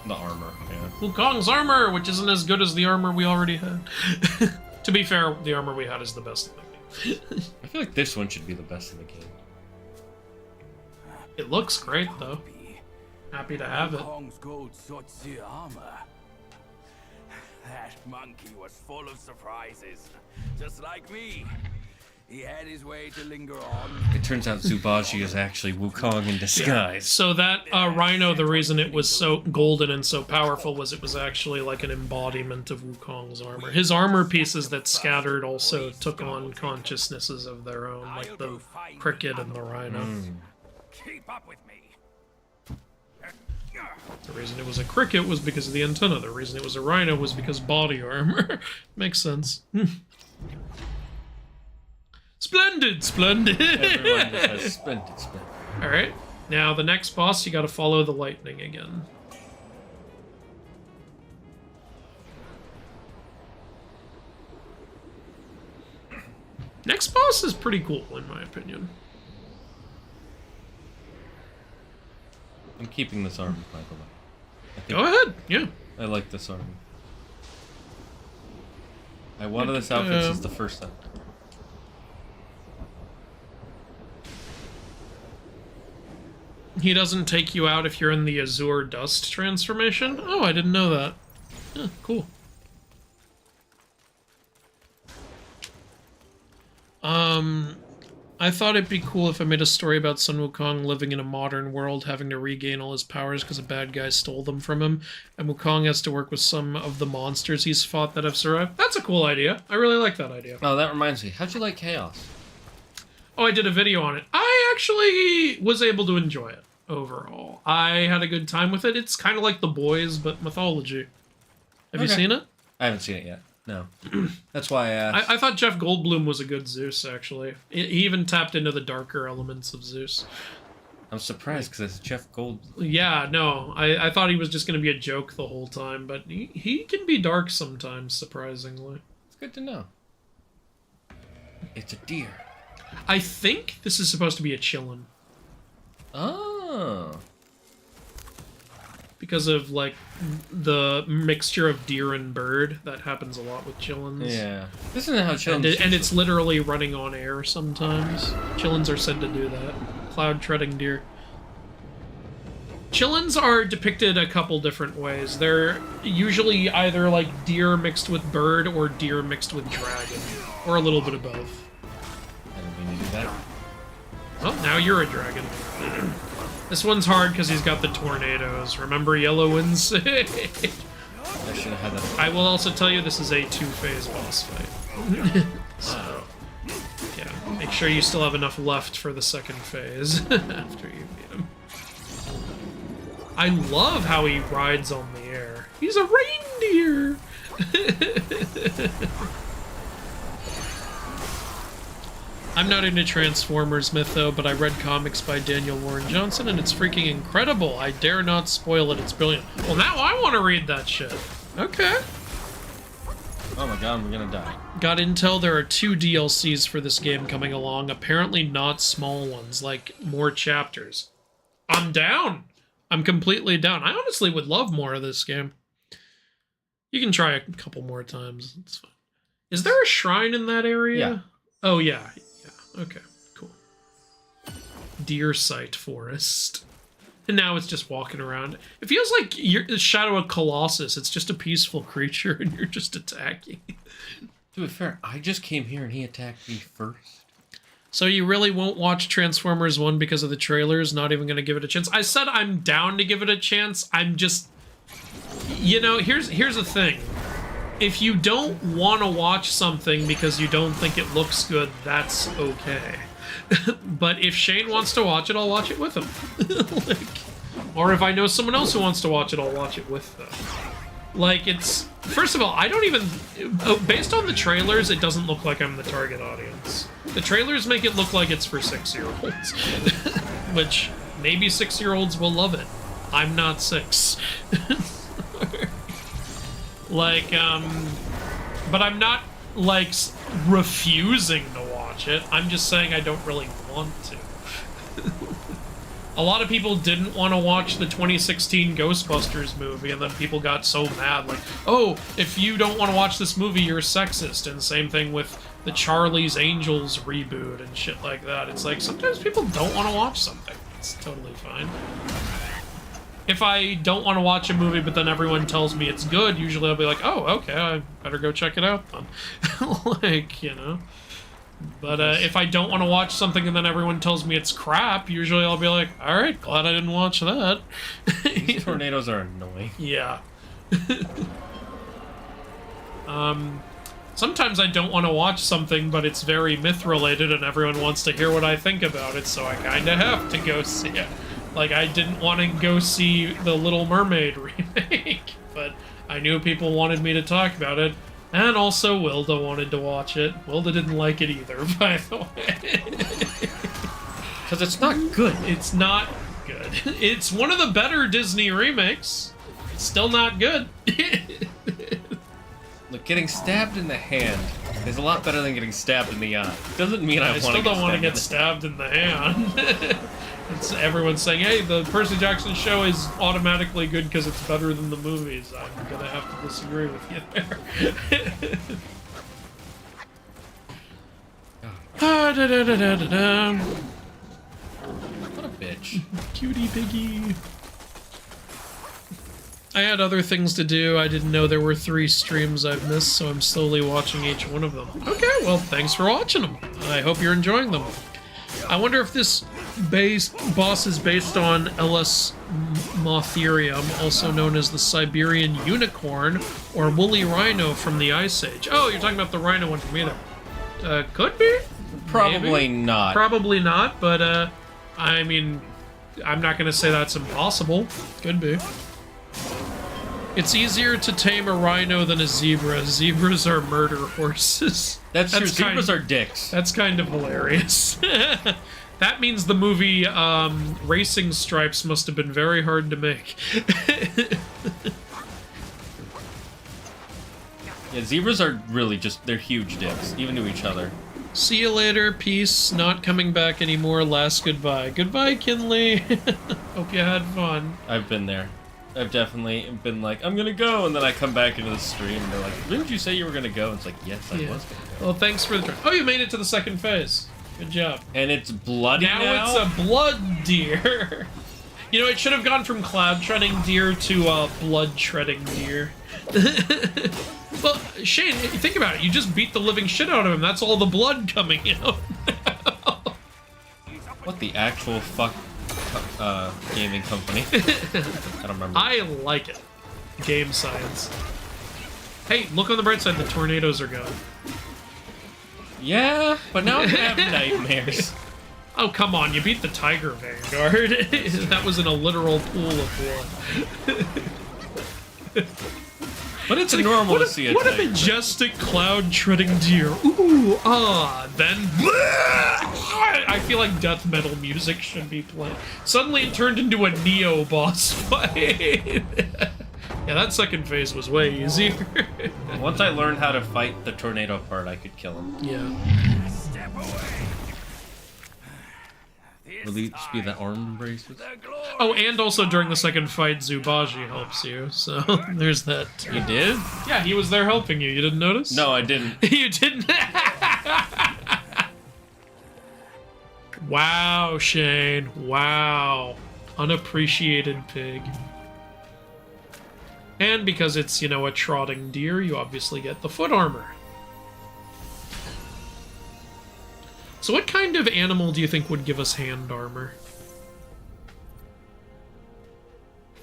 the armor, yeah. Wukong's armor, which isn't as good as the armor we already had. To be fair, the armor we had is the best in the game. I feel like this one should be the best in the game. It looks great, though. Happy to have it. Wukong's gold Sotzi armor. That monkey was full of surprises, just like me. He had his way to linger on. It turns out Zubaji is actually Wukong in disguise. So that rhino, the reason it was so golden and so powerful was it was actually like an embodiment of Wukong's armor. His armor pieces that scattered also took on consciousnesses of their own, like the cricket and the rhino. Keep up with me. The reason it was a cricket was because of the antenna. The reason it was a rhino was because body armor. Makes sense. Splendid, splendid. Everyone just has splendid, splendid. Alright, now the next boss, you gotta follow the lightning again. Next boss is pretty cool, in my opinion. I'm keeping this army, by the way. Go ahead, yeah. I like this army. I wanted this outfit since the first time. He doesn't take you out if you're in the Azure Dust transformation? Oh, I didn't know that. Yeah, cool. I thought it'd be cool if I made a story about Sun Wukong living in a modern world, having to regain all his powers because a bad guy stole them from him, and Wukong has to work with some of the monsters he's fought that have survived. That's a cool idea. I really like that idea. Oh, that reminds me. How'd you like Chaos? Oh, I did a video on it. I actually was able to enjoy it overall. I had a good time with it. It's kind of like The Boys, but mythology. Have you seen it? I haven't seen it yet. No. That's why I asked. I thought Jeff Goldblum was a good Zeus, actually. He even tapped into the darker elements of Zeus. I'm surprised because it's Jeff Goldblum. Yeah, no. I thought he was just going to be a joke the whole time, but he can be dark sometimes, surprisingly. It's good to know. It's a deer. I think this is supposed to be a chillin'. Oh. Because of, like, the mixture of deer and bird. That happens a lot with chillins. Yeah. This isn't how chillins... And it's literally running on air sometimes. Chillins are said to do that. Cloud-treading deer. Chillins are depicted a couple different ways. They're usually either, like, deer mixed with bird or deer mixed with dragon. Or a little bit of both. I didn't mean to do that. Oh, now you're a dragon. This one's hard because he's got the tornadoes. Remember Yellow Wednesday? I should have had that. I will also tell you this is a two-phase boss fight. So, yeah, make sure you still have enough left for the second phase after you beat him. I love how he rides on the air. He's a reindeer! I'm not into Transformers myth, though, but I read comics by Daniel Warren Johnson, and it's freaking incredible. I dare not spoil it. It's brilliant. Well, now I want to read that shit. Okay. Oh my god, we're gonna die. Got intel there are 2 DLCs for this game coming along, apparently not small ones, like more chapters. I'm down. I'm completely down. I honestly would love more of this game. You can try a couple more times. It's fine. Is there a shrine in that area? Yeah. Oh, yeah. Okay, cool. Deer Sight Forest. And now it's just walking around. It feels like you're the Shadow of Colossus. It's just a peaceful creature and you're just attacking. To be fair, I just came here and he attacked me first. So you really won't watch Transformers 1 because of the trailers? Not even going to give it a chance? I said I'm down to give it a chance. I'm just... You know, here's the thing. If you don't want to watch something because you don't think it looks good, that's okay. But if Shane wants to watch it, I'll watch it with him. Or if I know someone else who wants to watch it, I'll watch it with them. Like, it's... First of all, I don't even... Based on the trailers, it doesn't look like I'm the target audience. The trailers make it look like it's for 6-year-olds. Which, maybe 6-year-olds will love it. I'm not 6. Like, but I'm not, like, refusing to watch it. I'm just saying I don't really want to. A lot of people didn't want to watch the 2016 Ghostbusters movie, and then people got so mad, like, oh, if you don't want to watch this movie, you're sexist. And same thing with the Charlie's Angels reboot and shit like that. It's like, sometimes people don't want to watch something. It's totally fine. If I don't want to watch a movie, but then everyone tells me it's good, usually I'll be like, oh, okay, I better go check it out then. Like, you know. But if I don't want to watch something and then everyone tells me it's crap, usually I'll be like, all right, glad I didn't watch that. These tornadoes are annoying. Yeah. Sometimes I don't want to watch something, but it's very myth-related and everyone wants to hear what I think about it, so I kind of have to go see it. Like, I didn't want to go see the Little Mermaid remake, but I knew people wanted me to talk about it. And also, Wilda wanted to watch it. Wilda didn't like it either, by the way. Because it's not good. It's not good. It's one of the better Disney remakes. It's still not good. Look, getting stabbed in the hand is a lot better than getting stabbed in the eye. Doesn't mean I still don't want to get stabbed in the hand. Everyone's saying, hey, the Percy Jackson show is automatically good because it's better than the movies. I'm gonna have to disagree with you there. What a bitch. Cutie piggy. I had other things to do. I didn't know there were 3 streams I've missed, so I'm slowly watching each one of them. Okay, well, thanks for watching them. I hope you're enjoying them. I wonder if this boss is based on Ellis Motherium, also known as the Siberian Unicorn, or Woolly Rhino from the Ice Age. Oh, you're talking about the Rhino one from either. Could be? Probably Maybe. not. Probably not, but, I mean, I'm not gonna say that's impossible. Could be. It's easier to tame a rhino than a zebra. Zebras are murder horses. That's true. Zebras are dicks. That's kind of hilarious. That means the movie Racing Stripes must have been very hard to make. Yeah, zebras are really they're huge dicks, even to each other. See you later, peace, not coming back anymore, last goodbye. Goodbye, Kinley. Hope you had fun. I've been there. I've definitely been like, I'm gonna go, and then I come back into the stream, and they're like, didn't you say you were gonna go? And it's like, yes, I was gonna go. Well, thanks for the... Oh, you made it to the second phase. Good job. And it's bloody now? Now it's a blood deer. You know, it should have gone from cloud treading deer to blood treading deer. Well, Shane, think about it. You just beat the living shit out of him. That's all the blood coming out. What the actual fuck gaming company? I don't remember. I like it. Game science. Hey, look on the bright side. The tornadoes are gone. Yeah, but now I'm gonna have nightmares. Oh, come on. You beat the Tiger Vanguard. That was in a literal pool of blood. But it's normal to see it. What a majestic cloud-treading deer. Ooh, then... I feel like death metal music should be playing. Suddenly it turned into a Neo boss fight. Yeah, that second phase was way easier. Once I learned how to fight the tornado part, I could kill him. Yeah. Step away. Release be the arm braces. Oh, and also during the second fight, Zubaji helps you, so there's that. You did? Yeah, he was there helping you. You didn't notice? No, I didn't. You didn't? Wow, Shane. Wow. Unappreciated pig. And because it's, you know, a trotting deer, you obviously get the foot armor. So what kind of animal do you think would give us hand armor?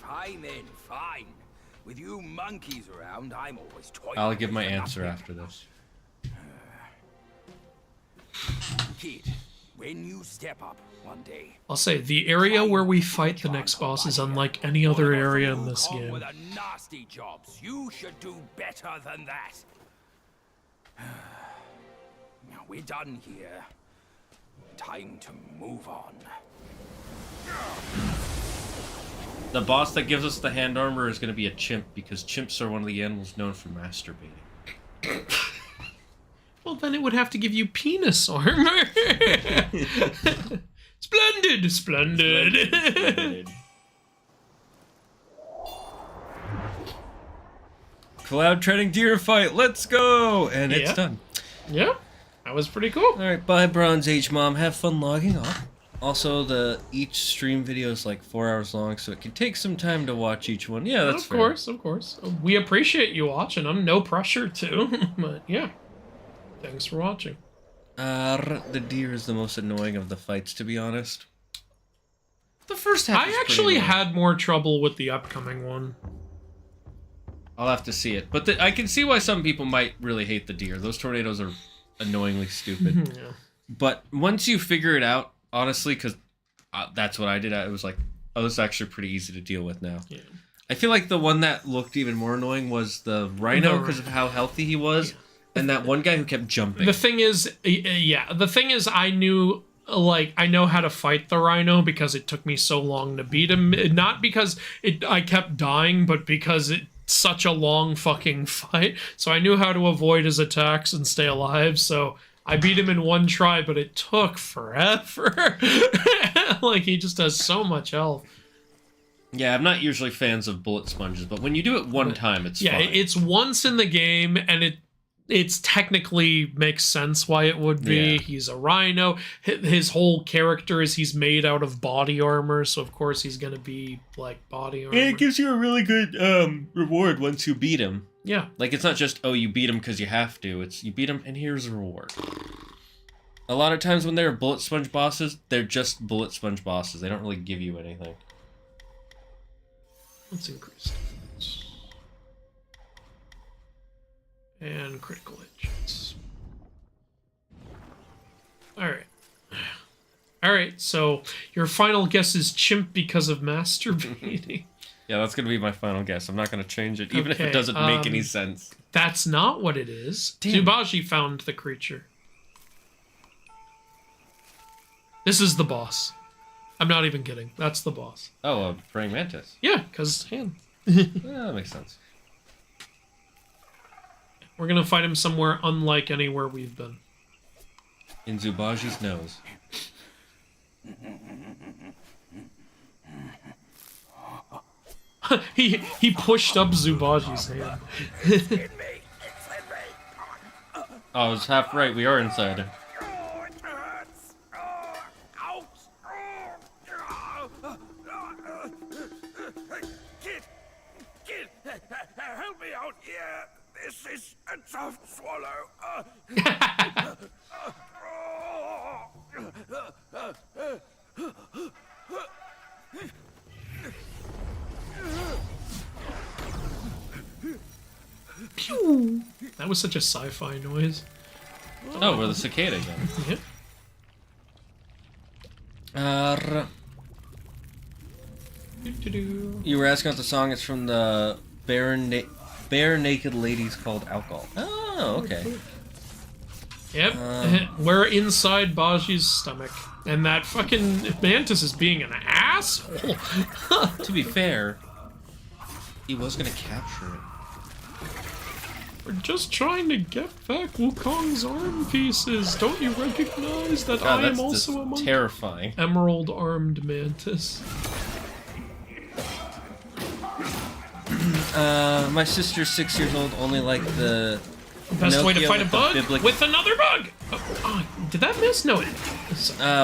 Fine then, fine. With you monkeys around, I'm always toiling. I'll give my answer after this. Kid, when you step up one day, I'll say, the area where we fight the next boss is unlike any other area in this Wukong game. with the nasty jobs. You should do better than that. Now we're done here. Time to move on. The boss that gives us the hand armor is going to be a chimp, because chimps are one of the animals known for masturbating. Well, then it would have to give you penis armor. Splendid, splendid. Cloud treading deer fight, let's go! And it's done. Yeah, that was pretty cool. Alright, bye Bronze Age Mom, have fun logging off. Also, each stream video is like 4 hours long, so it can take some time to watch each one. Yeah, that's fair. Of course. We appreciate you watching. I'm no pressure to, but yeah. Thanks for watching. The deer is the most annoying of the fights, to be honest. The first half. I actually had more trouble with the upcoming one. I'll have to see it, but I can see why some people might really hate the deer. Those tornadoes are annoyingly stupid. Yeah. But once you figure it out, honestly, because that's what I did, it was like, oh, this is actually pretty easy to deal with now. Yeah. I feel like the one that looked even more annoying was the rhino because of how healthy he was, and that one guy who kept jumping. The thing is, I knew, like, I know how to fight the rhino because it took me so long to beat him. Not because I kept dying, but because it's such a long fucking fight. So I knew how to avoid his attacks and stay alive, so I beat him in one try, but it took forever. Like, he just has so much health. Yeah, I'm not usually fans of bullet sponges, but when you do it one time, it's fine. Yeah, it's once in the game, and it's technically makes sense why it would be. Yeah. He's a rhino. His whole character is he's made out of body armor, so of course he's gonna be like body armor. And it gives you a really good reward once you beat him. Yeah. Like, it's not just, oh, you beat him because you have to. It's, you beat him, and here's a reward. A lot of times when there are bullet sponge bosses, they're just bullet sponge bosses. They don't really give you anything. Let's increase defense. And critical hit chance. Alright. Alright, so your final guess is chimp because of masturbating. Yeah, that's going to be my final guess. I'm not going to change it, even if it doesn't make any sense. That's not what it is. Damn. Tsubashi found the creature. This is the boss. I'm not even kidding. That's the boss. Oh, a praying mantis. Yeah, because hand. Yeah, that makes sense. We're gonna fight him somewhere unlike anywhere we've been. In Tsubaji's nose. he pushed up Tsubaji's hand. Oh, I was half right. We are inside. Help me out here. This is a tough swallow. Pew! That was such a sci-fi noise. Oh, we're the cicada again. Yep. You were asking about the song. It's from the Bare Naked Ladies called Alcohol. Oh, okay. Yep. We're inside Baji's stomach. And that fucking mantis is being an asshole. To be fair, he was going to capture it. We're just trying to get back Wukong's arm pieces. Don't you recognize that I am also a monkey? Terrifying. Emerald-armed mantis. My sister's 6 years old, only like the Best way to fight a bug? biblic- With another bug! Oh, did that miss? No, it...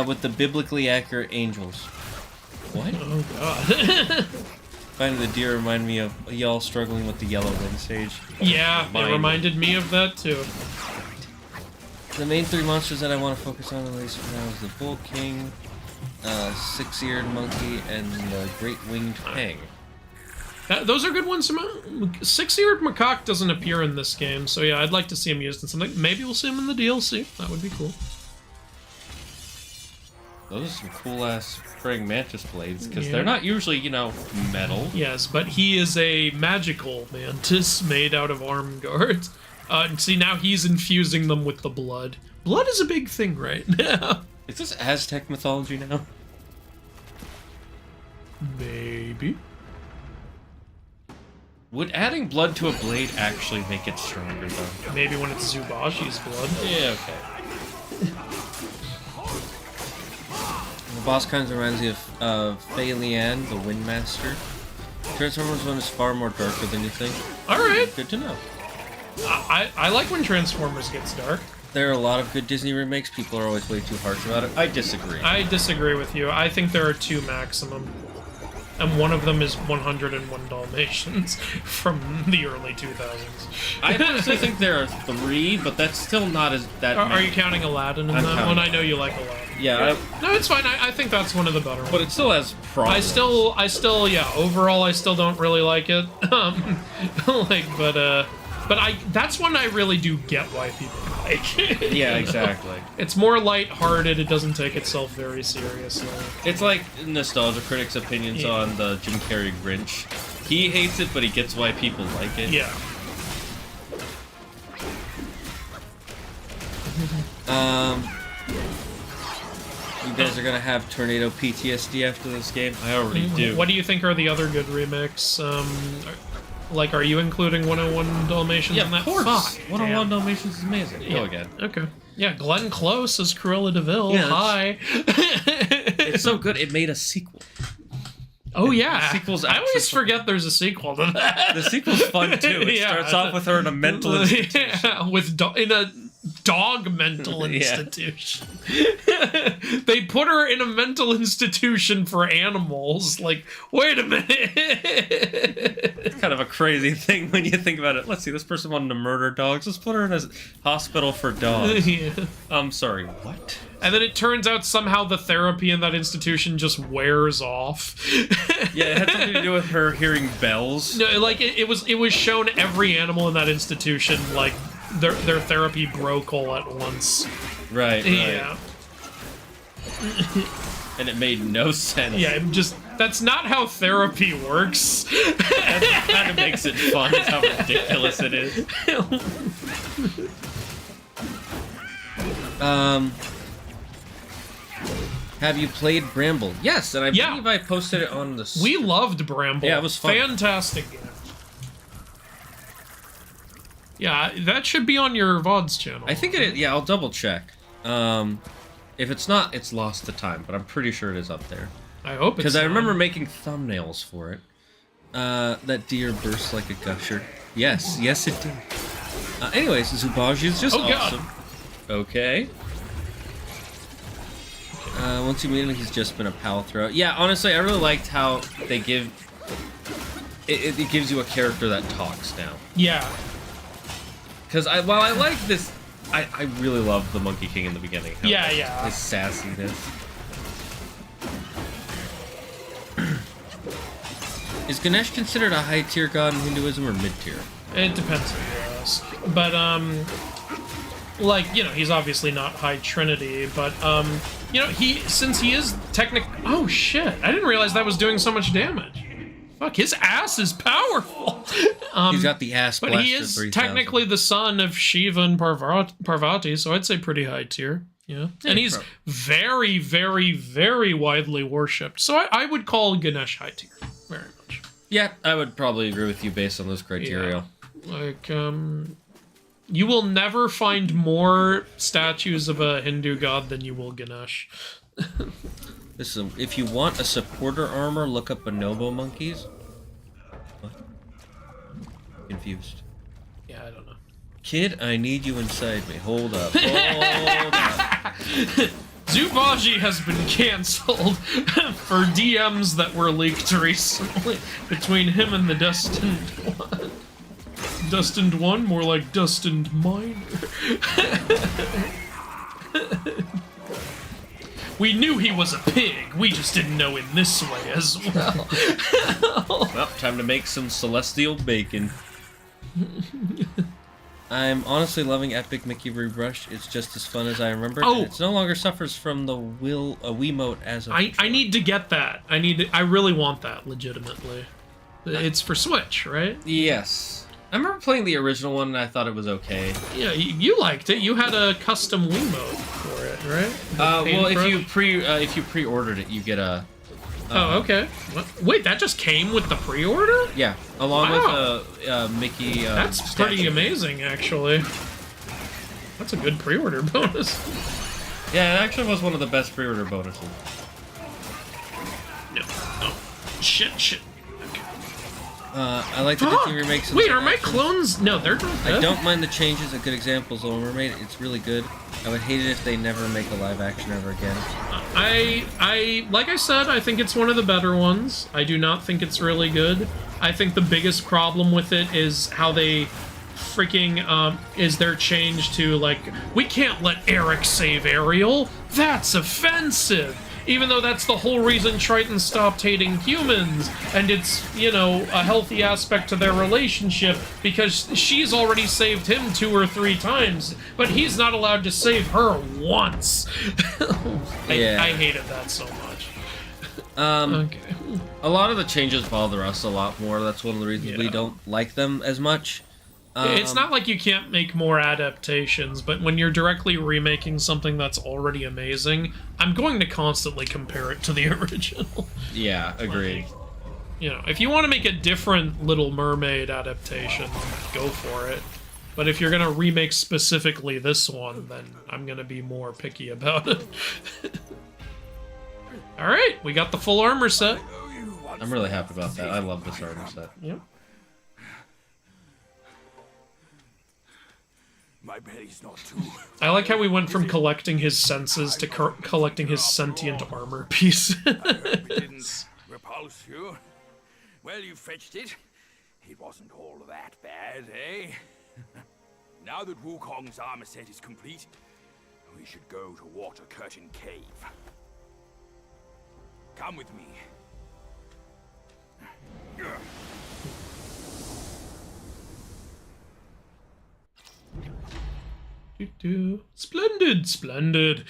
with the biblically accurate angels. What? Oh, God. Finding the deer remind me of y'all struggling with the yellow wind stage. Yeah, it reminded me of that, too. The main three monsters that I want to focus on, at least for now, is the Bull King, Six-Eared Monkey, and the Great Winged Hang. Those are good ones. Six-eared macaque doesn't appear in this game, so yeah, I'd like to see him used in something. Maybe we'll see him in the DLC. That would be cool. Those are some cool-ass praying mantis blades, because they're not usually, you know, metal. Yes, but he is a magical mantis made out of arm guards. See, now he's infusing them with the blood. Blood is a big thing right now. Is this Aztec mythology now? Maybe. Would adding blood to a blade actually make it stronger, though? Maybe when it's Tsubaji's blood. Yeah, okay. The boss kind of reminds me of Fei Lian, the Windmaster. Transformers one is far more darker than you think. Alright. Good to know. I like when Transformers gets dark. There are a lot of good Disney remakes. People are always way too harsh about it. I disagree. I disagree with you. I think there are two maximum. And one of them is 101 Dalmatians from the early 2000s. I honestly think there are 3, but that's still not as that. Are you counting Aladdin in I'm that counting. one? I know you like Aladdin. Yeah, No, it's fine. I think that's one of the better ones. but it still has problems. I still, yeah. Overall, I still don't really like it. But that's one I really do get why people like. Yeah, exactly. It's more lighthearted. It doesn't take itself very seriously. It's like Nostalgia Critic's opinions on the Jim Carrey Grinch. He hates it, but he gets why people like it. Yeah. You guys are gonna have tornado PTSD after this game? I already do. What do you think are the other good remakes? Like, are you including 101 Dalmatians Yeah, in that? of course. Fuck, 101 damn. Dalmatians is amazing. Go again. Okay. Yeah, Glenn Close as Cruella DeVille. Yeah, Hi. It's so good, it made a sequel. Oh, yeah. The sequel's I always actually forget there's a sequel to that. The sequel's fun too. It Yeah. starts off with her in a mental institution. Yeah, in a dog mental Yeah. institution. They put her in a mental institution for animals. Like, wait a minute. It's kind of a crazy thing when you think about it. Let's see, this person wanted to murder dogs. Let's put her in a hospital for dogs. Yeah. I'm sorry, what? And then it turns out somehow the therapy in that institution just wears off. Yeah, it had something to do with her hearing bells. No, like it was shown every animal in that institution, like their therapy broke all at once. Right, right. Yeah. And it made no sense. Yeah, that's not how therapy works. That kind of makes it fun, is how ridiculous it is. Have you played Bramble? Yes, and I believe I posted it on the... We loved Bramble. Yeah, it was fun. Fantastic game. Yeah, that should be on your VODs channel. I think it is. Yeah, I'll double check. If it's not, it's lost to time, but I'm pretty sure it is up there. I hope it's because I remember making thumbnails for it. That deer bursts like a gusher. Yes, yes it did. Anyways, Zubaji is just awesome. Okay. Once you meet him, he's just been a pal throughout. Yeah, honestly, I really liked how they give... It gives you a character that talks now. Yeah. Because while I like this... I really love the Monkey King in the beginning. Yeah. His sassiness. Is Ganesh considered a high-tier god in Hinduism or mid-tier? It depends who you ask. But, like, you know, he's obviously not High Trinity, but, you know, since he is oh shit, I didn't realize that was doing so much damage. Fuck, his ass is powerful. He's got the ass but blaster he is 3000. technically the son of Shiva and Parvati, so I'd say pretty high tier. Yeah. And he's very, very, very widely worshipped. So I would call Ganesh high tier. Very much. Yeah, I would probably agree with you based on those criteria. Yeah. Like, you will never find more statues of a Hindu god than you will Ganesh. Listen, if you want a supporter armor, look up bonobo monkeys. What? Confused. Yeah, I don't know. Kid, I need you inside me. Hold up. Hold up. Zubaji has been cancelled for DMs that were leaked recently between him and the Destined One. Destined One? More like Destined Minor. We knew he was a pig, we just didn't know in this way as well. Well, time to make some celestial bacon. I'm honestly loving Epic Mickey Rebrushed. It's just as fun as I remember. Oh. It no longer suffers from the Wiimote as of I need to get that. I really want that, legitimately. It's for Switch, right? Yes. I remember playing the original one and I thought it was okay. Yeah, you liked it. You had a custom Wiimote for it, right? Well, if you pre-ordered it, you get a... oh, okay. What? Wait, that just came with the pre-order? Yeah, along with Mickey. That's pretty amazing, actually. That's a good pre-order bonus. Yeah, it actually was one of the best pre-order bonuses. No. Oh, shit. Okay. I like the Disney remakes. Wait, are my clones? No, they're not dead. I don't mind the changes. A good example is Little Mermaid. It's really good. I would hate it if they never make a live action ever again. Like I said, I think it's one of the better ones. I do not think it's really good. I think the biggest problem with it is how they freaking, is their change to, like, we can't let Eric save Ariel. That's offensive. Even though that's the whole reason Triton stopped hating humans, and it's, you know, a healthy aspect to their relationship, because she's already saved him 2 or 3 times, but he's not allowed to save her once. I hated that so much. Okay. A lot of the changes bother us a lot more. That's one of the reasons we don't like them as much. It's not like you can't make more adaptations, but when you're directly remaking something that's already amazing, I'm going to constantly compare it to the original. Yeah, agreed. Like, you know, if you want to make a different Little Mermaid adaptation, go for it. But if you're going to remake specifically this one, then I'm going to be more picky about it. Alright, we got the full armor set. I'm really happy about that. I love this armor set. Yep. My belly's not too. I like how we went from collecting his senses to collecting his sentient armor piece. I hope it didn't repulse you. Well, you fetched it. It wasn't all that bad, eh? Now that Wukong's armor set is complete, we should go to Water Curtain Cave. Come with me. Splendid, splendid.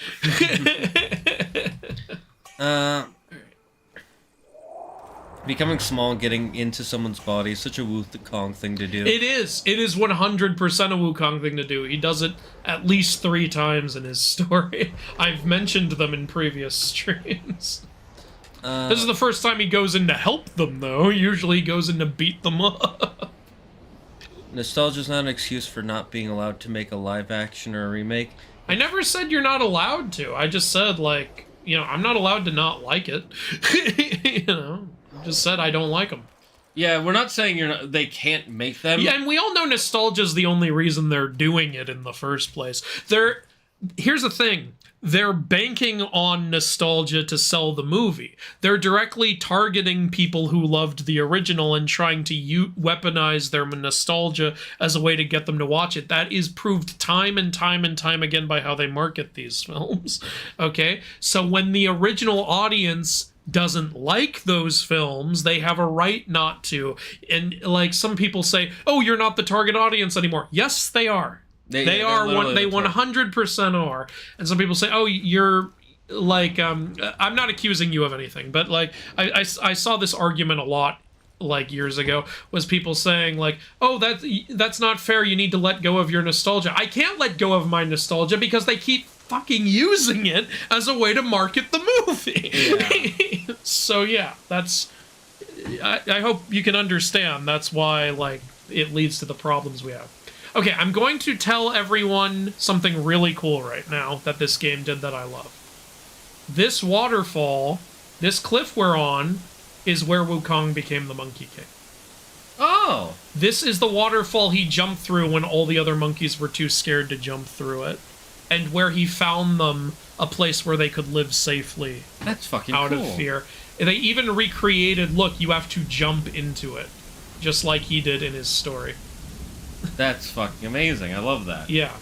Becoming small and getting into someone's body is such a Wukong thing to do. It is. It is 100% a Wukong thing to do. He does it at least 3 times in his story. I've mentioned them in previous streams. This is the first time he goes in to help them, though. Usually he goes in to beat them up. Nostalgia's not an excuse for not being allowed to make a live action or a remake. I never said you're not allowed to. I just said, like, you know, I'm not allowed to not like it. You know, I just said I don't like them. Yeah, we're not saying they can't make them. Yeah, and we all know nostalgia's the only reason they're doing it in the first place. Here's the thing. They're banking on nostalgia to sell the movie. They're directly targeting people who loved the original and trying to weaponize their nostalgia as a way to get them to watch it. That is proved time and time and time again by how they market these films. Okay? So when the original audience doesn't like those films, they have a right not to. And like some people say, oh, you're not the target audience anymore. Yes, they are. They 100% are. And some people say, oh, you're like, I'm not accusing you of anything, but like, I saw this argument a lot, like years ago, was people saying like, oh, that's not fair, you need to let go of your nostalgia. I can't let go of my nostalgia because they keep fucking using it as a way to market the movie. Yeah. So yeah, that's, I hope you can understand, that's why like it leads to the problems we have. Okay, I'm going to tell everyone something really cool right now that this game did that I love. This waterfall, this cliff we're on, is where Wukong became the Monkey King. Oh! This is the waterfall he jumped through when all the other monkeys were too scared to jump through it. And where he found them a place where they could live safely. That's fucking out cool. Of fear. And they even recreated, look, you have to jump into it. Just like he did in his story. That's fucking amazing. I love that. Yeah.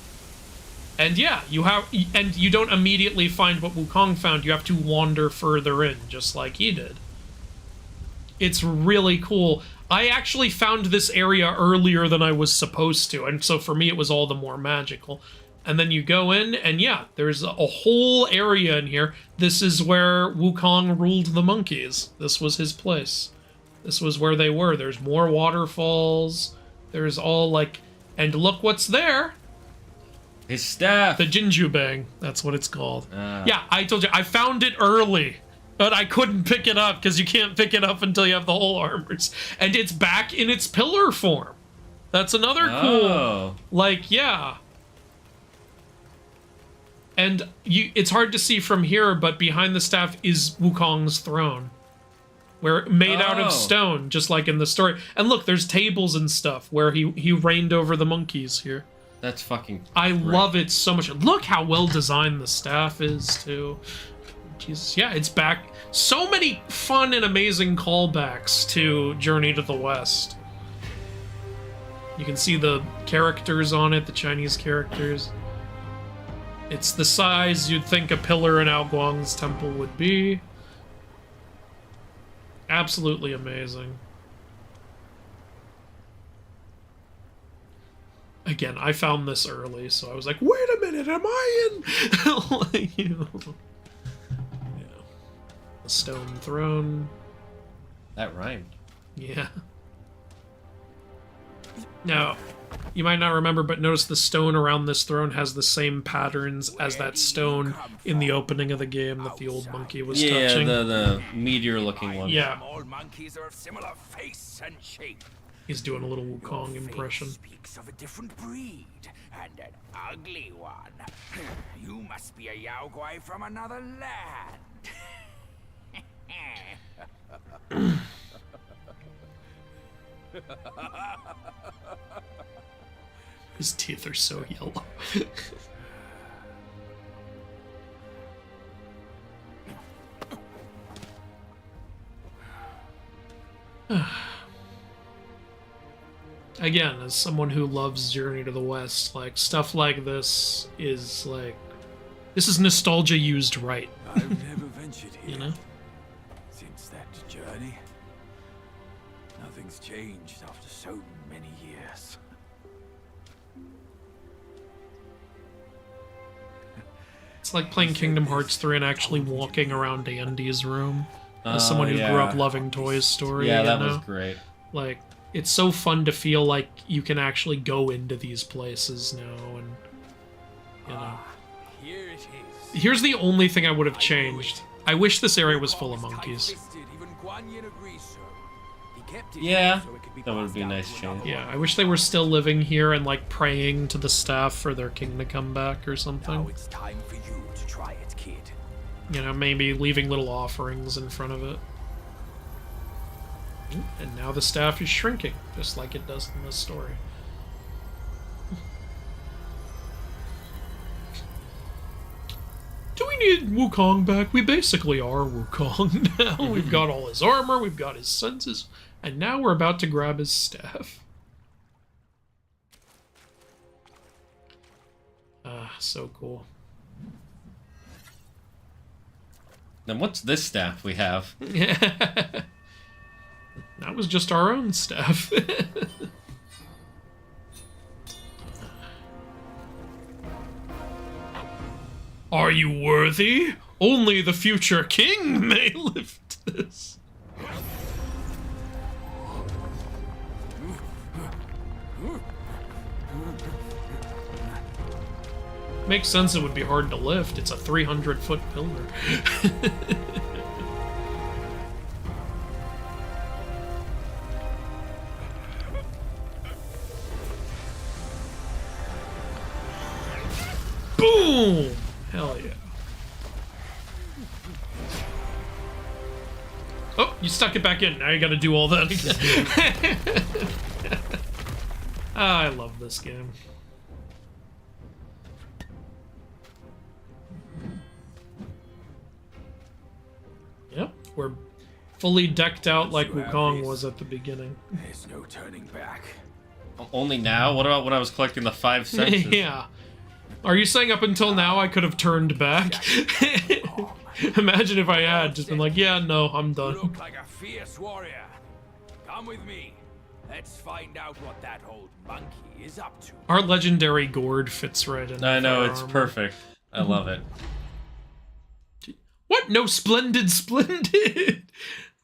And yeah, you don't immediately find what Wukong found. You have to wander further in, just like he did. It's really cool. I actually found this area earlier than I was supposed to, and so for me it was all the more magical. And then you go in, and yeah, there's a whole area in here. This is where Wukong ruled the monkeys. This was his place. This was where they were. There's more waterfalls. There's all like, and look what's there. His staff. The Jinjubang, that's what it's called. Yeah, I told you, I found it early, but I couldn't pick it up because you can't pick it up until you have the whole armors. And it's back in its pillar form. That's another cool, like, yeah. And it's hard to see from here, but behind the staff is Wukong's throne. where made out Oh. of stone, just like in the story. And look, there's tables and stuff where he reigned over the monkeys here. That's fucking I great. love it so much. Look how well designed the staff is too. Jesus, yeah, it's back. So many fun and amazing callbacks to Journey to the West. You can see the characters on it, the Chinese characters. It's the size you'd think a pillar in Huaguang's temple would be. Absolutely amazing. Again, I found this early, so I was like, wait a minute, am I in? Like, you know. Yeah. A stone throne. That rhymed. Yeah. Now, you might not remember, but notice the stone around this throne has the same patterns as that stone in the opening of the game that the old monkey was Yeah, touching. the meteor-looking one. Yeah. All monkeys are of similar face and shape. He's doing a little Wukong Your impression. face speaks of a different breed, and an ugly one. You must be a Yaoguai from another land. His teeth are so yellow. Again, as someone who loves Journey to the West, like, stuff like this is like... This is nostalgia used right, I've never ventured here. you know? Since that journey, nothing's changed after so many years. It's like playing Kingdom Hearts 3 and actually walking around Andy's room. As someone who grew up loving Toy Story, Yeah, that you know? was great. Like, it's so fun to feel like you can actually go into these places now, and, you know. Here it is. Here's the only thing I would have changed. I wish this area was full of monkeys. Even Guan Yin agrees so. He kept it Yeah, so it could be that would passed be a down nice to change. another Yeah, I wish they were still living here and, like, praying to the staff for their king to come back or Now something. it's time for you to try it, kid. You know, maybe leaving little offerings in front of it. And now the staff is shrinking, just like it does in this story. Do we need Wukong back? We basically are Wukong now. We've got all his armor, we've got his senses, and now we're about to grab his staff. Ah, so cool. Then what's this staff we have? That was just our own staff. Are you worthy? Only the future king may lift this. Makes sense it would be hard to lift. It's a 300-foot pillar. Boom! Hell yeah. Oh, you stuck it back in. Now you gotta do all that again. I love this game. Yep, we're fully decked out like Wukong was at the beginning. There's no turning back. Only now? What about when I was collecting the 5 senses? Yeah. Are you saying up until now I could have turned back? Imagine if I had just been like, yeah, no, I'm You done. look like a fierce warrior. Come with me. Let's find out what that old monkey is up to. Our legendary gourd fits right in. I with know, our it's armor. perfect. I love it. What? No, splendid!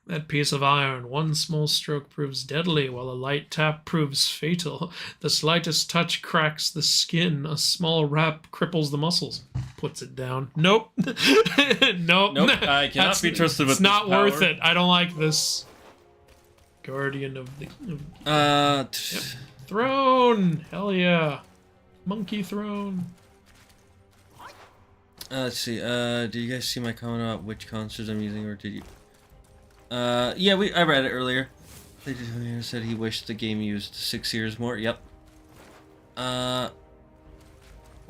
That piece of iron, one small stroke proves deadly, while a light tap proves fatal. The slightest touch cracks the skin, a small rap cripples the muscles. Puts it down. Nope. Nope. Nope, I cannot be trusted with It's not this power. worth it. I don't like this. Guardian of the... Throne! Hell yeah. Monkey throne. Let's see, do you guys see my comment about which consoles I'm using, or did you... Yeah, I read it earlier. They just said he wished the game used 6 years more. Yep.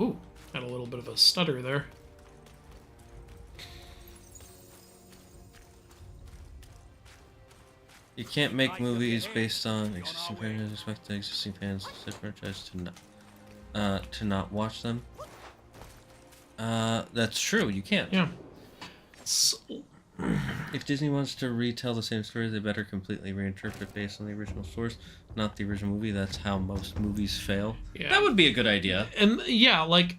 Ooh, had a little bit of a stutter there. You can't make movies based on existing fans. Expect the existing fans to franchise to not watch them. That's true. You can't. Yeah. So, if Disney wants to retell the same story, they better completely reinterpret based on the original source, not the original movie. That's how most movies fail. yeah. That would be a good idea. And yeah, like,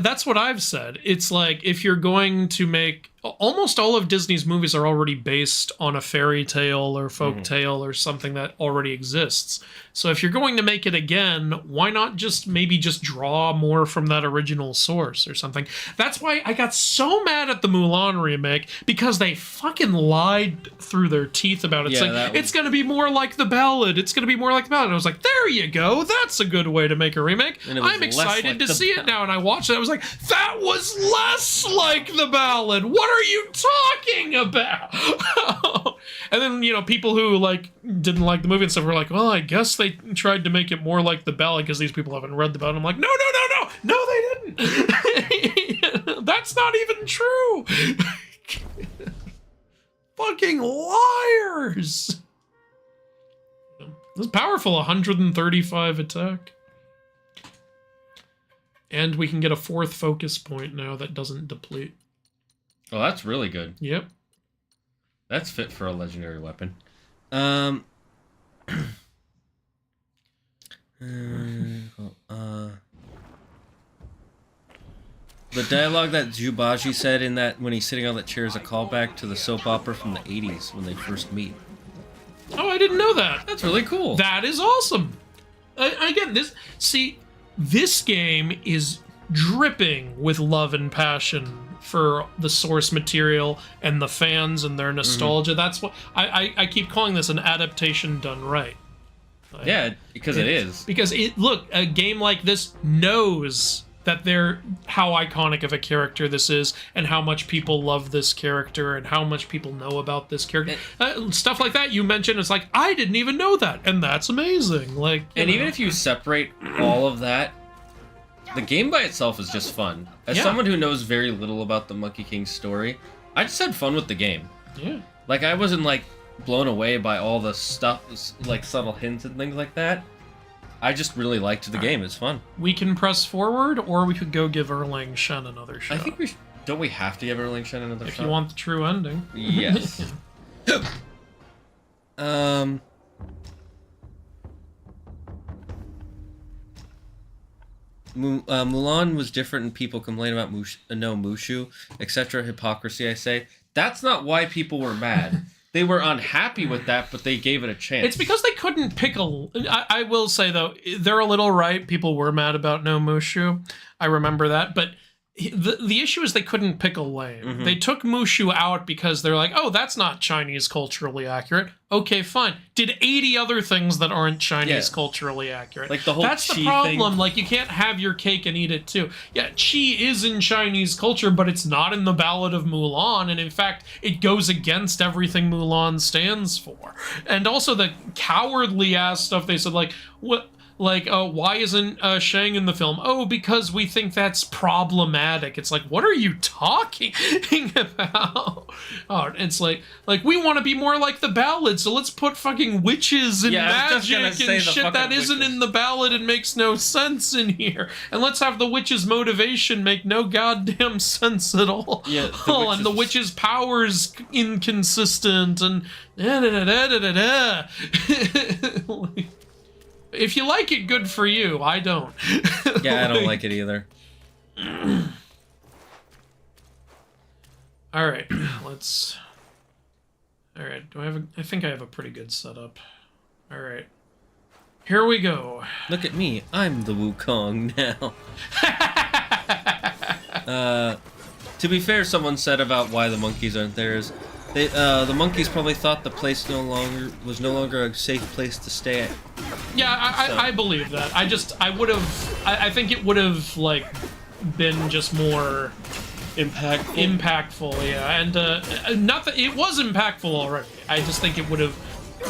that's what I've said. It's like, if you're going to make... Almost all of Disney's movies are already based on a fairy tale or folk tale or something that already exists. So if you're going to make it again, why not maybe just draw more from that original source or something? That's why I got so mad at the Mulan remake, because they fucking lied through their teeth about it. It's like, it's going to be more like the ballad. It's going to be more like the ballad. And I was like, there you go. That's a good way to make a remake. I'm excited to see it now. And I watched it. I was like, that was less like the ballad. What are you talking about? And then, you know, people who like didn't like the movie and stuff were like, well, I guess they tried to make it more like the ballad because these people haven't read the ballad. I'm like, no, they didn't. That's not even true. Fucking liars. It's powerful, 135 attack. And we can get a 4th focus point now that doesn't deplete. Oh, that's really good. Yep. That's fit for a legendary weapon. The dialogue that Jubaji said in that when he's sitting on that chair is a callback to the soap opera from the 80s when they first meet. Oh, I didn't know that. That's really cool. That is awesome. Again, this game is dripping with love and passion for the source material and the fans and their nostalgia. That's what I keep calling this an adaptation done right. Yeah, because it is. Because look, a game like this knows that how iconic of a character this is, and how much people love this character, and how much people know about this character. Stuff like that you mentioned, it's like, I didn't even know that, and that's amazing. Like, and even if you separate all of that, the game by itself is just fun. As someone who knows very little about the Monkey King story, I just had fun with the game. Yeah. Like, I wasn't, like, blown away by all the stuff, like, subtle hints and things like that. I just really liked the game. It's fun. We can press forward, or we could go give Erlang Shen another shot. I think don't we have to give Erlang Shen another shot? If you want the true ending. Yes. Mulan was different and people complain about Mushu, etc. Hypocrisy, I say. That's not why people were mad. They were unhappy with that, but they gave it a chance. It's because they couldn't pick I will say, though, they're a little right. People were mad about No Mushu. I remember that. But the issue is they couldn't pick a lane. They took Mushu out because they're like, oh, that's not Chinese culturally accurate. Okay, fine. Did 80 other things that aren't Chinese culturally accurate. Like the whole That's the problem. Like, you can't have your cake and eat it too. Yeah, Qi is in Chinese culture, but it's not in the Ballad of Mulan. And in fact, it goes against everything Mulan stands for. And also the cowardly ass stuff they said, like, what? Like, why isn't Shang in the film? Oh, because we think that's problematic. It's like, what are you talking about? Oh, it's like we want to be more like the ballad, so let's put fucking witches and magic and shit that isn't in the ballad and makes no sense in here. And let's have the witch's motivation make no goddamn sense at all. Yeah, and the witch's powers inconsistent and da-da-da-da-da-da. If you like it, good for you. I don't. Yeah, I don't like it either. All right, let's... All right, I think I have a pretty good setup. All right. Here we go. Look at me. I'm the Wukong now. To be fair, someone said about why the monkeys aren't there is... the monkeys probably thought the place was no longer a safe place to stay at. Yeah, I believe that. I think it would have, like, been just more... Impactful, yeah. And, not that... It was impactful already. I just think it would have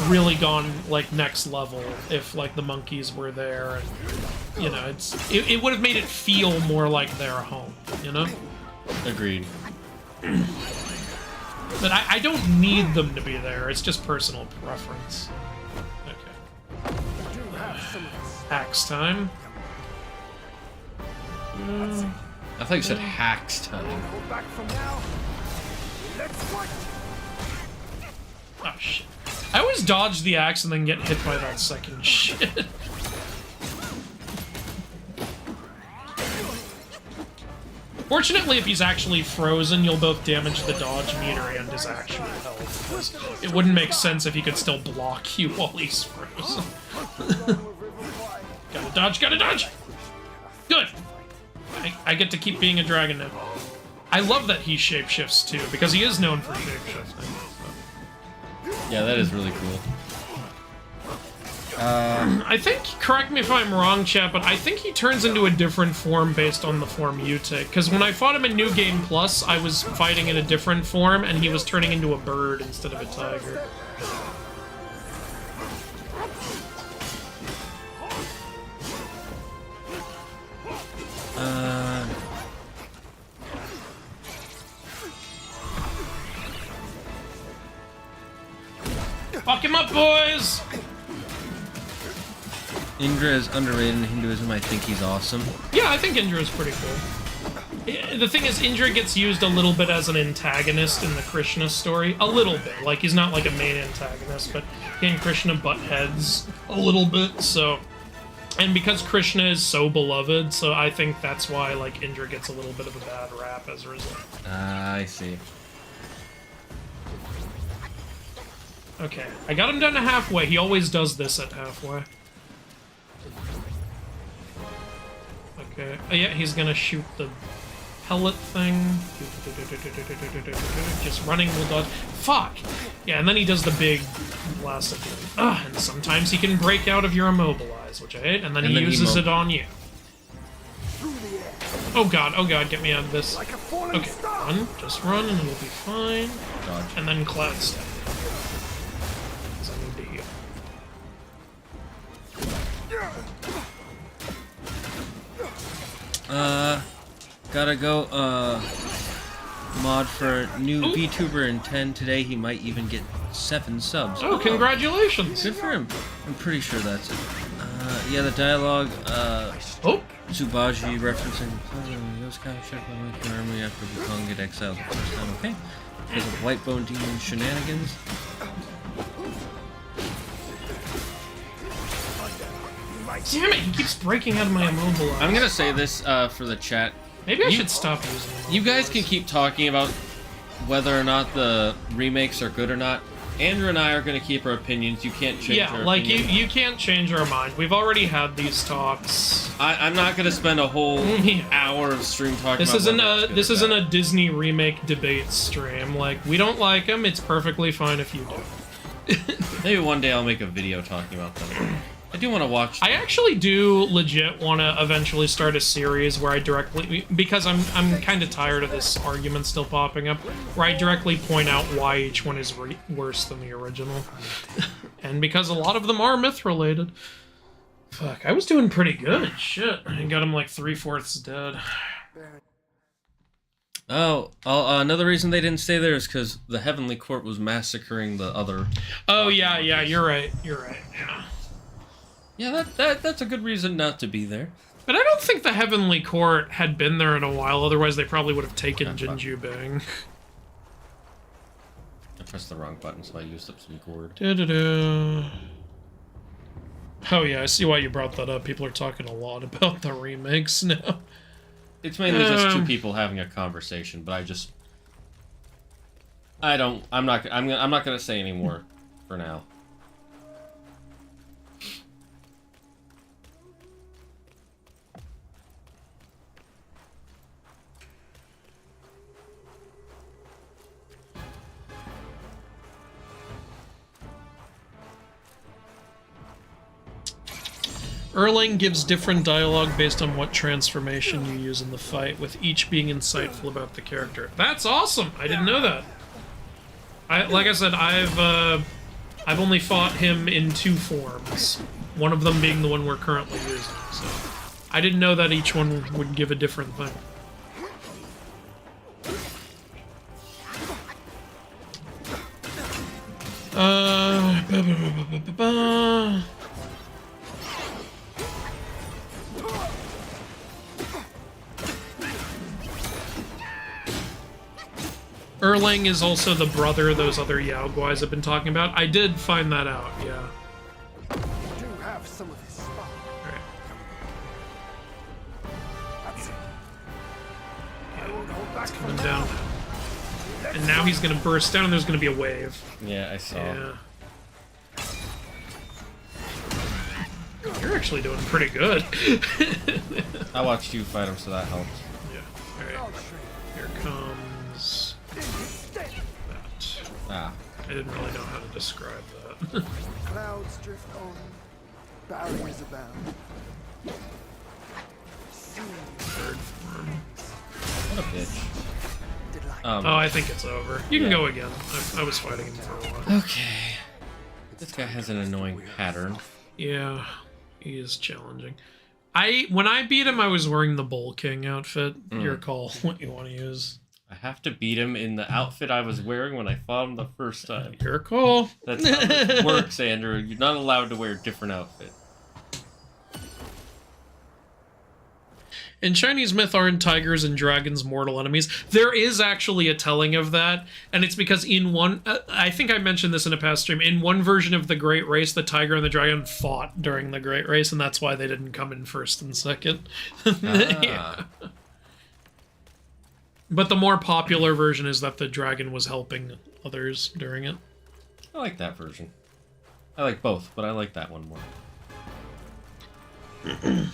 really gone like next level if like the monkeys were there, and you know, it would have made it feel more like their home, you know? Agreed. But I don't need them to be there. It's just personal preference. Okay. Axe time. I thought you said hacks time. Hold back from now. Let's fight. Oh shit. I always dodge the axe and then get hit by that second shit. Fortunately, if he's actually frozen, you'll both damage the dodge meter and his actual health. It wouldn't make sense if he could still block you while he's frozen. Gotta dodge, gotta dodge! Good! I get to keep being a dragon now. I love that he shapeshifts too, because he is known for shapeshifting. Yeah, that is really cool. I think, correct me if I'm wrong, chat, but I think he turns into a different form based on the form Yote. Because when I fought him in New Game Plus, I was fighting in a different form, and he was turning into a bird instead of a tiger. Fuck him up, boys! Indra is underrated in Hinduism. I think he's awesome. Yeah, I think Indra is pretty cool. The thing is, Indra gets used a little bit as an antagonist in the Krishna story. A little bit. Like, he's not like a main antagonist, but he and Krishna butt heads a little bit, so... And because Krishna is so beloved, so I think that's why, like, Indra gets a little bit of a bad rap as a result. I see. Okay, I got him down to halfway. He always does this at halfway. Okay, yeah, he's gonna shoot the pellet thing. Just running will dodge. Fuck! Yeah, and then he does the big blast at the end. Ugh, and sometimes he can break out of your immobilize, which I hate, and then he uses it on you. Oh god, get me out of this. Okay, run, just run, and you'll be fine. Dodge. And then cloud step. I need to heal. Gotta go, mod for new VTuber in 10 today. He might even get 7 subs. Oh, congratulations! Good for him. I'm pretty sure that's it. Yeah, the dialogue, Oh! Tsubaji referencing those kind of shit with my army after Wukong get exiled the first time. Okay. Because of Whitebone Demon shenanigans. Damn it, he keeps breaking out of my immobilize. I'm gonna say this for the chat. Maybe I should stop using them. You guys can keep talking about whether or not the remakes are good or not. Andrew and I are gonna keep our opinions. You can't change our like opinion. you can't change our mind. We've already had these talks. I'm not gonna spend a whole hour of stream talking This about isn't a Disney remake debate stream. Like, we don't like them. It's perfectly fine if you do. Maybe one day I'll make a video talking about them. I do want to watch them. I actually do legit want to eventually start a series where I directly, because I'm kind of tired of this argument still popping up, where I directly point out why each one is worse than the original. And because a lot of them are myth-related. Fuck, I was doing pretty good. Shit, I got him like 3/4 dead. Oh, another reason they didn't stay there is because the Heavenly Court was massacring the other... Oh, yeah, you're right, yeah. Yeah, that's a good reason not to be there. But I don't think the Heavenly Court had been there in a while, otherwise they probably would have taken Jinju Bang. I pressed the wrong button, so I used up some gourd. Oh yeah, I see why you brought that up. People are talking a lot about the remakes now. It's mainly just two people having a conversation, but I'm not gonna say any more for now. Erlang gives different dialogue based on what transformation you use in the fight, with each being insightful about the character. That's awesome! I didn't know that. Like I said, I've only fought him in 2 forms. One of them being the one we're currently using. So I didn't know that each one would give a different thing. Erlang is also the brother those other Huaguos have been talking about. I did find that out, yeah. Do have some of this spark. Alright. That's it. I won't hold back Coming down. And now he's gonna burst down and there's gonna be a wave. Yeah, I saw. Yeah. You're actually doing pretty good. I watched you fight him, so that helped. Yeah. Alright. Here comes that. Ah. I didn't really know how to describe that. Clouds drift on, barriers abound. Third form. What a bitch. Oh, I think it's over. You can go again. I was fighting him for a while. Okay. This guy has an annoying pattern. Yeah, he is challenging. When I beat him, I was wearing the Bull King outfit. Your call what you want to use. I have to beat him in the outfit I was wearing when I fought him the first time. Your call. That's how this works, Andrew. You're not allowed to wear a different outfit. In Chinese myth, aren't tigers and dragons mortal enemies? There is actually a telling of that, and it's because in one... I think I mentioned this in a past stream. In one version of the Great Race, the tiger and the dragon fought during the Great Race, and that's why they didn't come in first and second. Yeah. But the more popular version is that the dragon was helping others during it. I like that version. I like both, but I like that one more. You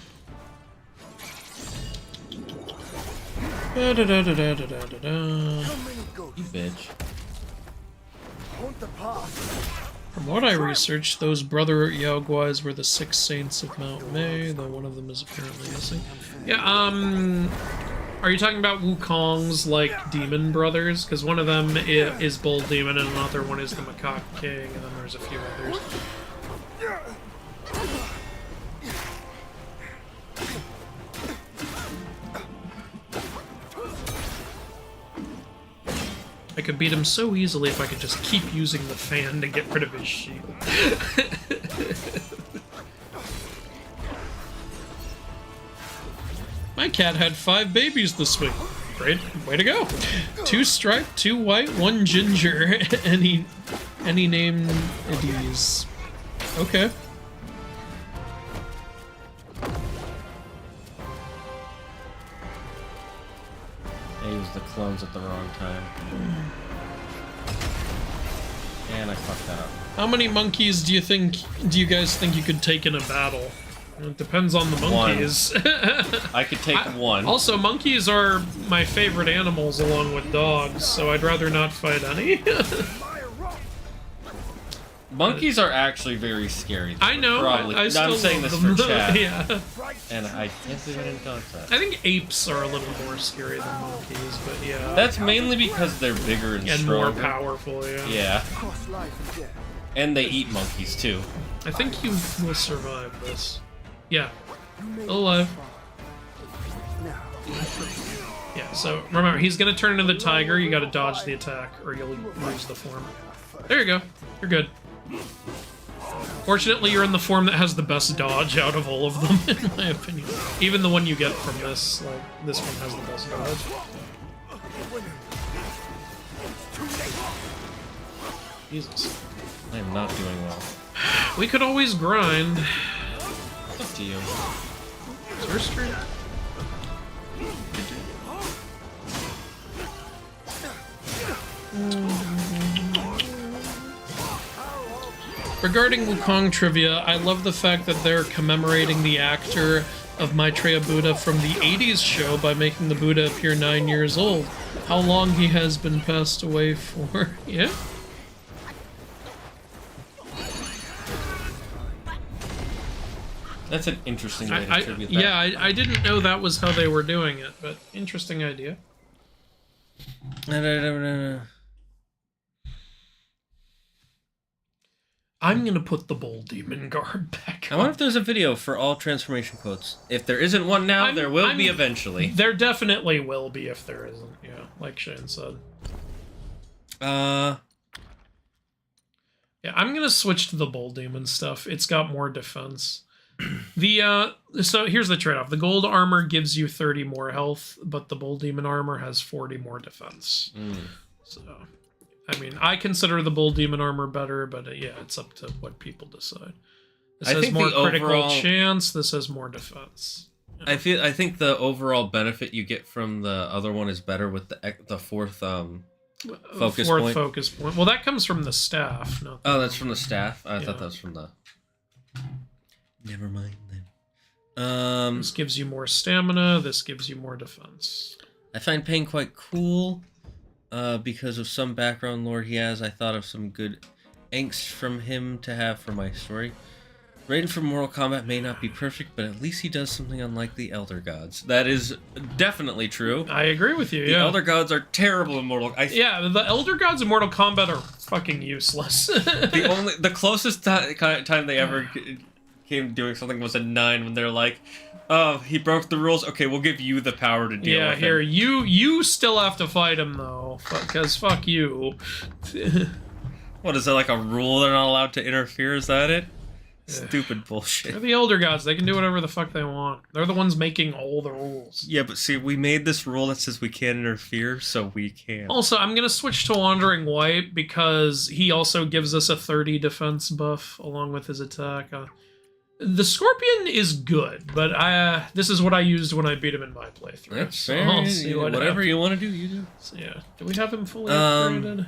bitch. From what I researched, those brother Huaguos were the 6 saints of Mount Mei, though one of them is apparently missing. Yeah, are you talking about Wukong's, like, demon brothers? Because one of them is Bull Demon, and another one is the Macaque King, and then there's a few others. I could beat him so easily if I could just keep using the fan to get rid of his shield. My cat had 5 babies this week. Great, way to go. 2 striped, 2 white, 1 ginger. Any name these? Okay. I used the clones at the wrong time. And I fucked that up. How many monkeys do you guys think you could take in a battle? It depends on the monkeys. I could take 1. Also, monkeys are my favorite animals along with dogs, so I'd rather not fight any. Monkeys are actually very scary. I know. Probably. I still I'm saying love this them. for chat. Yeah. And I can't believe I didn't dodge that. I think apes are a little more scary than monkeys, but yeah. That's mainly because they're bigger and stronger. More powerful, yeah. Yeah. And they eat monkeys too. I think you will survive this. Yeah. Alive. Yeah, so remember, he's gonna turn into the tiger, you gotta dodge the attack, or you'll lose the form. There you go. You're good. Fortunately, you're in the form that has the best dodge out of all of them, in my opinion. Even the one you get from this, like, this one has the best dodge. Jesus. I am not doing well. We could always grind. Up to you. Is your stream? Regarding Wukong trivia, I love the fact that they're commemorating the actor of Maitreya Buddha from the 80s show by making the Buddha appear 9 years old. How long he has been passed away for. Yeah? That's an interesting way to tribute that. Yeah, I didn't know that was how they were doing it, but interesting idea. I'm gonna put the Bull Demon Guard back I on. wonder if there's a video for all transformation quotes. If there isn't one now, there will be eventually. There definitely will be if there isn't, yeah, like Shane said. Uh... Yeah, I'm gonna switch to the Bull Demon stuff. It's got more defense. So here's the trade-off. The gold armor gives you 30 more health, but the Bull Demon armor has 40 more defense. So, I mean, I consider the Bull Demon armor better, but yeah, it's up to what people decide. This has more critical chance. This has more defense. You know? I think the overall benefit you get from the other one is better with the fourth focus point. Well, that comes from the staff. Oh, that's from the staff? I thought that was from the... Never mind then. This gives you more stamina. This gives you more defense. I find Pain quite cool because of some background lore he has. I thought of some good angst from him to have for my story. Raiden from Mortal Kombat may not be perfect, but at least he does something unlike the Elder Gods. That is definitely true. I agree with you, The Elder Gods are terrible in Mortal Kombat. Yeah, the Elder Gods in Mortal Kombat are fucking useless. The closest time they ever came doing something was a 9 when they're like, oh, he broke the rules. Okay, we'll give you the power to deal with here, him. you still have to fight him, though, because fuck you. What, is that like a rule they're not allowed to interfere? Is that it? Stupid bullshit. They're the Elder Gods. They can do whatever the fuck they want. They're the ones making all the rules. Yeah, but see, we made this rule that says we can't interfere, so we can. Also, I'm going to switch to Wandering White because he also gives us a 30 defense buff along with his attack. The Scorpion is good, but this is what I used when I beat him in my playthrough. That's so fair. I'll see Whatever you want to do, you do. So, yeah. Do we have him fully upgraded?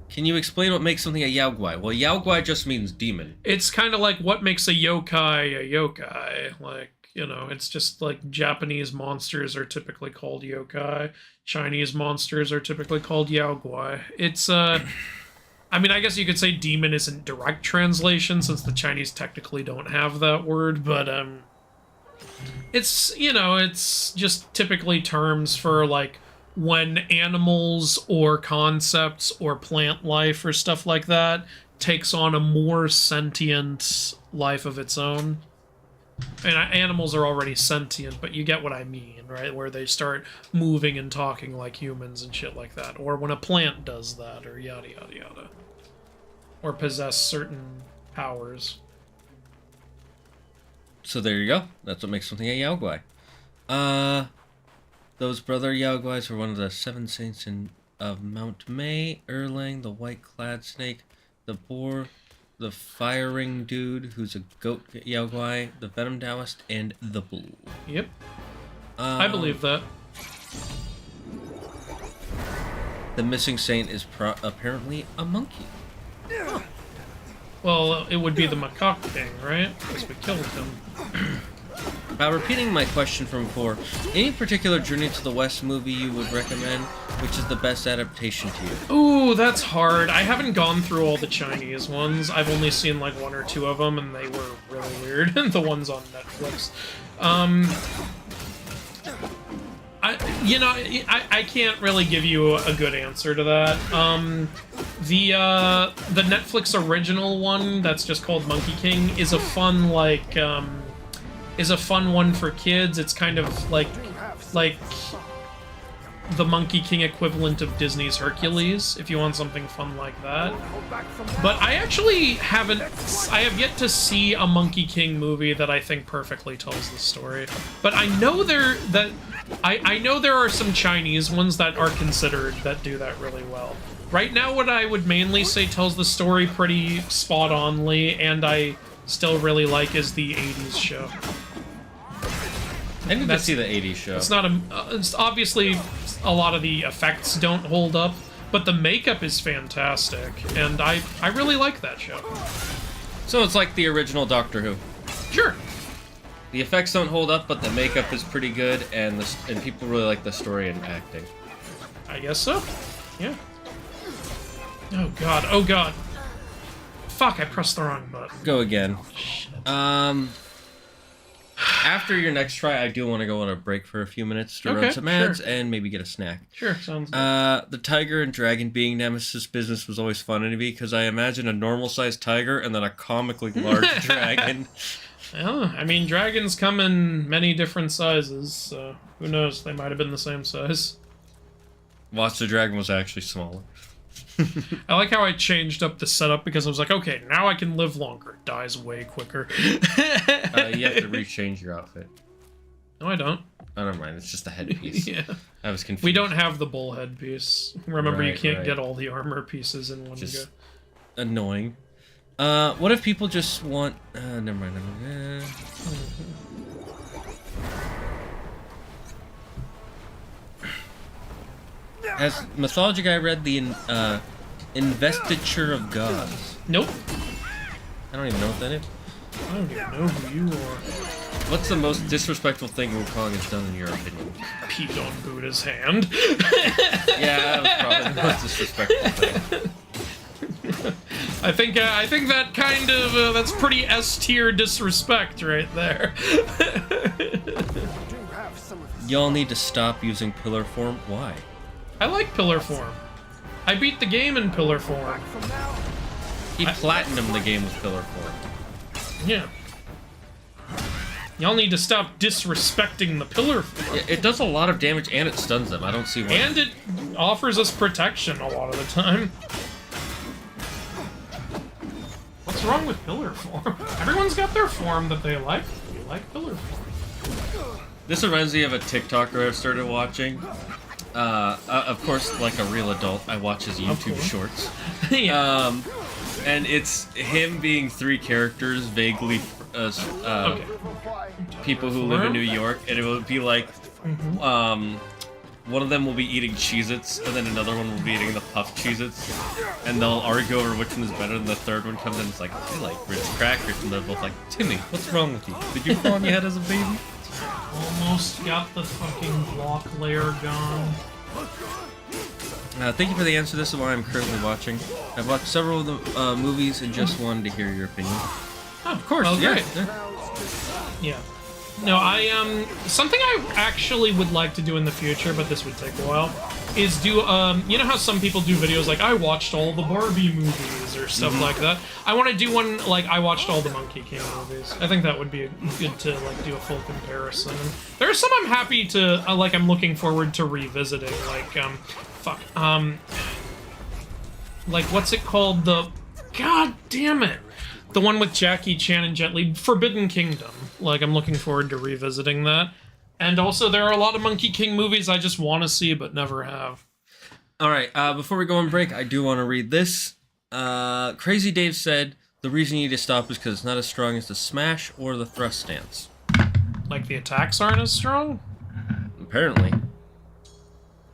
Can you explain what makes something a Yaoguai? Well, Yaoguai just means demon. It's kind of like what makes a yokai a yokai. Like, you know, it's just like Japanese monsters are typically called yokai. Chinese monsters are typically called Yaoguai. It's, I mean, I guess you could say demon isn't direct translation since the Chinese technically don't have that word, but, it's, you know, it's just typically terms for, like, when animals or concepts or plant life or stuff like that takes on a more sentient life of its own. And animals are already sentient, but you get what I mean, right? Where they start moving and talking like humans and shit like that. Or when a plant does that, or yada yada yada. Or possess certain powers. So there you go. That's what makes something a Yaoguai. Those brother Yaoguais were one of the 7 saints of Mount May, Erlang, the white-clad snake, the boar, the firing dude, who's a goat Yaoguai, the venom Taoist, and the bull. Yep. I believe that. The missing saint is apparently a monkey. Huh. Well, it would be the Macaque King, right? Because we killed him. Repeating my question from before, any particular Journey to the West movie you would recommend, which is the best adaptation to you? Ooh, that's hard. I haven't gone through all the Chinese ones. I've only seen like 1 or 2 of them, and they were really weird. The ones on Netflix. I can't really give you a good answer to that. The Netflix original one that's just called Monkey King is a fun one for kids. It's kind of like the Monkey King equivalent of Disney's Hercules, if you want something fun like that. But I actually I have yet to see a Monkey King movie that I think perfectly tells the story. But I know I know there are some Chinese ones that are considered that do that really well. Right now, what I would mainly say tells the story pretty spot-only, and I still really like, is the 80s show. I need to see the 80s show. It's not it's obviously a lot of the effects don't hold up, but the makeup is fantastic, and I really like that show. So it's like the original Doctor Who. Sure. The effects don't hold up, but the makeup is pretty good, and people really like the story and acting. I guess so. Yeah. Oh god. Oh god. Fuck! I pressed the wrong button. Go again. Shit. After your next try, I do want to go on a break for a few minutes to run some ads and maybe get a snack. Sure, sounds good. The tiger and dragon being nemesis business was always fun to me because I imagine a normal-sized tiger and then a comically large dragon. Yeah, I mean, dragons come in many different sizes, so who knows? They might have been the same size. Watch the dragon was actually smaller. I like how I changed up the setup because I was like, okay, now I can live longer. It dies way quicker. You have to rechange your outfit. No, I don't. Oh, never mind. It's just a headpiece. Yeah. I was confused. We don't have the bull headpiece. Remember, you Right, can't right. get all the armor pieces in one go. Annoying. What if people just want... never mind. Has Mythology Guy read the Investiture of Gods? Nope. I don't even know what that is. I don't even know who you are. What's the most disrespectful thing Wukong has done in your opinion? Peed on Buddha's hand. Yeah, that was probably the most disrespectful thing. I think that kind of that's pretty S tier disrespect right there. Y'all need to stop using pillar form. Why? I like pillar form. I beat the game in pillar form. He platinumed the game with pillar form. Yeah. Y'all need to stop disrespecting the pillar form. It does a lot of damage and it stuns them. I don't see why. And it offers us protection a lot of the time. What's wrong with pillar form? Everyone's got their form that they like. You like pillar form. This reminds me of a TikToker I've started watching. Of course, like a real adult, I watch his YouTube shorts. Yeah. And it's him being three characters, vaguely, Okay. people who live in New York, and it would be like, one of them will be eating Cheez-Its, and then another one will be eating the puffed Cheez-Its, and they'll argue over which one is better, and the third one comes in and it's like, I like Ritz crackers, and they're both like, Timmy, what's wrong with you? Did you fall on your head as a baby? Almost got the fucking block layer gone. Thank you for the answer. This is why I'm currently watching. I've watched several of the movies and just wanted to hear your opinion. Oh, of course, Yeah. Yeah. No, something I actually would like to do in the future, but this would take a while, is do, you know how some people do videos like, I watched all the Barbie movies, or stuff like that? I want to do one, like, I watched all the Monkey King movies. I think that would be good to, like, do a full comparison. And there are some I'm happy to, like, I'm looking forward to revisiting, like, like, what's it called? God damn it! The one with Jackie Chan and Jet Li, Forbidden Kingdom. Like, I'm looking forward to revisiting that. And also, there are a lot of Monkey King movies I just want to see but never have. Alright, before we go on break, I do want to read this. Crazy Dave said, the reason you need to stop is because it's not as strong as the smash or the thrust stance. Like, the attacks aren't as strong? Apparently.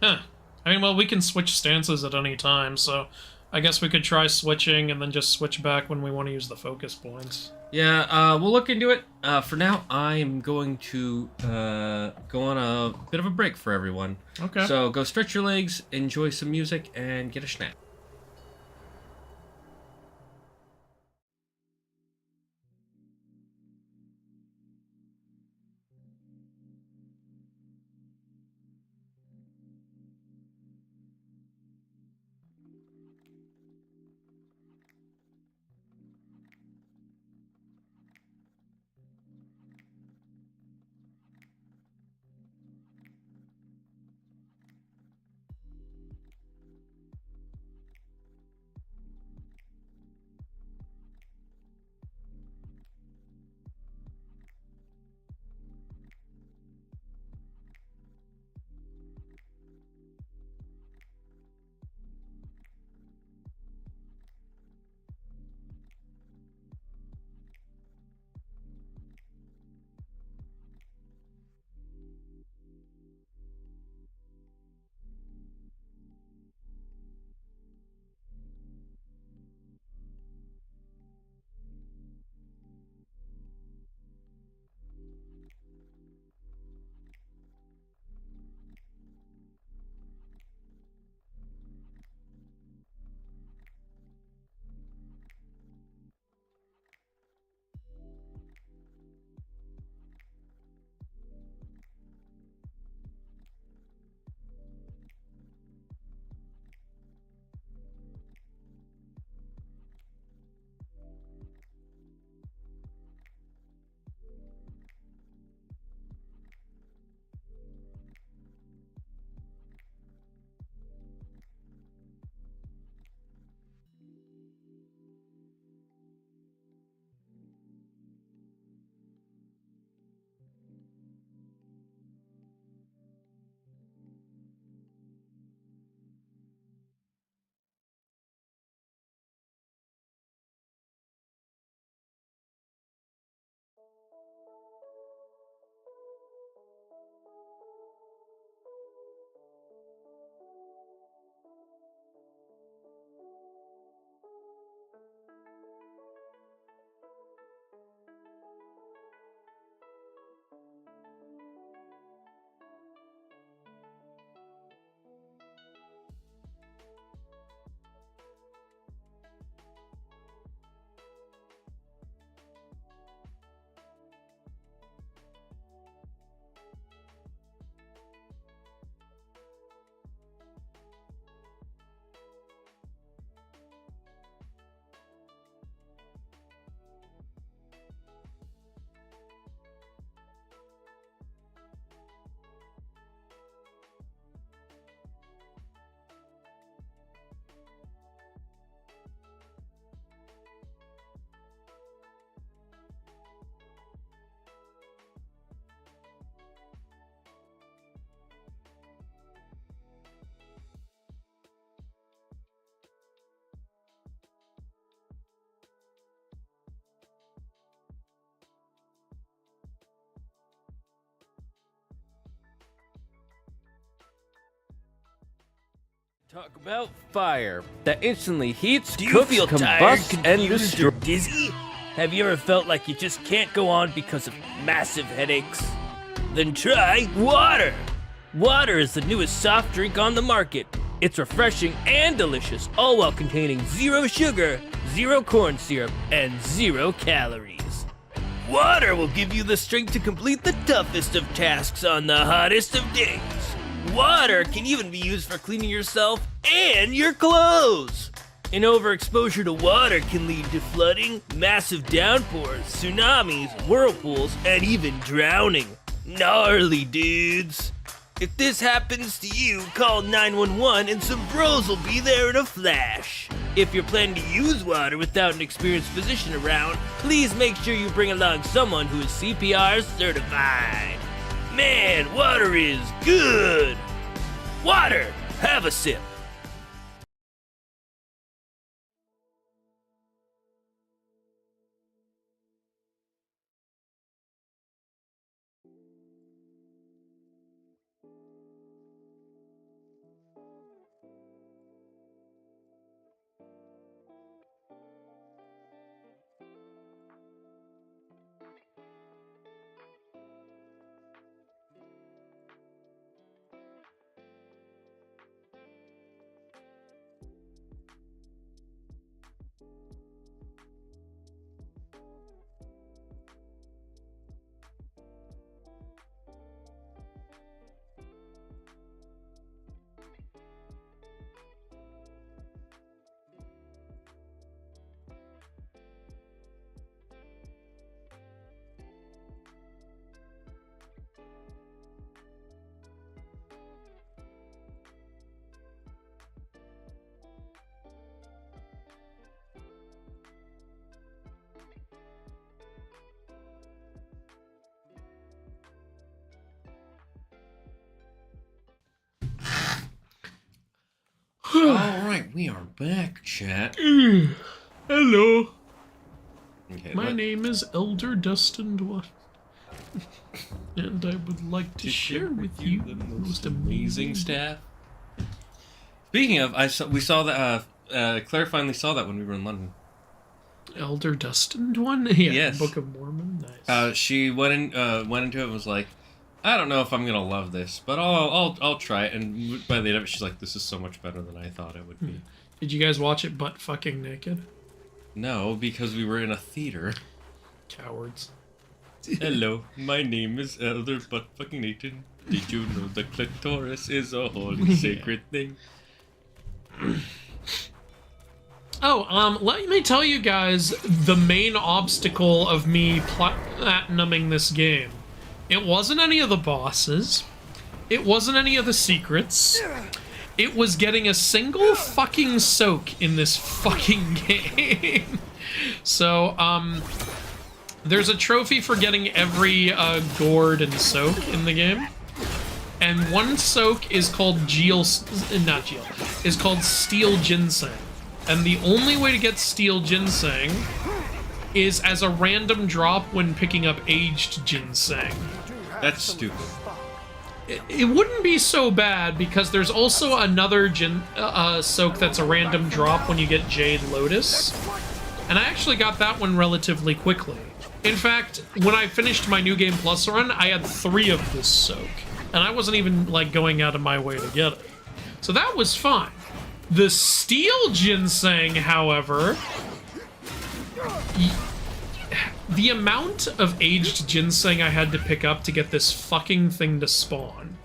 Huh. I mean, well, we can switch stances at any time, so I guess we could try switching and then just switch back when we want to use the focus points. Yeah, we'll look into it. For now, I'm going to go on a bit of a break for everyone. Okay. So go stretch your legs, enjoy some music, and get a snack. Talk about fire that instantly heats, Do you cooks, feel tired, combusts, and confused, or destroys. dizzy? Have you ever felt like you just can't go on because of massive headaches? Then try water! Water is the newest soft drink on the market. It's refreshing and delicious, all while containing 0 sugar, 0 corn syrup, and 0 calories. Water will give you the strength to complete the toughest of tasks on the hottest of days. Water can even be used for cleaning yourself and your clothes. An overexposure to water can lead to flooding, massive downpours, tsunamis, whirlpools, and even drowning. Gnarly, dudes. If this happens to you, call 911 and some bros will be there in a flash. If you're planning to use water without an experienced physician around, please make sure you bring along someone who is CPR certified. Man, water is good. Water, have a sip. Alright, we are back, chat. Hello. Okay, My name is Elder Dustin Dwan. And I would like to share with you the most amazing staff. Speaking of, we saw that, Claire finally saw that when we were in London. Elder Dustin Dwan? Yeah, Yes. Book of Mormon. Nice. She went into it and was like, I don't know if I'm gonna love this, but I'll try it. And by the end of it, she's like, "This is so much better than I thought it would be." Did you guys watch it butt fucking naked? No, because we were in a theater. Cowards. Hello, my name is Elder Butt Fucking Nathan. Did you know the clitoris is a holy sacred thing? Oh, let me tell you guys the main obstacle of me platinuming this game. It wasn't any of the bosses. It wasn't any of the secrets. It was getting a single fucking soak in this fucking game. So, there's a trophy for getting every gourd and soak in the game. And one soak is called is called Steel Ginseng. And the only way to get Steel Ginseng is as a random drop when picking up aged ginseng. That's stupid. It wouldn't be so bad because there's also another soak that's a random drop when you get Jade Lotus. And I actually got that one relatively quickly. In fact, when I finished my New Game Plus run, I had 3 of this soak. And I wasn't even, like, going out of my way to get it. So that was fine. The Steel Ginseng, however... The amount of aged ginseng I had to pick up to get this fucking thing to spawn.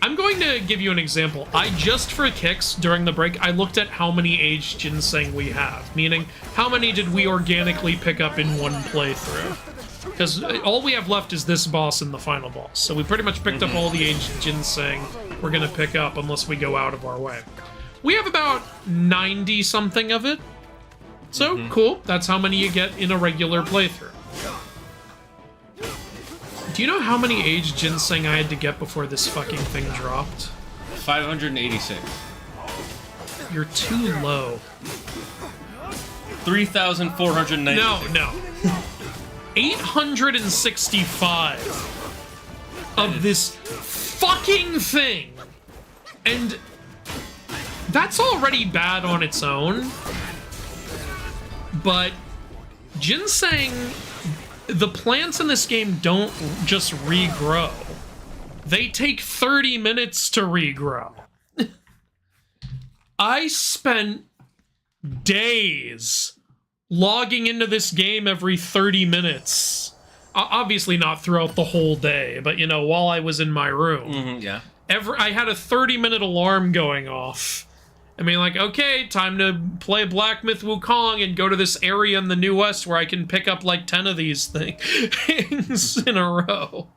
I'm going to give you an example. Just for kicks, during the break, I looked at how many aged ginseng we have. Meaning, how many did we organically pick up in one playthrough? Because all we have left is this boss and the final boss. So we pretty much picked up all the aged ginseng we're going to pick up unless we go out of our way. We have about 90-something of it. So, cool. That's how many you get in a regular playthrough. Do you know how many aged ginseng I had to get before this fucking thing dropped? 586. You're too low. 3,490. No. 865 of this fucking thing. And That's already bad on its own. But ginseng, the plants in this game don't just regrow. They take 30 minutes to regrow. I spent days logging into this game every 30 minutes. Obviously not throughout the whole day, but you know, while I was in my room. Yeah. I had a 30-minute alarm going off. I mean, like, okay, time to play Black Myth Wukong and go to this area in the New West where I can pick up like 10 of these things in a row.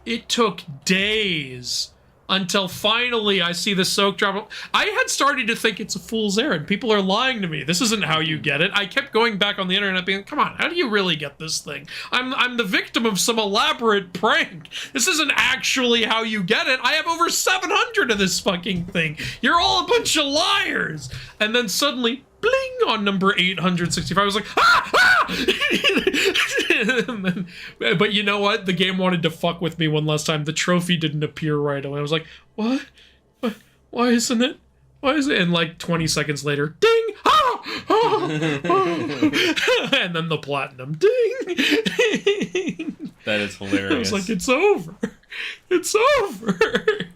It took days until finally I see the soak drop. I had started to think it's a fool's errand. People are lying to me. This isn't how you get it. I kept going back on the internet being, come on, how do you really get this thing? I'm the victim of some elaborate prank. This isn't actually how you get it. I have over 700 of this fucking thing. You're all a bunch of liars. And then suddenly, bling, on number 865. I was like, ah! Then, but you know what? The game wanted to fuck with me one last time. The trophy didn't appear right away. I was like, what? Why isn't it? Why is it? And like 20 seconds later, ding! Ah! Ah! Ah! And then the platinum, ding! That is hilarious. I was like, it's over. It's over.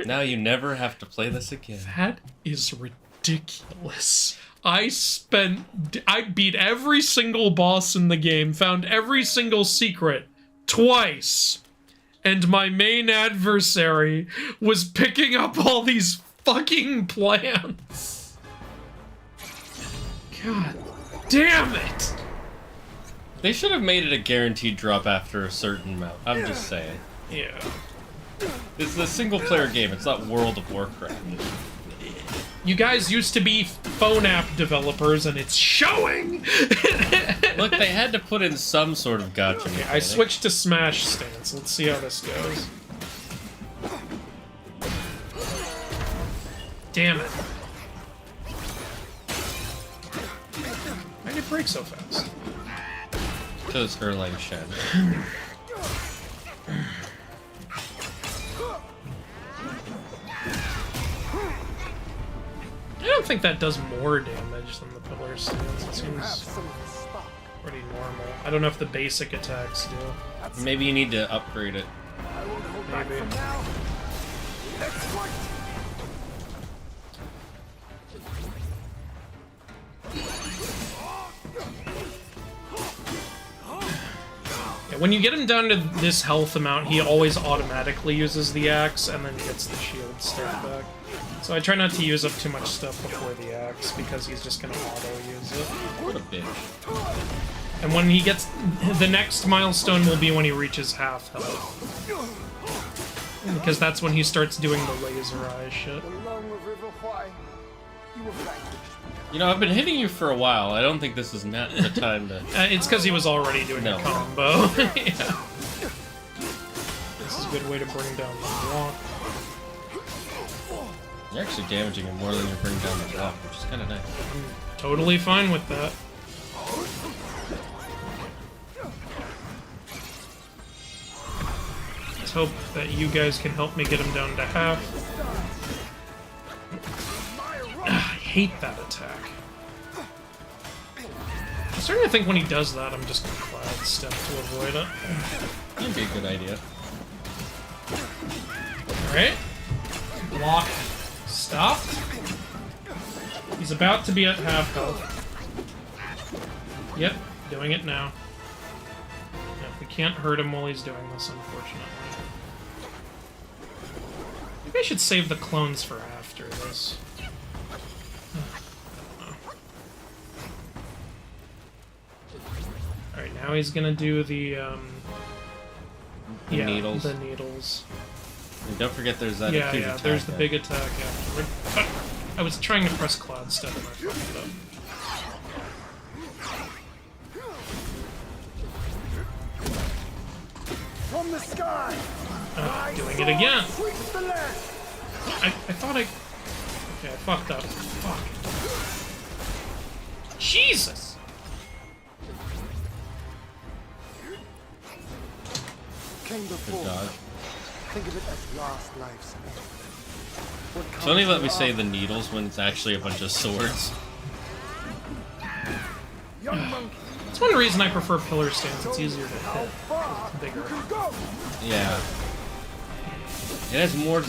Now you never have to play this again. That is ridiculous. I beat every single boss in the game, found every single secret twice, and my main adversary was picking up all these fucking plants. God damn it! They should have made it a guaranteed drop after a certain amount. I'm just saying. Yeah. It's a single-player game. It's not World of Warcraft. You guys used to be phone app developers, and it's showing! Look, they had to put in some sort of gotcha mechanic. I switched to Smash stance. Let's see how this goes. Damn it. Why did it break so fast? Because Erlang Shen. I don't think that does more damage than the pillar stance. It seems pretty normal. I don't know if the basic attacks do. Maybe you need to upgrade it. Maybe. Yeah, when you get him down to this health amount, he always automatically uses the axe and then gets the shield stuff back. So I try not to use up too much stuff before the axe because he's just gonna auto-use it. What a bitch. And when he gets... the next milestone will be when he reaches half health. Because that's when he starts doing the laser eye shit. You know, I've been hitting you for a while. I don't think this is not the time to... It's because he was already doing a combo. Yeah. This is a good way to bring down the block. You're actually damaging him more than you're bringing down the block, which is kind of nice. I'm totally fine with that. Let's hope that you guys can help me get him down to half. I hate that attack. I'm starting to think when he does that, I'm just gonna cloud step to avoid it. That'd be a good idea. Alright. Block stopped. He's about to be at half health. Yep, doing it now. Yep, we can't hurt him while he's doing this, unfortunately. Maybe I should save the clones for after this. Alright, now he's gonna do the, needles. The needles. And don't forget there's that Yeah, huge yeah, attack there's the there. big attack afterward. I was trying to press Cloud Step and I fucked it up. From the sky. Doing it again. I thought I... Okay, I fucked up. Fuck. Jesus! Came Good before. dodge. Think of it as last life's end. So only let me say the needles when it's actually a bunch of swords. That's one reason I prefer pillar stance. It's easier to hit. It's bigger. Yeah. It has more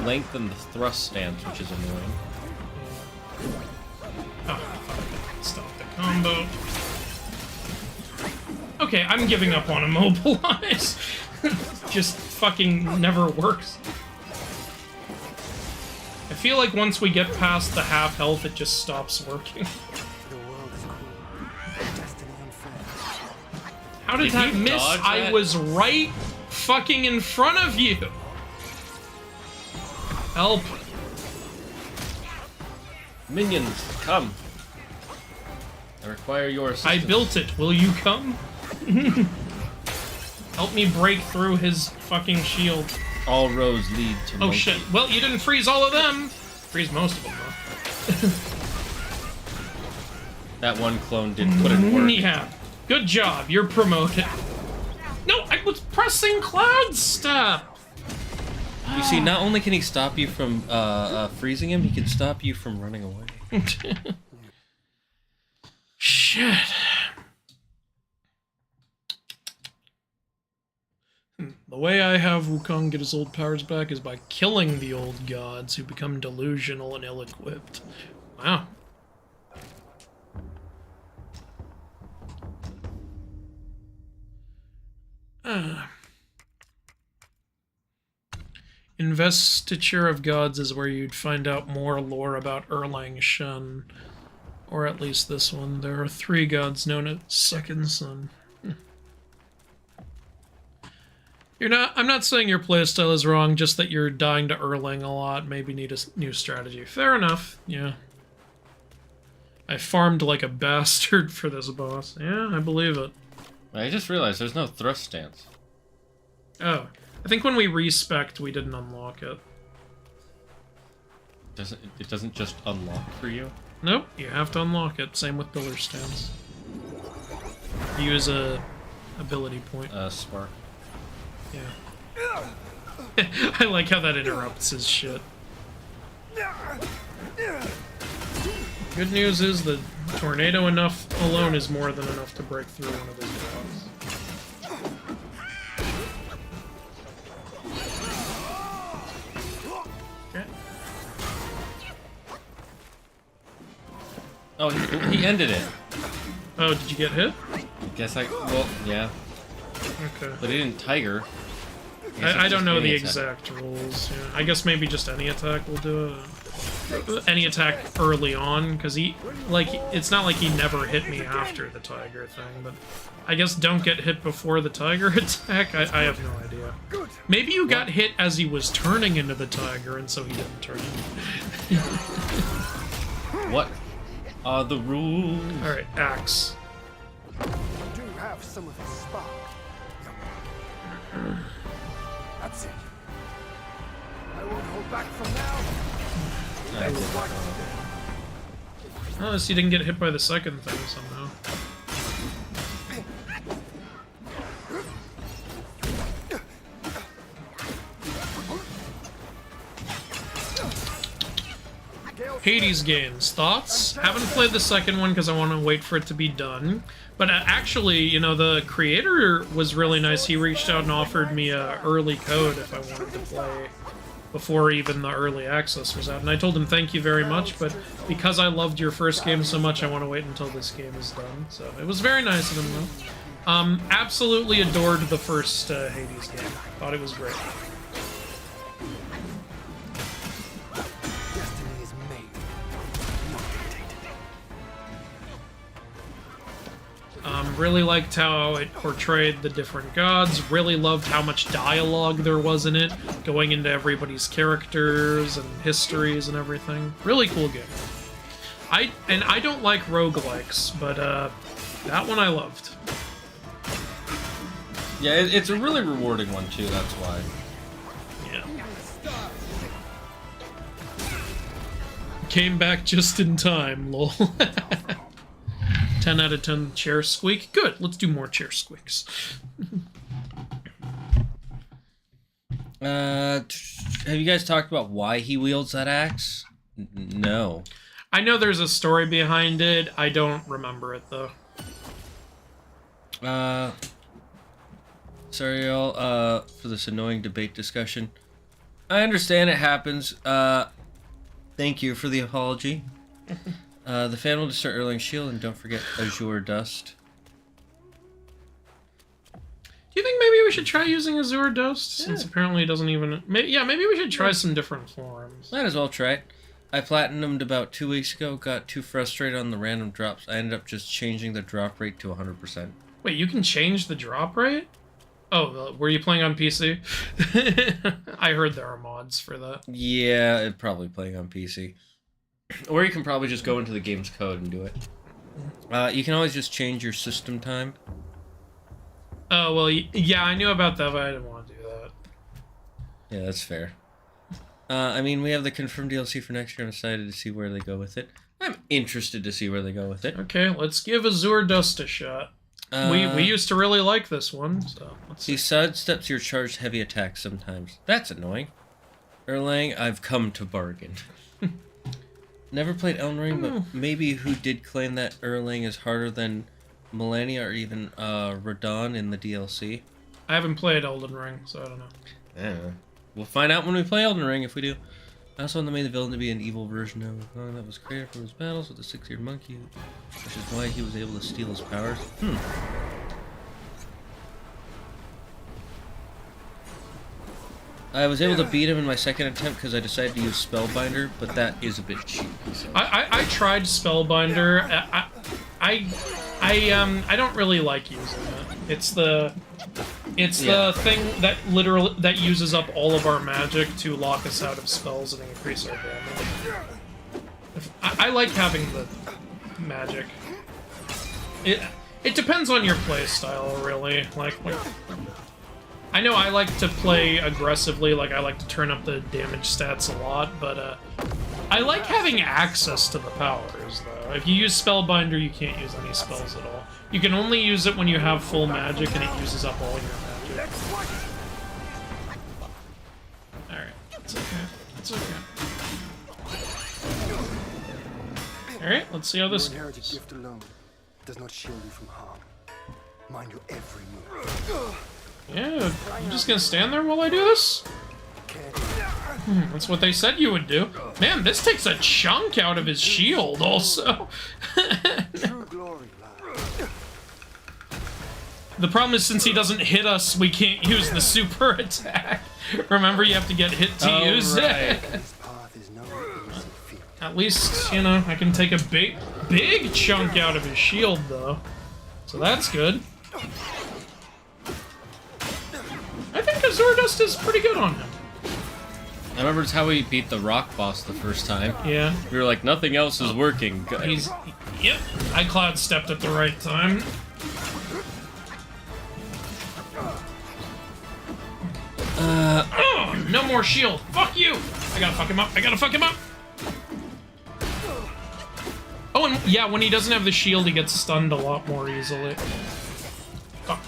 length than the thrust stance, which is annoying. Oh, stop the combo. Okay, I'm giving up on immobilize. Just fucking never works. I feel like once we get past the half health, it just stops working. The world is cruel. Destiny unfair. How did that you miss? dodge I that? was right fucking in front of you. Help. Minions, come. I require your I assistance. built it. Will you come? Help me break through his fucking shield. All roads lead to Oh monkey. shit. Well, you didn't freeze all of them. Freeze most of them, though. That one clone did put in work. Yeah. Good job. You're promoted. No, I was pressing cloud step. You see, not only can he stop you from freezing him, he can stop you from running away. Shit. The way I have Wukong get his old powers back is by killing the old gods who become delusional and ill-equipped. Wow. Investiture of Gods is where you'd find out more lore about Erlang Shen. Or at least this one. There are 3 gods known as Second Son. I'm not saying your playstyle is wrong, just that you're dying to Erlang a lot, maybe need a new strategy. Fair enough, yeah. I farmed like a bastard for this boss. Yeah, I believe it. I just realized there's no thrust stance. Oh, I think when we respect, we didn't unlock it. It doesn't just unlock for you? Nope, you have to unlock it. Same with pillar stance. Use a ability point. Spark. Yeah. I like how that interrupts his shit. Good news is the tornado enough alone is more than enough to break through one of his blocks. Okay. Oh, he ended it. Oh, did you get hit? Guess well, yeah. Okay. But he didn't tiger. I don't know the any attack. exact rules. Yeah. I guess maybe just any attack will do it. Any attack early on, because it's not like he never hit me after the tiger thing, but I guess don't get hit before the tiger attack? I have no idea. Maybe you got hit as he was turning into the tiger, and so he didn't turn in. What are the rules? Alright, axe. Do have some of the spark. That's it. I won't hold back from now. I did that. Unless he didn't get hit by the second thing somehow. Hades games. Thoughts? Haven't played the second one because I want to wait for it to be done. But actually, you know, the creator was really nice. He reached out and offered me a early code if I wanted to play before even the early access was out. And I told him thank you very much, but because I loved your first game so much, I want to wait until this game is done. So it was very nice of him, though. Absolutely adored the first Hades game. Thought it was great. Destiny is made, not dictated. Really liked how it portrayed the different gods. Really loved how much dialogue there was in it, going into everybody's characters and histories and everything. Really cool game. I don't like roguelikes, but that one I loved. Yeah, it's a really rewarding one too. That's why. Yeah. Came back just in time, lol. 10 out of 10 chair squeak. Good, let's do more chair squeaks. Have you guys talked about why he wields that axe? No. I know there's a story behind it. I don't remember it though. Sorry y'all, for this annoying debate discussion. I understand it happens. Thank you for the apology. The fan will destroy Erlang's shield, and don't forget Azure Dust. Do you think maybe we should try using Azure Dust? Since apparently it doesn't even... Maybe we should try some different forms. Might as well try it. I platinumed about 2 weeks ago, got too frustrated on the random drops. I ended up just changing the drop rate to 100%. Wait, you can change the drop rate? Oh, were you playing on PC? I heard there are mods for that. Yeah, it's probably playing on PC. Or you can probably just go into the game's code and do it. You can always just change your system time. Oh, well, yeah, I knew about that, but I didn't want to do that. Yeah, that's fair. I mean, we have the confirmed DLC for next year. I'm excited to see where they go with it. I'm interested to see where they go with it. Okay, let's give Azure Dust a shot. We used to really like this one, so let's see. He sidesteps your charged heavy attacks sometimes. That's annoying. Erlang, I've come to bargain. Never played Elden Ring, but maybe who did claim that Erlang is harder than Millennia or even Radon in the DLC? I haven't played Elden Ring, so I don't know. Yeah. We'll find out when we play Elden Ring if we do. I also want the main villain to be an evil version of Wukong that was created from his battles with the six-eared monkey, which is why he was able to steal his powers. I was able to beat him in my second attempt because I decided to use Spellbinder, but that is a bit cheap. So. I tried Spellbinder. I don't really like using it. It's the thing that uses up all of our magic to lock us out of spells and increase our damage. I like having the magic. It depends on your playstyle, really. Like I know I like to play aggressively, like I like to turn up the damage stats a lot, but I like having access to the powers, though. If you use Spellbinder, you can't use any spells at all. You can only use it when you have full magic, and it uses up all your magic. Alright, it's okay. It's okay. Alright, let's see how this Your inherited goes. gift alone does not shield you from harm. Mind your every move. Yeah, I'm just gonna stand there while I do this? That's what they said you would do. Man, this takes a chunk out of his shield, also. True glory lies. The problem is, since he doesn't hit us, we can't use the super attack. Remember, you have to get hit to use right. it. This path is no easy feat. At least, you know, I can take a big chunk out of his shield, though. So that's good. I think Azure Dust is pretty good on him. I remember it's how we beat the rock boss the first time. Yeah. We were like, nothing else is working. Yep, I cloud stepped at the right time. Oh, no more shield. Fuck you. I gotta fuck him up. I gotta fuck him up. Oh, and yeah, when he doesn't have the shield, he gets stunned a lot more easily. Oh,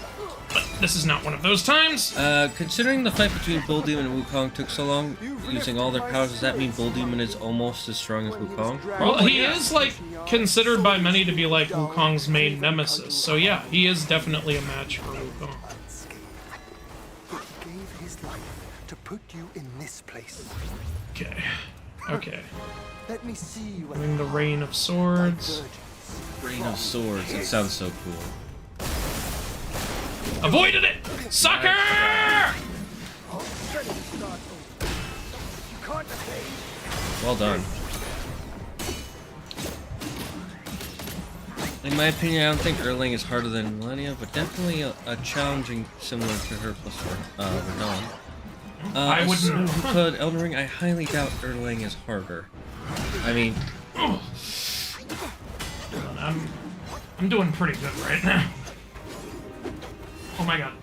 but this is not one of those times. Considering the fight between Bull Demon and Wukong took so long, using all their powers, does that mean Bull Demon is almost as strong as Wukong? Well, he is, like, considered by many to be, like, Wukong's main nemesis. So, yeah, he is definitely a match for Wukong. He gave his life to put you in this place. Okay. Okay. Let me see you In the Rain of Swords. Rain of Swords, it sounds so cool. Avoided it! Sucker! Well done. In my opinion, I don't think Erlang is harder than Millennia, but definitely a challenging similar to her plus Radon. I wouldn't. Who played Elden Ring, I highly doubt Erlang is harder. I mean, I'm doing pretty good right now. Oh my god.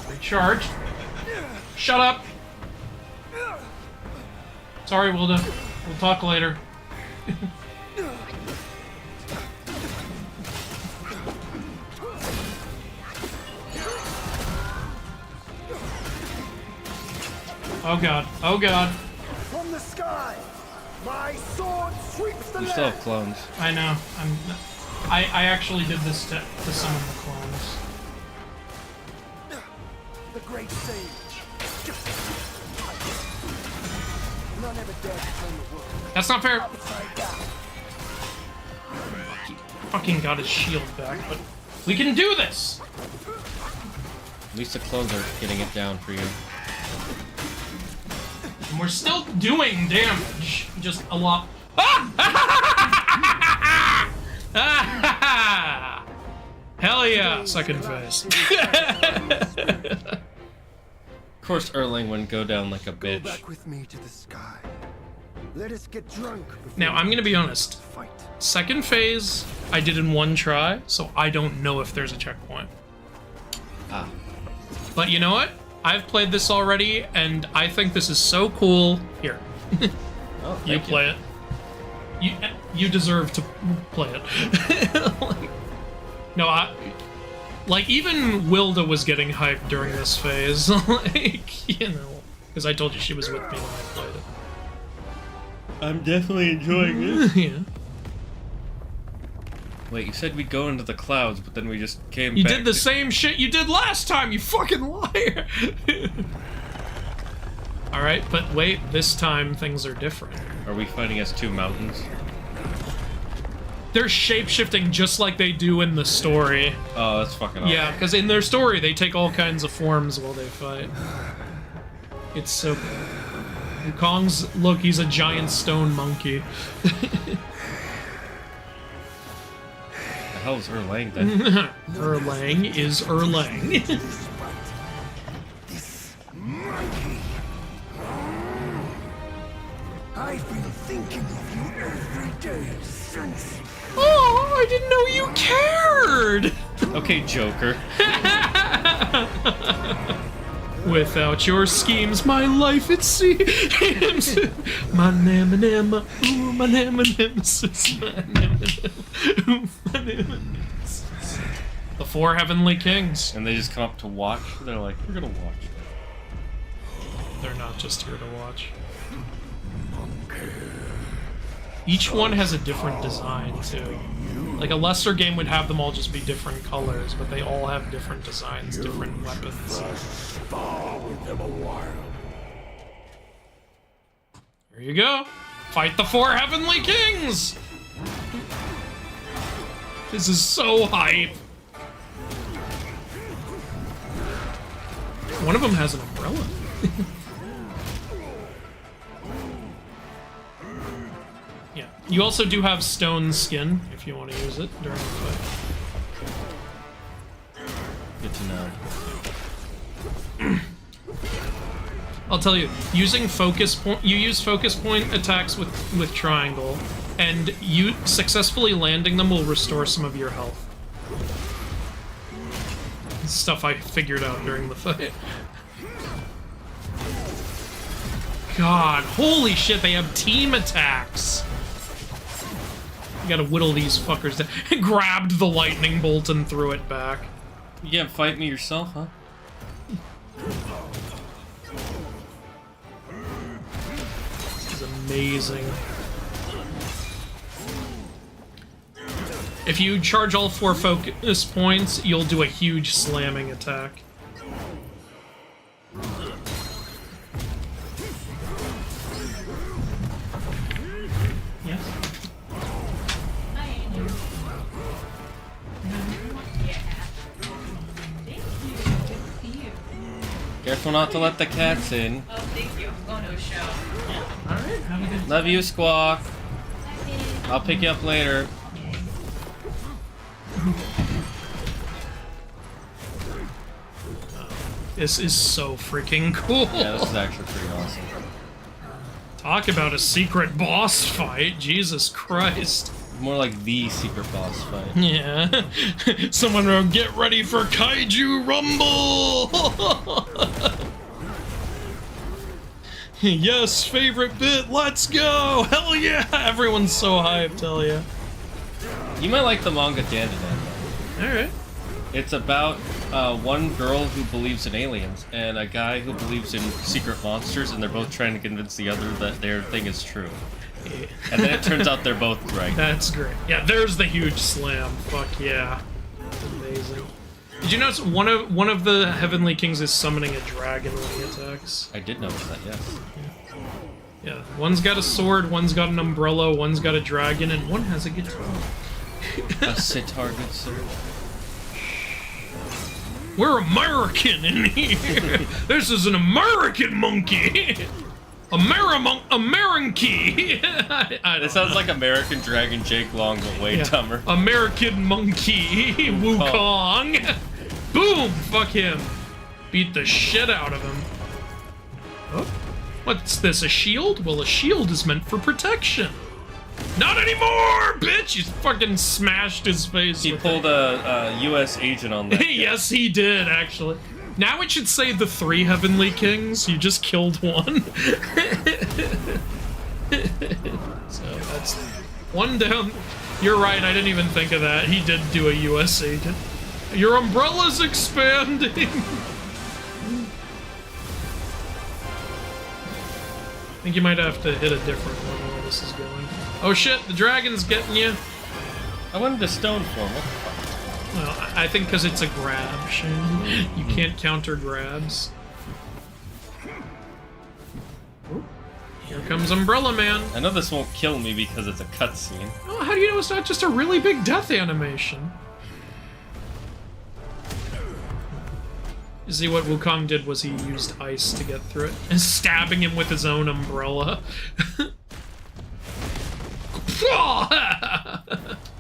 Recharge. Shut up. Sorry, Wilda. We'll talk later. Oh god. Oh god. From the sky, my sword sweeps the You still have clones. I know. I actually did this to summon the clones. The great sage. None ever dared to turn the world That's not fair. upside down. Fucking got his shield back, but we can do this. At least the clones are getting it down for you. And we're still doing damage. Just a lot. Hell yeah! Second phase. Of course, Erling wouldn't go down like a Go bitch. back with me to the sky. Let us get drunk before Now, I'm gonna be honest. we fight. Second phase, I did in one try, so I don't know if there's a checkpoint. Ah. But you know what? I've played this already, and I think this is so cool. Here, Oh, you thank play it. You deserve to play it. No, like even Wilda was getting hyped during this phase, like you know, because I told you she was with me when I played it. I'm definitely enjoying it. Yeah. Wait, you said we'd go into the clouds, but then we just came You back. did the same shit you did last time, you fucking liar! Alright, but wait, this time things are different. Are we fighting as two mountains? They're shape-shifting just like they do in the story. Oh, that's fucking awesome. Yeah, because in their story, they take all kinds of forms while they fight. It's so cool. Wukong's, look, he's a giant stone monkey. The hell is Erlang then? Erlang is Erlang. This monkey. I've been thinking of you every day since. Oh, I didn't know you cared! Okay, Joker. Without your schemes, my life it seems. My nemesis, ooh, my nemesis, my nemesis, ooh, my nemesis. The four heavenly kings. And they just come up to watch. They're like, we're gonna watch. They're not just here to watch. Each one has a different design, too. Like, a lesser game would have them all just be different colors, but they all have different designs, different weapons. There you go. Fight the four heavenly kings! This is so hype. One of them has an umbrella. Yeah. You also do have stone skin, if you want to use it during the fight. Good to know. I'll tell you, using focus point, you use focus point attacks with triangle, and you successfully landing them will restore some of your health. Stuff I figured out during the fight. God, holy shit, they have team attacks. You gotta whittle these fuckers down. Grabbed the lightning bolt and threw it back. You can't fight me yourself, huh? This is amazing. If you charge all 4 focus points, you'll do a huge slamming attack. Yes? Careful not to let the cats in. Oh, thank you. I'm going to a show. Alright, have a good Love you, Squawk. I'll pick you up later. This is so freaking cool. Yeah, this is actually pretty awesome. Talk about a secret boss fight. Jesus Christ. More like the secret boss fight. Yeah. Someone wrote, get ready for Kaiju Rumble! Yes, favorite bit, let's go! Hell yeah! Everyone's so hyped, hell yeah. You might like the manga Dandadan. Alright. It's about one girl who believes in aliens and a guy who believes in secret monsters, and they're both trying to convince the other that their thing is true. And then it turns out they're both right. That's great. Yeah, there's the huge slam. Fuck yeah. That's amazing. Did you notice one of the Heavenly Kings is summoning a dragon when he attacks? I did notice that, yes. Yeah, one's got a sword, one's got an umbrella, one's got a dragon, and one has a guitar. A sitar, good sir. We're American in here. This is an American monkey. American. It sounds like American Dragon Jake Long, but way dumber. American monkey Wukong. Boom! Fuck him. Beat the shit out of him. Oh, what's this? A shield? Well, a shield is meant for protection. Not anymore, bitch! He fucking smashed his face. He pulled a U.S. agent on that. Yes, he did, actually. Now it should say the 3 Heavenly Kings. You just killed one. So that's one down. You're right, I didn't even think of that. He did do a U.S. agent. Your umbrella's expanding. I think you might have to hit a different one while this is going. Oh shit, the dragon's getting you. I wanted a stone form. What the fuck? Well, I think because it's a grab, Shane. You can't counter grabs. Ooh. Here comes Umbrella Man. I know this won't kill me because it's a cutscene. Oh, how do you know it's not just a really big death animation? You see, what Wukong did was he used ice to get through it, and stabbing him with his own umbrella.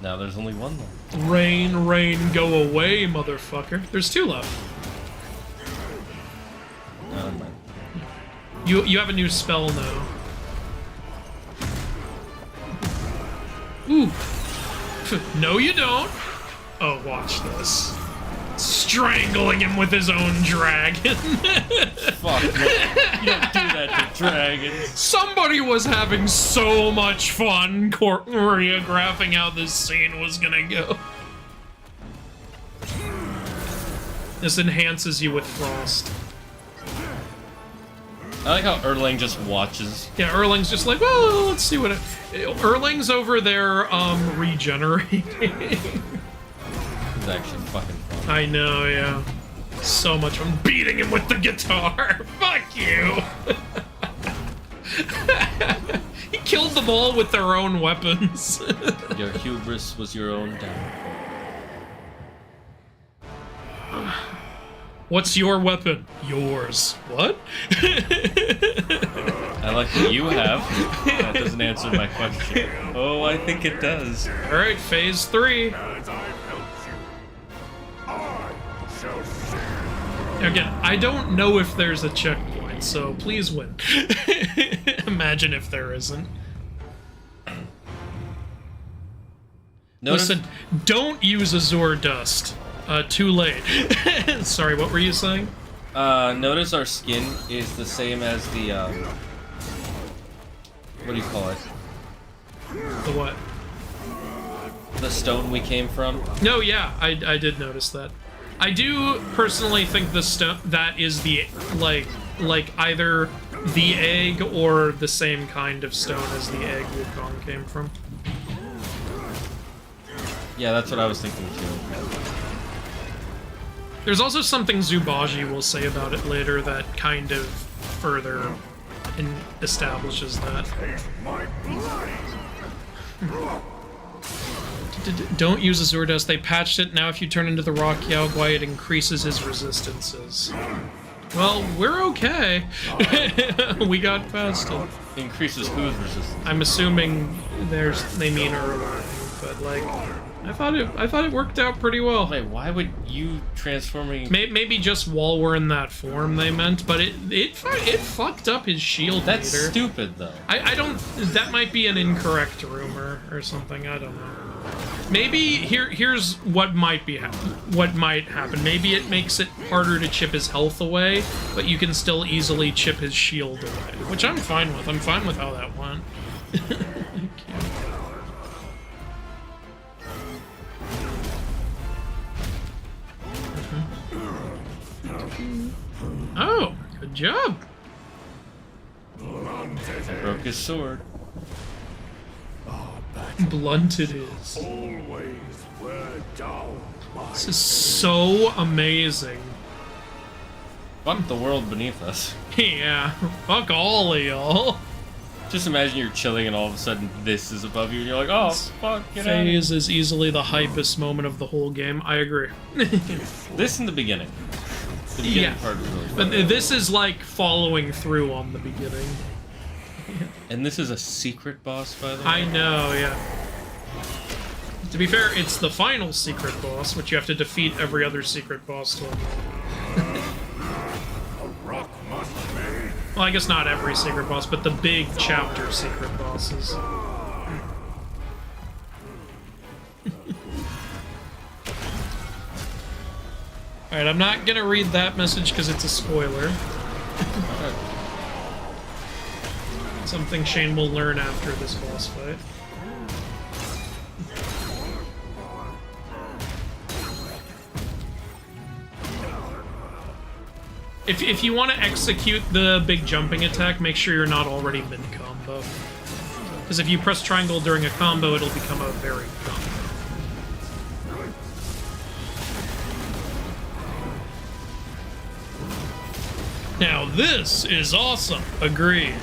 Now there's only one left. Rain, rain, go away, motherfucker. There's 2 left. Never mind. You have a new spell now. Ooh. No, you don't. Oh, watch this. Strangling him with his own dragon. Fuck, you don't do that to dragons. Somebody was having so much fun choreographing how this scene was gonna go. This enhances you with frost. I like how Erlang just watches. Yeah, Erlang's just like, well, let's see what Erlang's over there, regenerating. It's actually fucking fun. I know, yeah. So much fun beating him with the guitar. Fuck you. He killed them all with their own weapons. Your hubris was your own downfall. What's your weapon? Yours. What? I like what you have. That doesn't answer my question. Oh, I think it does. Alright, phase 3. Again, I don't know if there's a checkpoint, so please win. Imagine if there isn't. Listen, don't use Azure Dust. Too late. Sorry, what were you saying? Notice our skin is the same as the, what do you call it? The what? The stone we came from? No, yeah, I did notice that. I do personally think the stone that is the like either the egg or the same kind of stone as the egg Wukong came from. Yeah, that's what I was thinking too. There's also something Zubaji will say about it later that kind of further establishes that. Don't use Azure Dust. They patched it. Now if you turn into the rock Huaguo, it increases his resistances. Well, we're okay. We got past it. Increases whose resistance? I'm assuming they mean Erlang, but like, I thought it worked out pretty well. Wait, why would you transforming? Maybe just while we're in that form they meant, but it fucked up his shield. That's meter. stupid though. I don't. That might be an incorrect rumor or something. I don't know. Maybe here's what might happen. Maybe it makes it harder to chip his health away, but you can still easily chip his shield away, which I'm fine with. I'm fine with how that went. Oh, good job. Broke his sword. Blunt it is. Always were down. This is so amazing. Fuck the world beneath us. Yeah, fuck all of y'all. Just imagine you're chilling and all of a sudden this is above you and you're like, oh, fuck, get out of here. Phase is easily the hypest moment of the whole game. I agree. This in the beginning. The beginning Yeah. part is really fun. But this is like following through on the beginning. And this is a secret boss, by the way? I know, yeah. To be fair, it's the final secret boss, which you have to defeat every other secret boss to unlock. Rock must be. Well, I guess not every secret boss, but the big chapter secret bosses. Alright, I'm not gonna read that message because it's a spoiler. Something Shane will learn after this boss fight. If you want to execute the big jumping attack, make sure you're not already mid-combo. Because if you press triangle during a combo, it'll become a very combo. Now this is awesome. Agreed.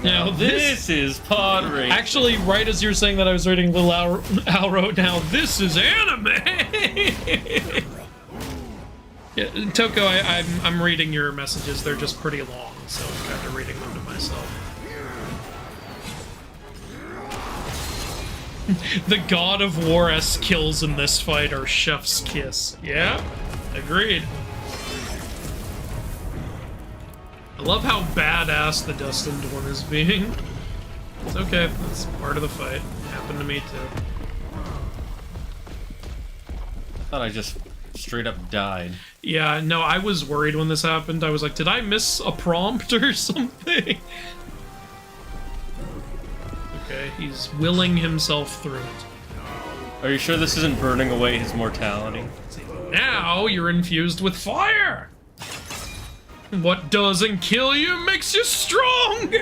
Now This is pod race. Actually, right as you're saying that, I was reading Little Al wrote, now this is anime! Yeah, Toko, I'm reading your messages. They're just pretty long, so I'm kind of reading them to myself. The God of War-esque kills in this fight are Chef's Kiss. Yeah, agreed. I love how badass the Destined one is being. It's okay, that's part of the fight. Happened to me too. I thought I just straight up died. Yeah, no, I was worried when this happened. I was like, did I miss a prompt or something? Okay, he's willing himself through it. Are you sure this isn't burning away his mortality? Now you're infused with fire! What doesn't kill you makes you strong!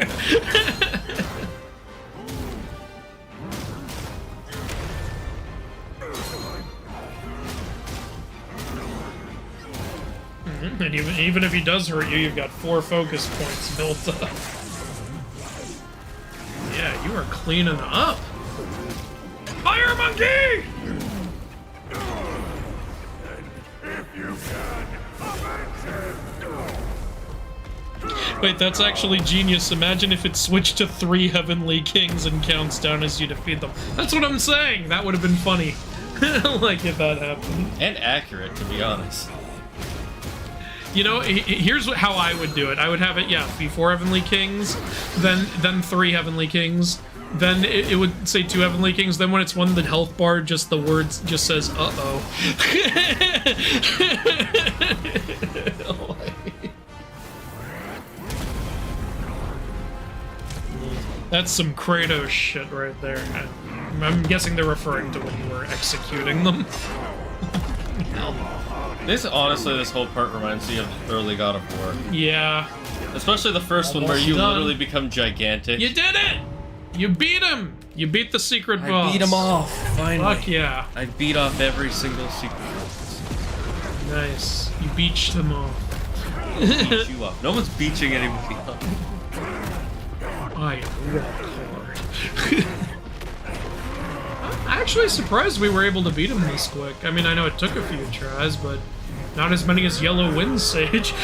And even if he does hurt you, you've got 4 focus points built up. Yeah, you are cleaning up. Fire monkey! Wait, that's actually genius. Imagine if it switched to 3 Heavenly Kings and counts down as you defeat them. That's what I'm saying! That would have been funny. Like, if that happened. And accurate, to be honest. You know, here's how I would do it. I would have it, yeah, be 4 Heavenly Kings, then 3 Heavenly Kings, then it would say 2 Heavenly Kings, then when it's 1, the health bar, just the words just says, uh-oh. That's some Kratos shit right there. I'm guessing they're referring to when you were executing them. This whole part reminds me of early God of War. Yeah. Especially the first one where you literally become gigantic. You did it! You beat him! You beat the secret boss. I beat him off, finally. Fuck yeah. I beat off every single secret boss. Nice. You beached them off. Beat you up. No one's beaching anybody up. I rock hard. I'm actually surprised we were able to beat him this quick. I mean, I know it took a few tries, but not as many as Yellow Wind Sage.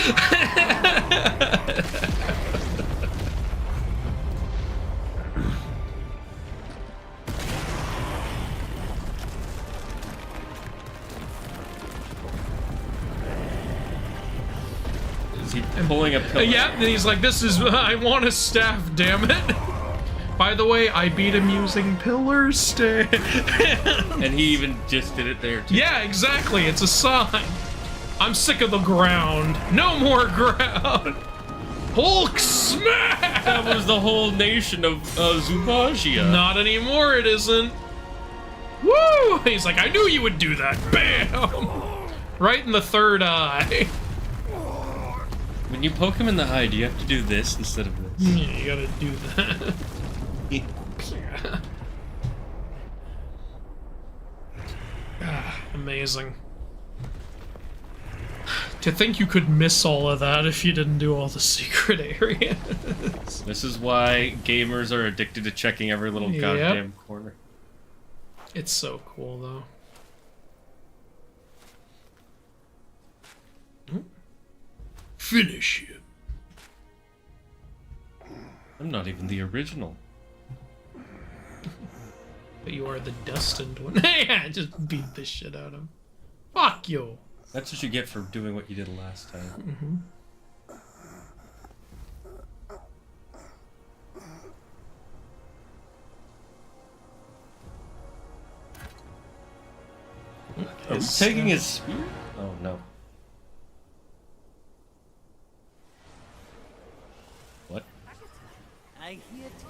Is he pulling a pillar? Yeah, and he's like, this is, I want a staff, damn it. By the way, I beat him using pillar stand. And he even just did it there, too. Yeah, exactly. It's a sign. I'm sick of the ground. No more ground. Hulk smash! That was the whole nation of Zubagia. Not anymore, it isn't. Woo! He's like, I knew you would do that. Bam! Right in the third eye. When you poke him in the eye, do you have to do this instead of this? Yeah, you gotta do that. Yeah. Amazing. To think you could miss all of that if you didn't do all the secret areas. This is why gamers are addicted to checking every little goddamn corner. It's so cool, though. Finish him. I'm not even the original. But you are the destined one. Yeah, just beat the shit out of him. Fuck you. That's what you get for doing what you did last time. Are we taking his spear? Oh no. What?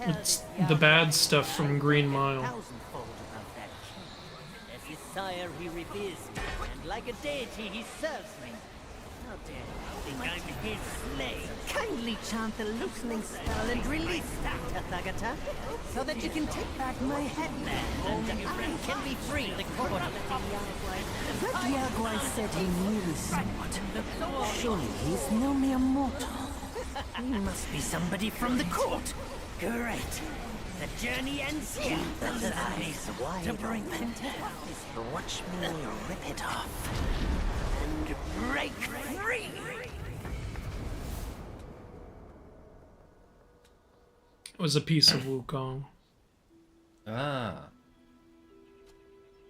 It's the bad stuff from Green Mile. As his sire he reveres me, and like a deity he serves me. How dare you think I'm his slave? Kindly chant the loosening spell and release Dr. Thagata, so that you can take back my headland and I can be free. The Huaguo said he knew somewhat. Surely he's no mere mortal. He must be somebody from the court. Great. The journey ends here. The line is wide to bring them down. Watch me rip it off and break free. It was a piece of Wukong. Ah.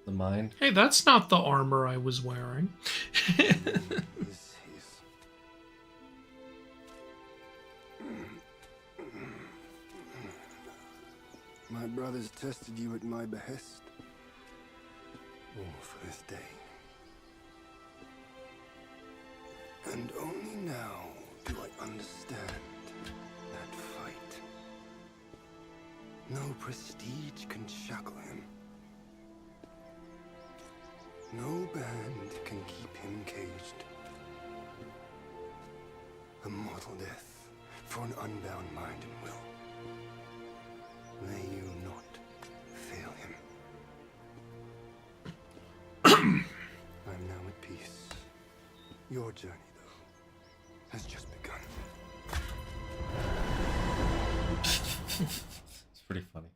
The mine. Hey, that's not the armor I was wearing. My brothers tested you at my behest. All for this day. And only now do I understand that fight. No prestige can shackle him. No band can keep him caged. A mortal death for an unbound mind and will. May you not fail him. I'm now at peace. Your journey, though, has just begun. It's pretty funny.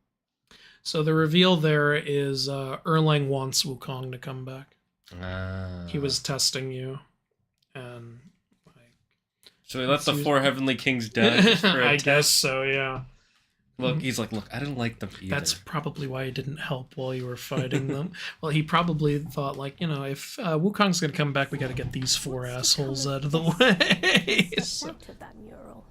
So the reveal there is Erlang wants Wukong to come back. Ah. He was testing you, and So he let the four heavenly kings die just for a I test? guess so. Yeah. Look, he's like, look, I didn't like them either. That's probably why he didn't help while you were fighting them. Well, he probably thought, like, you know, if Wukong's gonna come back, we gotta get these four assholes out of the way. So. That mural.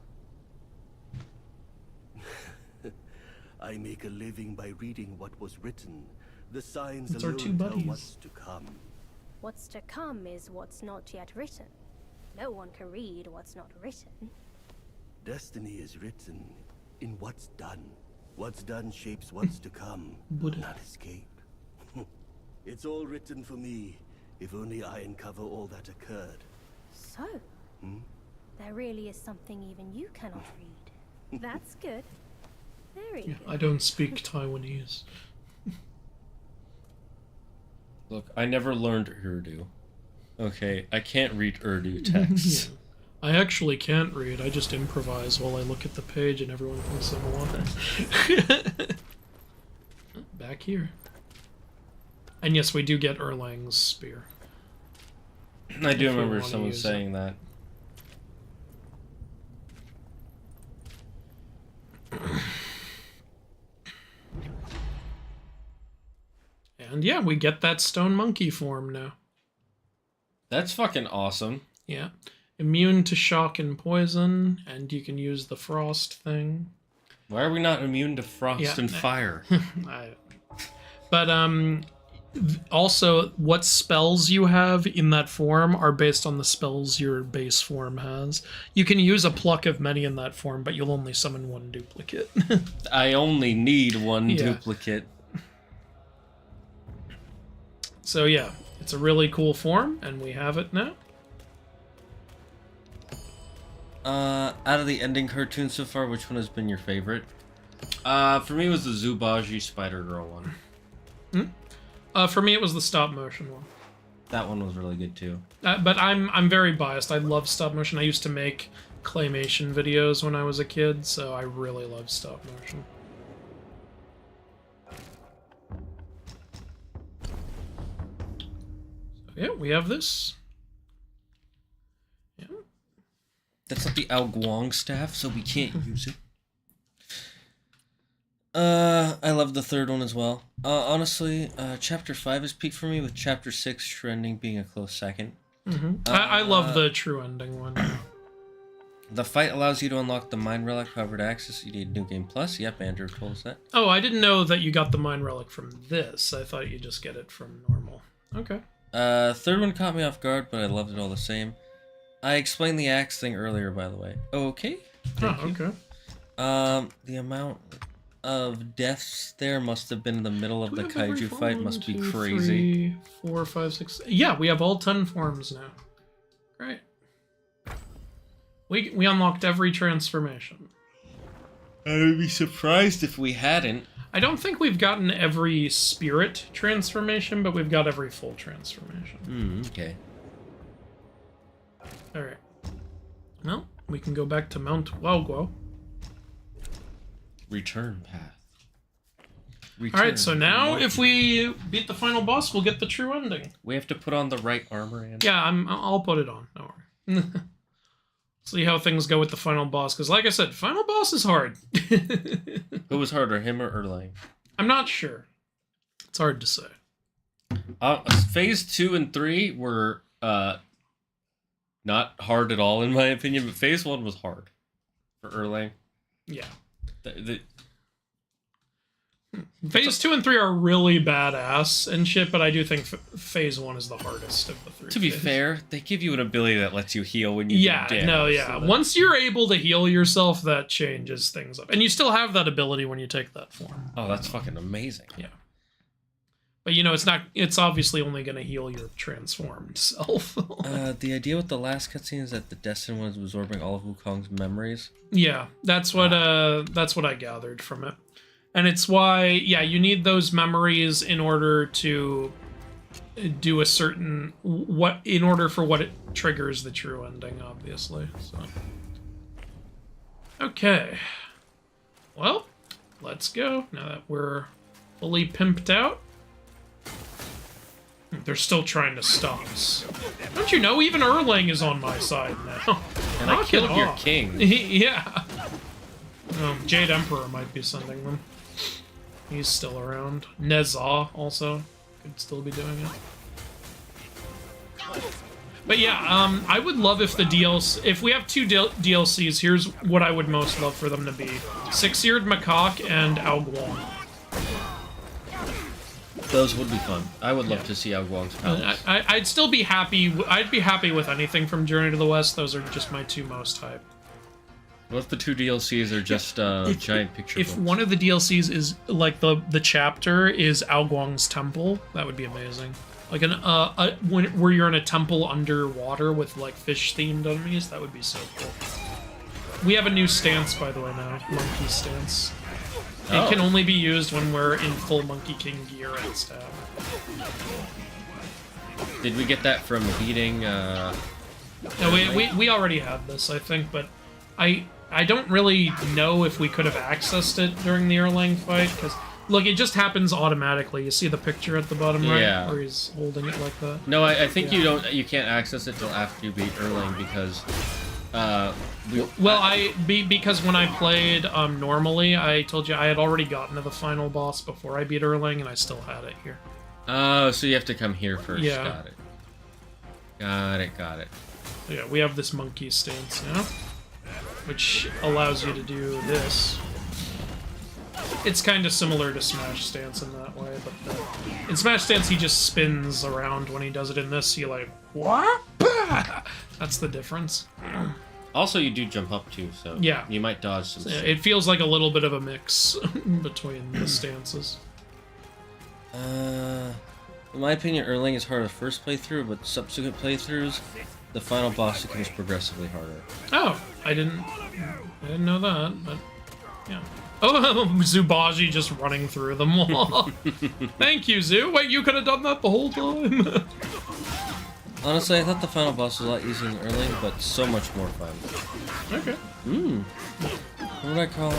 I make a living by reading what was written. The signs It's our alone two tell buddies. what's to come. What's to come is what's not yet written. No one can read what's not written. Destiny is written in what's done. What's done shapes what's to come, Buddha. not escape. It's all written for me, if only I uncover all that occurred. So, there really is something even you cannot read. That's good. Very good. I don't speak Taiwanese. Look, I never learned Urdu. Okay, I can't read Urdu text. I actually can't read. I just improvise while I look at the page and everyone thinks I'm a woman. Back here. And yes, we do get Erlang's spear. I do If we remember wanna someone use saying that. And yeah, we get that stone monkey form now. That's fucking awesome. Yeah. Immune to shock and poison, and you can use the frost thing. Why are we not immune to frost Yeah, and fire? But also, what spells you have in that form are based on the spells your base form has. You can use a pluck of many in that form, but you'll only summon one duplicate. I only need one Yeah. duplicate. So yeah, It's a really cool form, and we have it now. Out of the ending cartoons so far, which one has been your favorite? For me, it was the Zubaji Spider-Girl one. For me, it was the stop-motion one. That one was really good, too. But I'm very biased. I love stop-motion. I used to make claymation videos when I was a kid, so I really love stop-motion. So, yeah, we have this. Yeah. That's not the Huaguo staff, so we can't use it. I love the third one as well. Honestly, Chapter 5 is peak for me, with Chapter 6 trending being a close second. I love the true ending one. The fight allows you to unlock the Mind Relic. However, to access, you need New Game Plus. Yep, Andrew told us that. Oh, I didn't know that you got the Mind Relic from this. I thought you just get it from normal. Okay. Third one caught me off guard, but I loved it all the same. I explained the axe thing earlier, by the way. Okay. Thank you. Okay. The amount of deaths there must have been in the middle of the kaiju fight. Must be crazy. 3, 4, 5, 6. Yeah, we have all 10 forms now. Great. We unlocked every transformation. I would be surprised if we hadn't. I don't think we've gotten every spirit transformation, but we've got every full transformation. Okay. Alright. Well, we can go back to Mount Huaguo. Return path. Alright, so now if we beat the final boss, we'll get the true ending. We have to put on the right armor, and Yeah, I'll put it on. Don't worry. See how things go with the final boss, because like I said, final boss is hard. Who was harder, him or Erlang? I'm not sure. It's hard to say. Phase 2 and 3 were not hard at all, in my opinion, but Phase 1 was hard for Erlang. Yeah. The Phase 2 and 3 are really badass and shit, but I do think Phase 1 is the hardest of the three. To be fair, they give you an ability that lets you heal when you do damage. So Once you're able to heal yourself, that changes things up. And you still have that ability when you take that form. Oh, that's fucking amazing. Yeah. But you know, it's obviously only going to heal your transformed self. The idea with the last cutscene is that the Destined One is absorbing all of Wukong's memories. Yeah, that's what I gathered from it. And it's why, yeah, you need those memories in order to do a certain in order for what it triggers the true ending, obviously. So, okay, well, let's go now that we're fully pimped out. They're still trying to stop us. Don't you know? Even Erlang is on my side now. And I killed your king. Yeah. Jade Emperor might be sending them. He's still around. Nezah also could still be doing it. But yeah, I would love if the DLC, if we have two DLCs, here's what I would most love for them to be: Six-Eared Macaque and Huaguo. Those would be fun. I would love to see Huaguo's palace. I'd still be happy. I'd be happy with anything from Journey to the West. Those are just my two most hype. What if the two DLCs are just giant picture books? If one of the DLCs is like the chapter is Huaguo's temple, that would be amazing. Like where you're in a temple underwater with like fish themed enemies, that would be so cool. We have a new stance, by the way, now, monkey stance. It can only be used when we're in full Monkey King gear and stab. Did we get that from beating? No, we already had this, I think, but I don't really know if we could have accessed it during the Erlang fight, because look, it just happens automatically. You see the picture at the bottom right, where he's holding it like that. No, I think you can't access it till after you beat Erlang, because because when I played normally, I told you I had already gotten to the final boss before I beat Erlang, and I still had it here. Oh, so you have to come here first. Yeah. Got it. So yeah, we have this monkey stance now, which allows you to do this. It's kind of similar to Smash Stance in that way, but in Smash Stance he just spins around. When he does it in this, he like, what? That's the difference. Also, you do jump up too, so yeah, you might dodge some. Yeah, it feels like a little bit of a mix between the stances. In my opinion, Erling is hard the first playthrough, but subsequent playthroughs, the final boss becomes progressively harder. Oh, I didn't know that, but yeah. Oh, Zubaji just running through them all. Thank you, Zu. Wait, you could have done that the whole time. Honestly, I thought the final boss was a lot easier than Erling, but so much more fun. Okay. What I call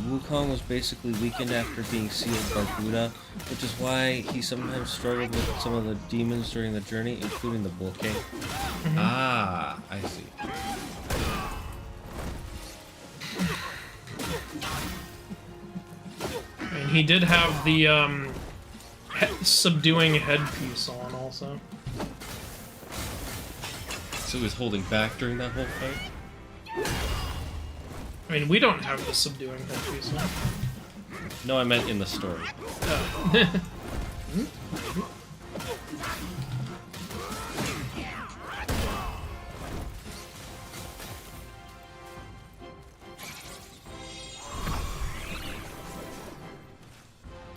Wukong was basically weakened after being sealed by Buddha, which is why he sometimes struggled with some of the demons during the journey, including the Bull King. Ah, I see. And he did have the subduing headpiece on also. So he was holding back during that whole fight? I mean, we don't have the subduing headpiece on. No, I meant in the story.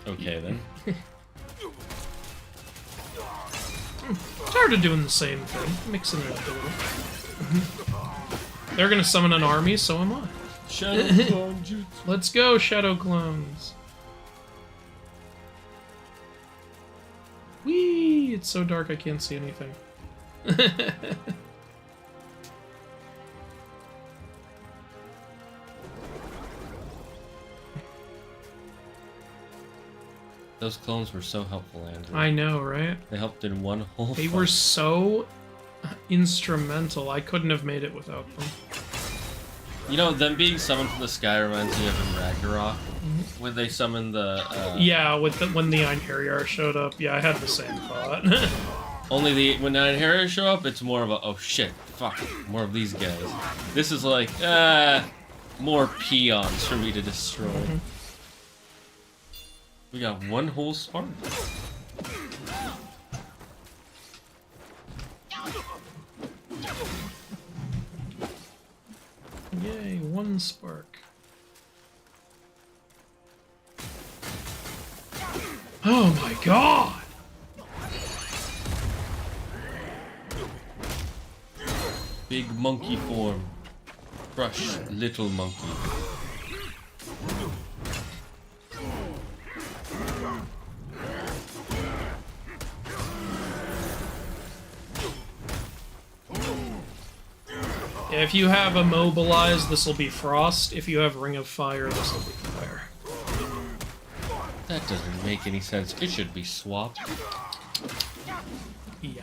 Okay, then. Tired of doing the same thing, mixing it up a little. They're gonna summon an army, so am I. Shadow clone jutsu. Let's go, shadow clones. Whee! It's so dark I can't see anything. Those clones were so helpful, Andrew. I know, right? They helped in one whole They fight. were so instrumental. I couldn't have made it without them. You know, them being summoned from the sky reminds me of in Ragnarok, when they summoned the... Yeah, with when the Einherjar showed up. Yeah, I had the same thought. Only when the Einherjar show up, it's more of a, oh shit, fuck, more of these guys. This is like, more peons for me to destroy. We got one whole Spartan. Yay, one spark. Oh my god! Big monkey form. Crush little monkey. If you have Immobilize, this will be Frost. If you have Ring of Fire, this will be Fire. That doesn't make any sense. It should be swapped. Yeah.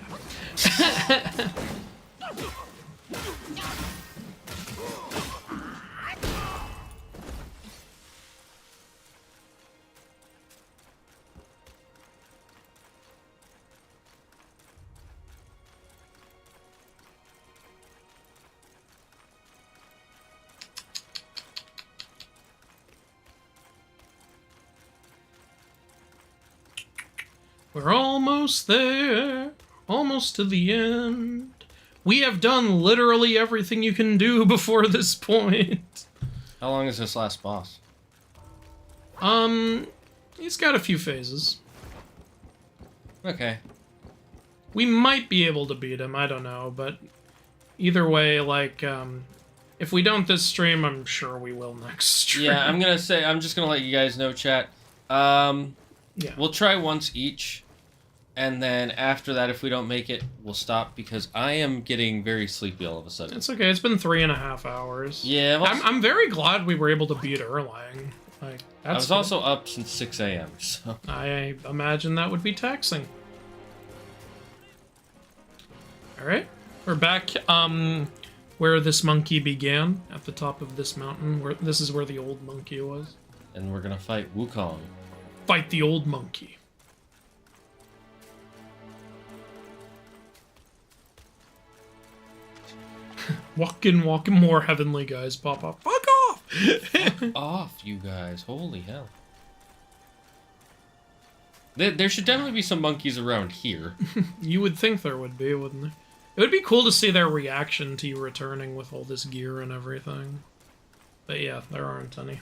We're almost there, almost to the end. We have done literally everything you can do before this point. How long is this last boss? He's got a few phases. Okay. We might be able to beat him, I don't know, but either way, like, if we don't this stream, I'm sure we will next stream. Yeah, I'm just gonna let you guys know, chat. Yeah. We'll try once each, and then after that, if we don't make it, we'll stop, because I am getting very sleepy all of a sudden. It's okay, it's been 3.5 hours. Yeah, well, I'm very glad we were able to beat Erlang. Like, that's I was good. also up since 6 a.m., so... I imagine that would be taxing. Alright, we're back, where this monkey began, at the top of this mountain. Where this is where the old monkey was. And we're gonna fight Wukong. Fight the old monkey. Walking, more heavenly guys pop up. Fuck off! Fuck off, you guys. Holy hell. There should definitely be some monkeys around here. You would think there would be, wouldn't there? It would be cool to see their reaction to you returning with all this gear and everything. But yeah, there aren't any.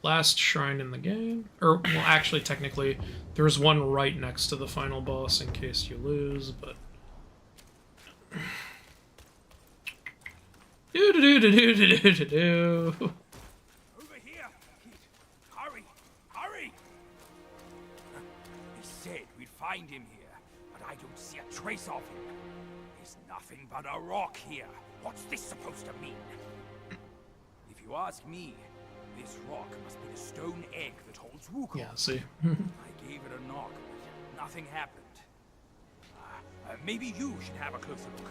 last shrine in the game. Or, well, actually, technically, there's one right next to the final boss in case you lose, but... Do-do-do-do-do-do-do-do. Over here! Hurry! Hurry! He said we'd find him here, but I don't see a trace of him. There's nothing but a rock here. What's this supposed to mean? If you ask me, this rock must be the stone egg that holds Wukong. Yeah, see. I gave it a knock, but nothing happened. Maybe you should have a closer look.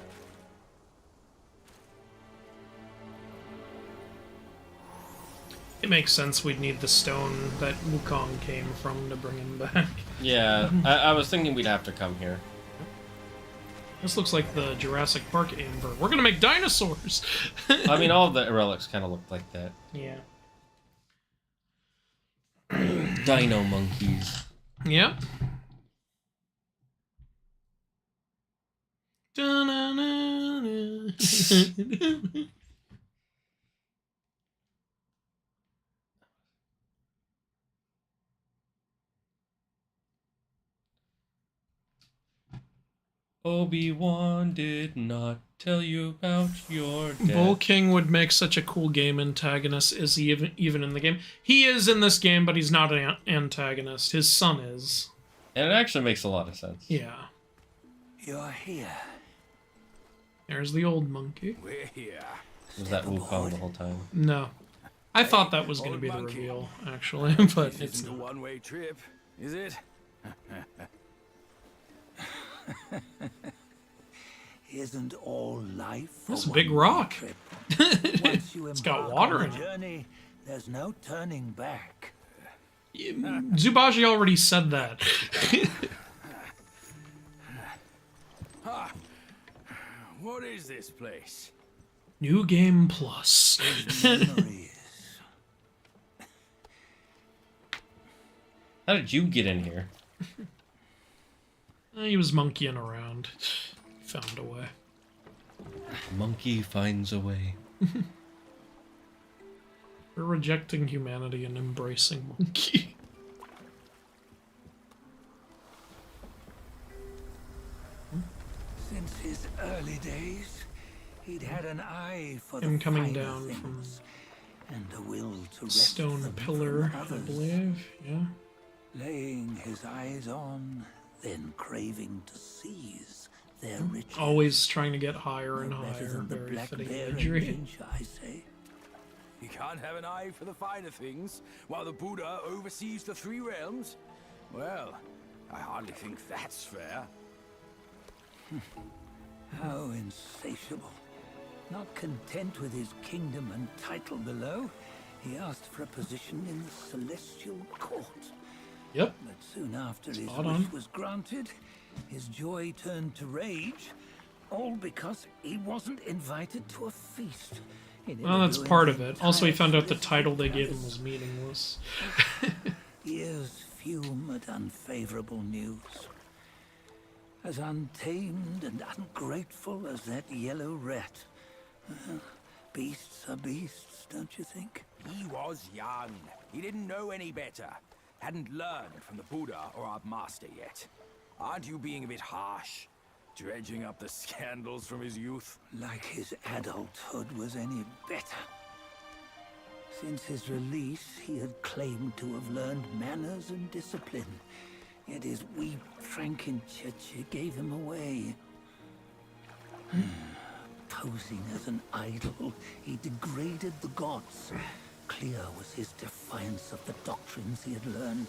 It makes sense we'd need the stone that Wukong came from to bring him back. Yeah, I was thinking we'd have to come here. This looks like the Jurassic Park amber. We're gonna make dinosaurs! I mean, all of the relics kind of look like that. Yeah. Dino monkeys. Yep. Obi-Wan did not tell you about your death. Bull King would make such a cool game antagonist. Is he even in the game? He is in this game, but he's not an antagonist. His son is. And it actually makes a lot of sense. Yeah. You're here. There's the old monkey. We're here. Was that Wukong the whole time? No. I thought that was going to Old be the monkey. reveal, actually, but This it's isn't a not. one-way trip, is it? Isn't all life That's a big rock. It's got water in it. Journey, there's no turning back. Zubaji already said that. What is this place? New Game Plus. Memories. How did you get in here? He was monkeying around. Found a way. Monkey finds a way. We're rejecting humanity and embracing monkey. Since his early days, he'd had an eye for Him the coming finer down from things, and a will to wrest Stone them pillar, from I others, believe. Yeah. laying his eyes on, then craving to seize their riches. Always trying to get higher and No better higher. than the Very black fitting bear and imagery. ginger, I say. You can't have an eye for the finer things, while the Buddha oversees the three realms? Well, I hardly think that's fair. How insatiable. Not content with his kingdom and title below, he asked for a position in the celestial court. Yep. But soon after his Spot wish on. was granted, his joy turned to rage, all because he wasn't invited to a feast. He Well, never that's ruined part the of it. Also, he entire found out the celestial title they gave him palace. was meaningless. Ears fume at unfavorable news. As untamed and ungrateful as that yellow rat. Beasts are beasts, don't you think? He was young. He didn't know any better. Hadn't learned from the Buddha or our master yet. Aren't you being a bit harsh? Dredging up the scandals from his youth? Like his adulthood was any better. Since his release, he had claimed to have learned manners and discipline. Yet his weak Frankenchurch gave him away. Posing as an idol, he degraded the gods. Clear was his defiance of the doctrines he had learned.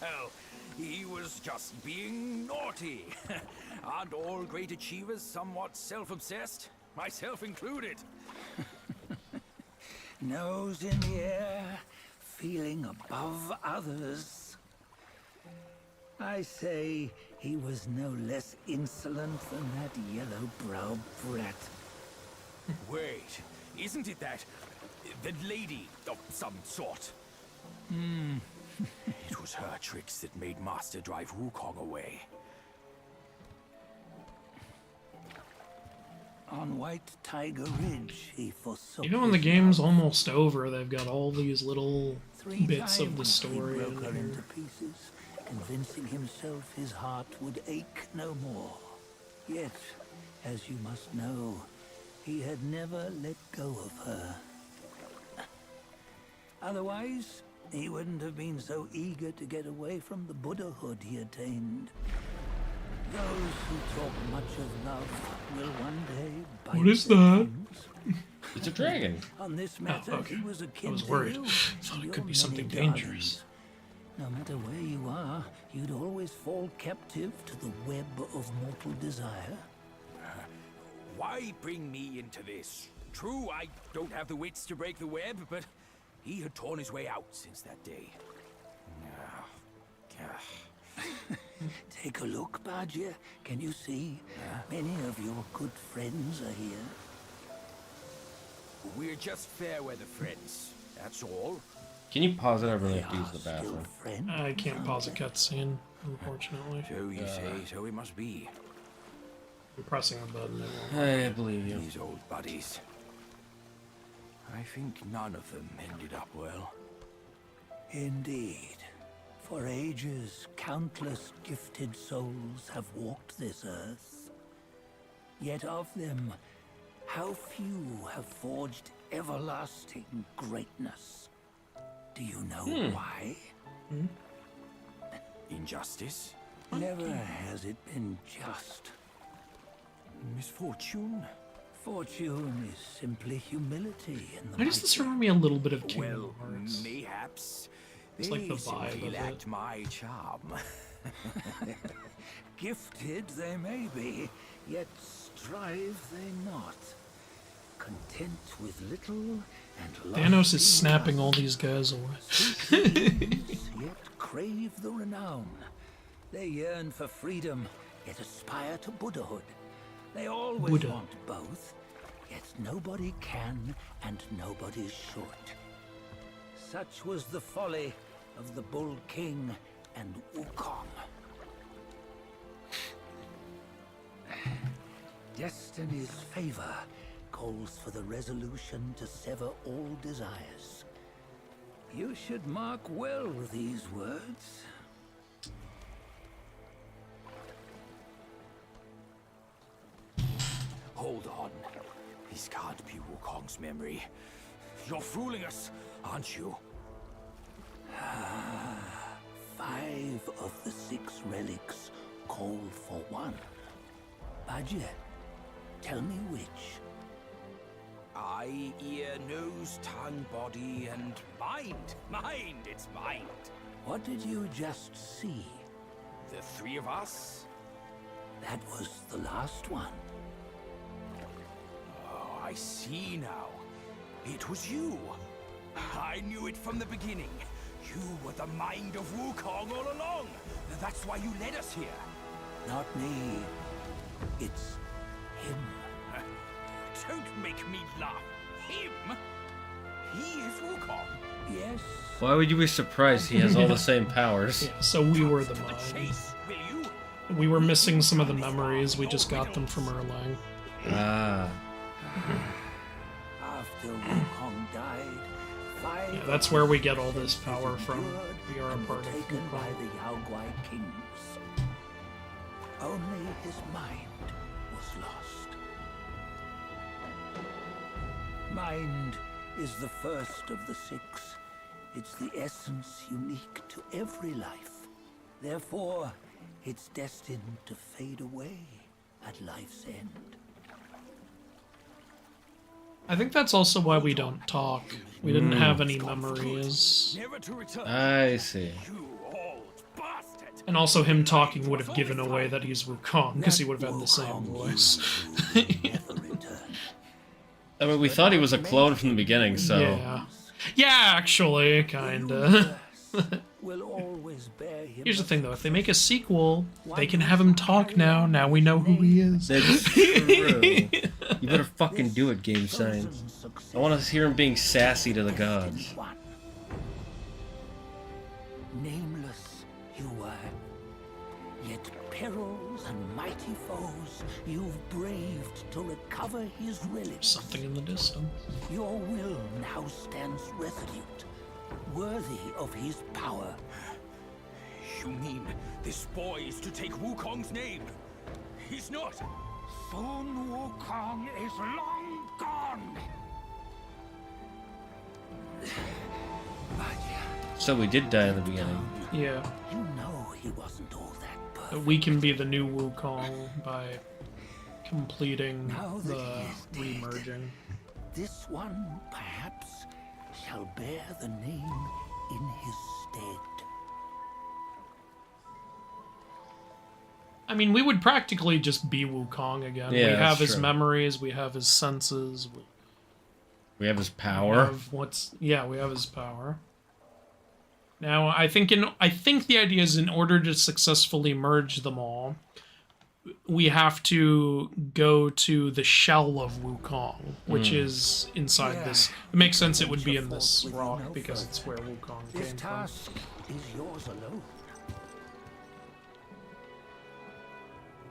Well, he was just being naughty. Aren't all great achievers somewhat self-obsessed? Myself included. Nose in the air, feeling above others. I say he was no less insolent than that yellow-browed brat. Wait, isn't it that lady of some sort? It was her tricks that made Master drive Wukong away. On White Tiger Ridge, he forsook. Even when the his game's love. almost over, they've got all these little 3 bits of the times story he in broke her here. into pieces, convincing himself his heart would ache no more. Yet, as you must know, he had never let go of her. Otherwise, he wouldn't have been so eager to get away from the Buddhahood he attained. Those who talk much of love will one day bite What is their that? tongues. It's a dragon. On this matter, okay. he was akin I was to worried. you, Thought it your could be many something darlings. dangerous. No matter where you are, you'd always fall captive to the web of mortal desire. Why bring me into this? True, I don't have the wits to break the web, but he had torn his way out since that day. Take a look, Badger. Can you see? Many of your good friends are here. We're just fair weather friends, that's all. Can you pause it? I really They have to use are the still bathroom. friends. I can't pause a cutscene, unfortunately. So you say, so it must be. I'm pressing the button. It won't. I believe you. These old buddies. I think none of them ended up well. Indeed. For ages, countless gifted souls have walked this earth. Yet of them, how few have forged everlasting greatness? Do you know why? Injustice? Never has it been just. Misfortune? Fortune is simply humility in the Why does this mighty. remind me a little bit of Well, Kingdom Hearts? mayhaps. It's like the They vibe simply of it. lacked my charm. Gifted they may be, yet strive they not. Content with little and Thanos is lasting snapping all nothing. these guys away. Yet crave the renown. They yearn for freedom, yet aspire to Buddhahood. They always Buddha. want both, yet nobody can and nobody should. Such was the folly of the Bull King and Wukong. Destiny's favor calls for the resolution to sever all desires. You should mark well these words. Hold on. This can't be Wukong's memory. You're fooling us, aren't you? 5 of the 6 relics call for one. Badger, tell me which. Eye, ear, nose, tongue, body, and mind. Mind, it's mind. What did you just see? The 3 of us? That was the last one. Oh, I see now. It was you. I knew it from the beginning. You were the mind of Wukong all along. That's why you led us here. Not me. It's him. Don't make me laugh. Him? He is Wukong. Yes. Why would you be surprised? He has all the same powers. Yeah, so we were the To the mind. chase, will you? We were missing some of the memories. We just got them from Erlang. Ah. After Wukong died, 5 Yeah, that's where we get all this power from. endured We are a and part were of taken by Wukong. the Yaoguai kings. Only his mind was lost. Mind is the first of the 6. It's the essence unique to every life. Therefore, it's destined to fade away at life's end. I think that's also why we don't talk. We didn't have any memories. Never to return. I see. You old bastard. And also him talking would have given away that he's Wukong, because he would have had the same voice. Never return. I mean, we thought he was a clone from the beginning, so... Yeah. Yeah, actually, kinda. Will always bear him. Here's the thing, though. If they make a sequel, they can have him talk now. Now we know who he is. That's true. You better fucking do it, Game Science. I want to hear him being sassy to the gods. Nameless you were, yet perils and mighty foes you've braved to recover his relics. Something in the distance. Your will now stands resolute, worthy of his power. You mean this boy is to take Wukong's name? He's not. Sun Wukong is long gone. So we did die in the beginning. Yeah. You know he wasn't all that perfect. But we can be the new Wukong by completing Now that the he is dead, remerging. this one, perhaps, shall bear the name in his stead. I mean, we would practically just be Wukong again. Yeah, we have that's his true. memories, we have his senses, We have his we power. have we have his power. Now, I think the idea is in order to successfully merge them all, we have to go to the shell of Wukong, which is inside this. It makes sense it would be in this rock because it's where Wukong This came from. task is yours alone.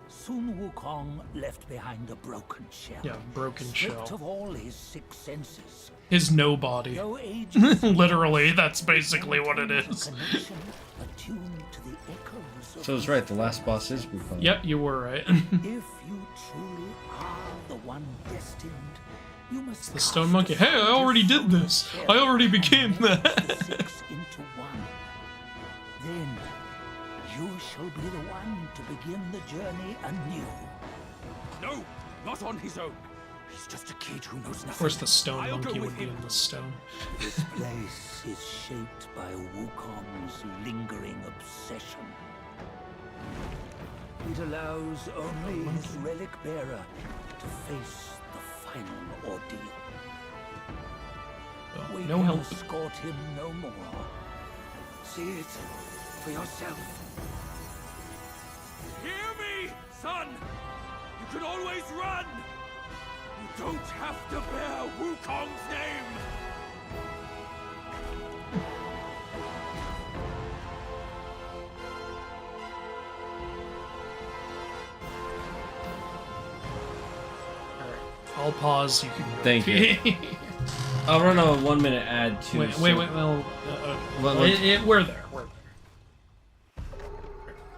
Sun Wukong left behind a broken shell. Yeah, broken stripped shell. of all his six senses. His nobody. Though ages Literally, that's basically what it is. connection attuned to the echoes of So it's right, the last boss is Wukong. Yep, you were right. If you truly are the one destined, you must The stone monkey. Hey, I already did this. I already became that. six into one. Then you shall be the one to begin the journey anew. No, not on his own. He's just a kid who knows nothing. Of course, the stone I'll go monkey with would be him. in the stone. This place is shaped by Wukong's lingering obsession. It allows only his relic bearer to face the final ordeal. Oh, We no can help. escort him no more. See it for yourself. Hear me, son! You can always run! You don't have to bear Wukong's name! Alright, I'll pause. You can. Thank you. I'll run a 1 minute ad too. wait, so- wait, wait. Well, we're there. We're there.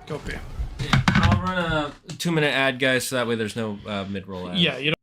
Go pee. I'll run a 2 minute ad, guys, so that way there's no mid-roll ads. Yeah, you don't.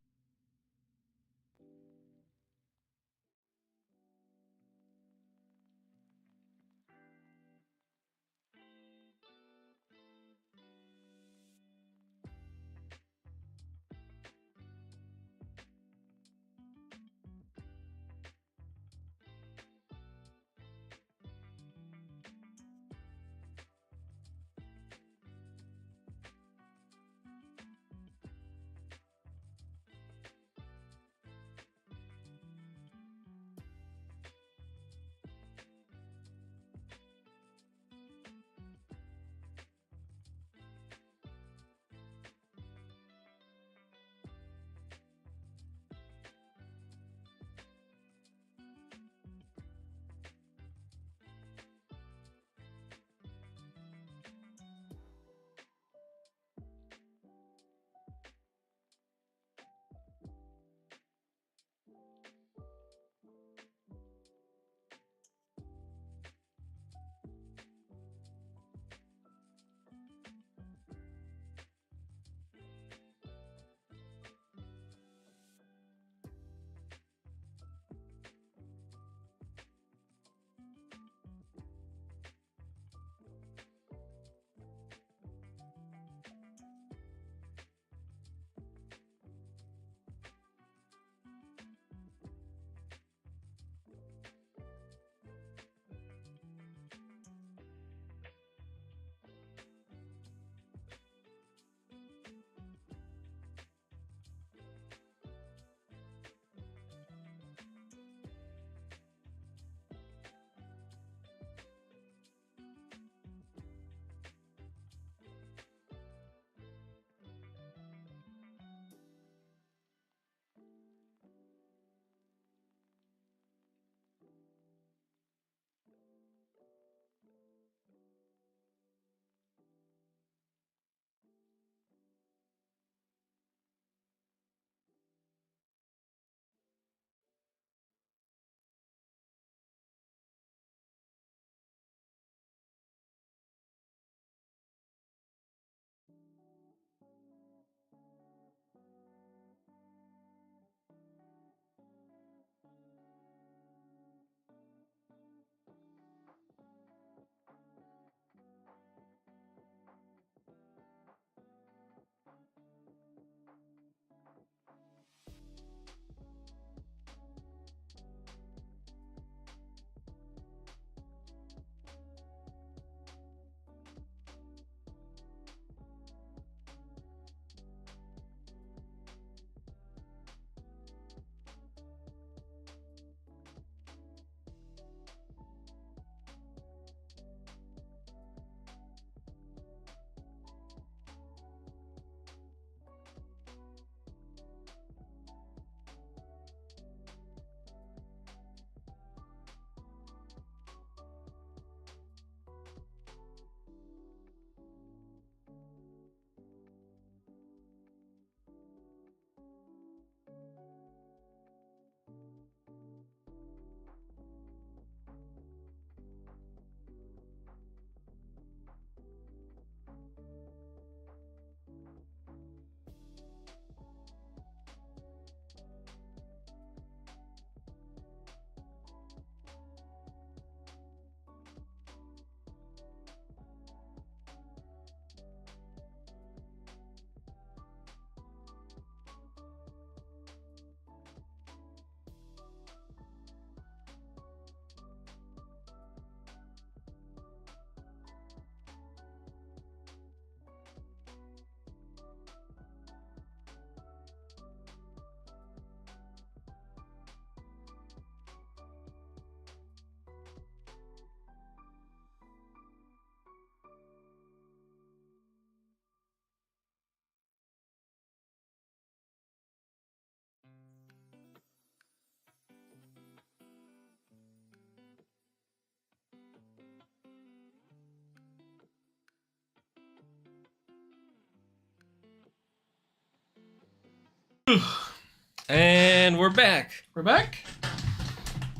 And we're back. We're back?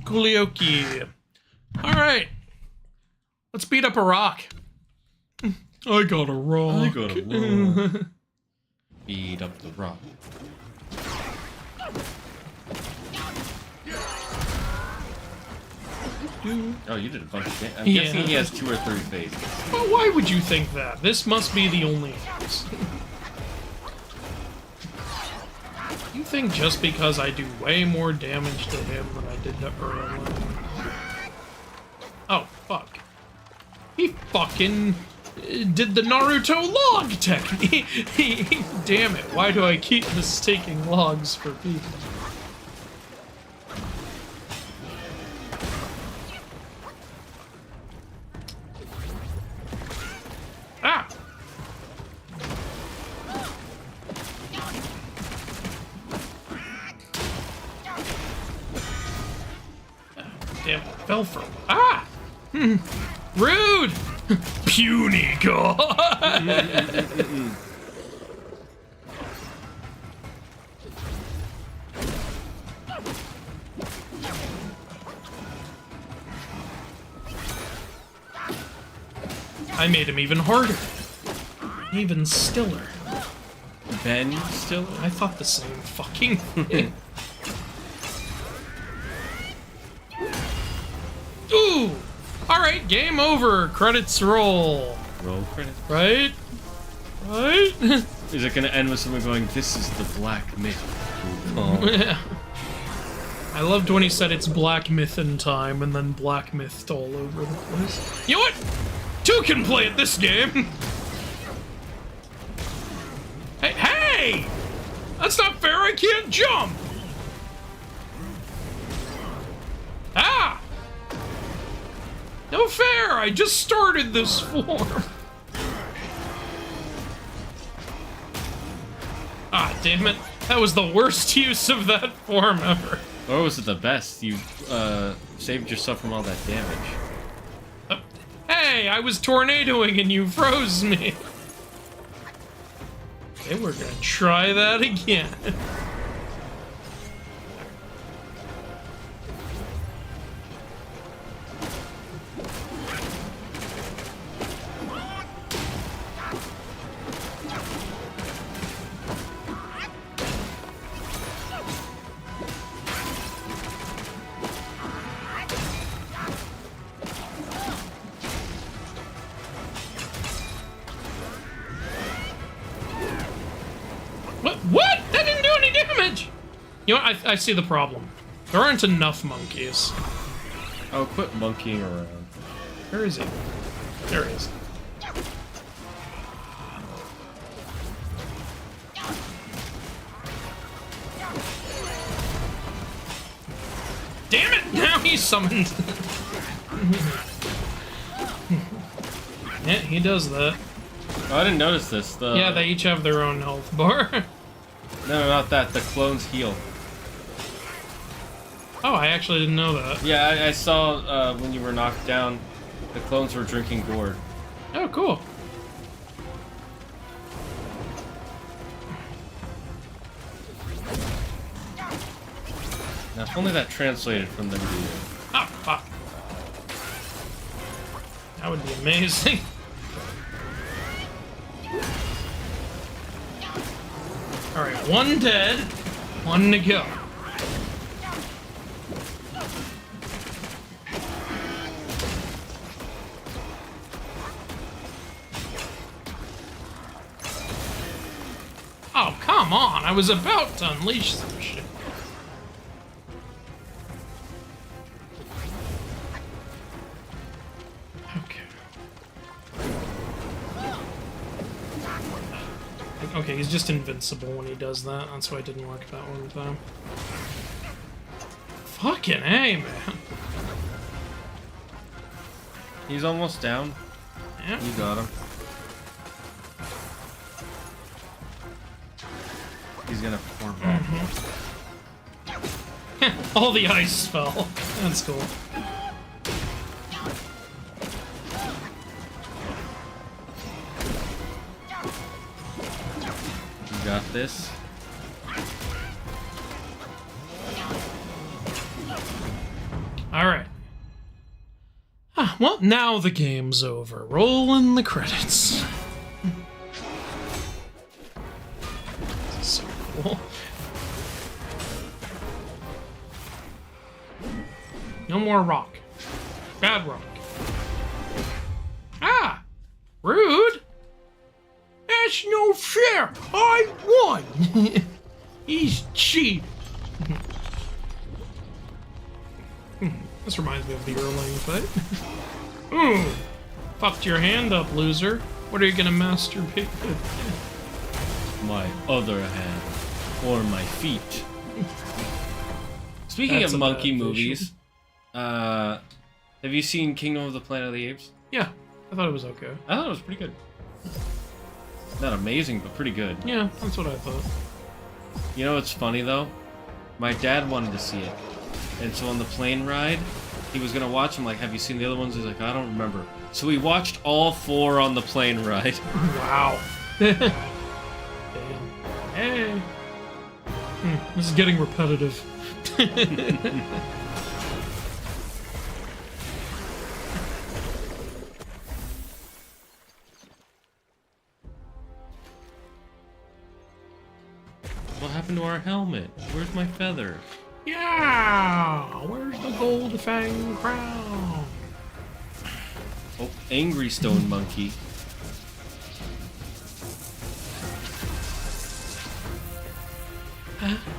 Coolioki. Alright. Let's beat up a rock. I got a rock. Beat up the rock. Oh, you did a bunch of damage. I'm guessing he has 2 or 3 phases. But why would you think that? This must be the only phase. You think just because I do way more damage to him than I did to Erlen? Oh, fuck. He fucking did the Naruto log technique. Damn it, why do I keep mistaking logs for people? Ah! Damn, fell for. Ah! Rude! Puny god! I made him even harder. Even stiller. Ben Stiller? I thought the same fucking thing. Ooh! Alright, game over. Credits roll. Roll credits. Right? Right? Is it gonna end with someone going, "This is the Black Myth"? Oh. Yeah. I loved when he said it's Black Myth in time and then Black Mythed all over the place. You know what? 2 can play at this game! Hey, hey! That's not fair, I can't jump! Ah! No fair, I just started this form. Ah, damn it. That was the worst use of that form ever. Or was it the best? You saved yourself from all that damage. Hey, I was tornadoing and you froze me. Okay, we're gonna try that again. What? That didn't do any damage! You know what? I see the problem. There aren't enough monkeys. Oh, quit monkeying around. Where is he? There he is. Damn it! Now he's summoned. Yeah, he does that. Oh, I didn't notice this. Yeah, they each have their own health bar. No, not that. The clones heal. Oh, I actually didn't know that. Yeah, I saw when you were knocked down, the clones were drinking gourd. Oh, cool. Now, if only that translated from them to you. Ah, fuck. That would be amazing. Alright, 1 dead, 1 to go. Oh, come on, I was about to unleash some shit. Okay, he's just invincible when he does that. That's why it didn't work that one time. Fucking A, man. He's almost down. Yeah. You got him. He's gonna perform back. All the ice fell. That's cool. You got this. Well, now the game's over. Rolling the credits. This is so cool. No more rock. Bad rock. Ah! Rude! That's no fair! I won! He's cheating. This reminds me of the Erlang fight. Ooh! Popped your hand up, loser. What are you gonna masturbate with? My other hand. Or my feet. Speaking That's of a monkey bad movies, have you seen Kingdom of the Planet of the Apes? Yeah, I thought it was okay. I thought it was pretty good. Not amazing, but pretty good. Yeah, that's what I thought. You know what's funny, though? My dad wanted to see it. And so on the plane ride, he was gonna watch them, like, have you seen the other ones? He's like, I don't remember. So we watched all 4 on the plane ride. Wow. Damn. Hey. This is getting repetitive. What happened to our helmet? Where's my feather? Yeah! Where's the gold fang crown? Oh, angry stone monkey.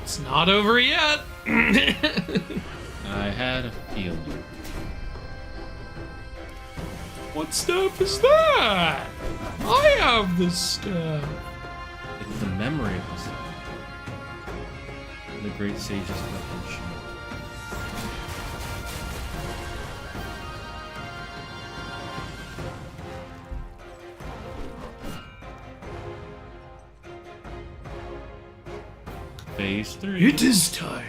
It's not over yet. I had a feeling. What stuff is that? I have this stuff. It's the memory of us. The great sage's weapon. Phase 3. It is time.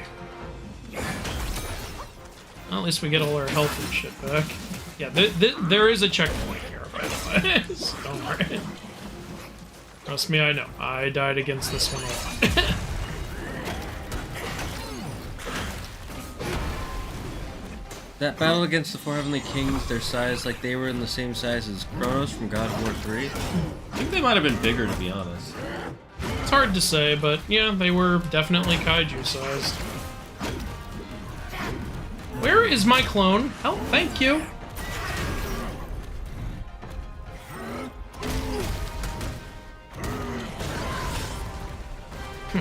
Well, at least we get all our health and shit back. Yeah, there is a checkpoint here, by the way. So don't worry. Trust me, I know. I died against this one a lot. That battle against the 4 Heavenly Kings, their size, like they were in the same size as Kronos from God of War 3. I think they might have been bigger, to be honest. It's hard to say, but yeah, they were definitely kaiju sized. Where is my clone? Oh, thank you.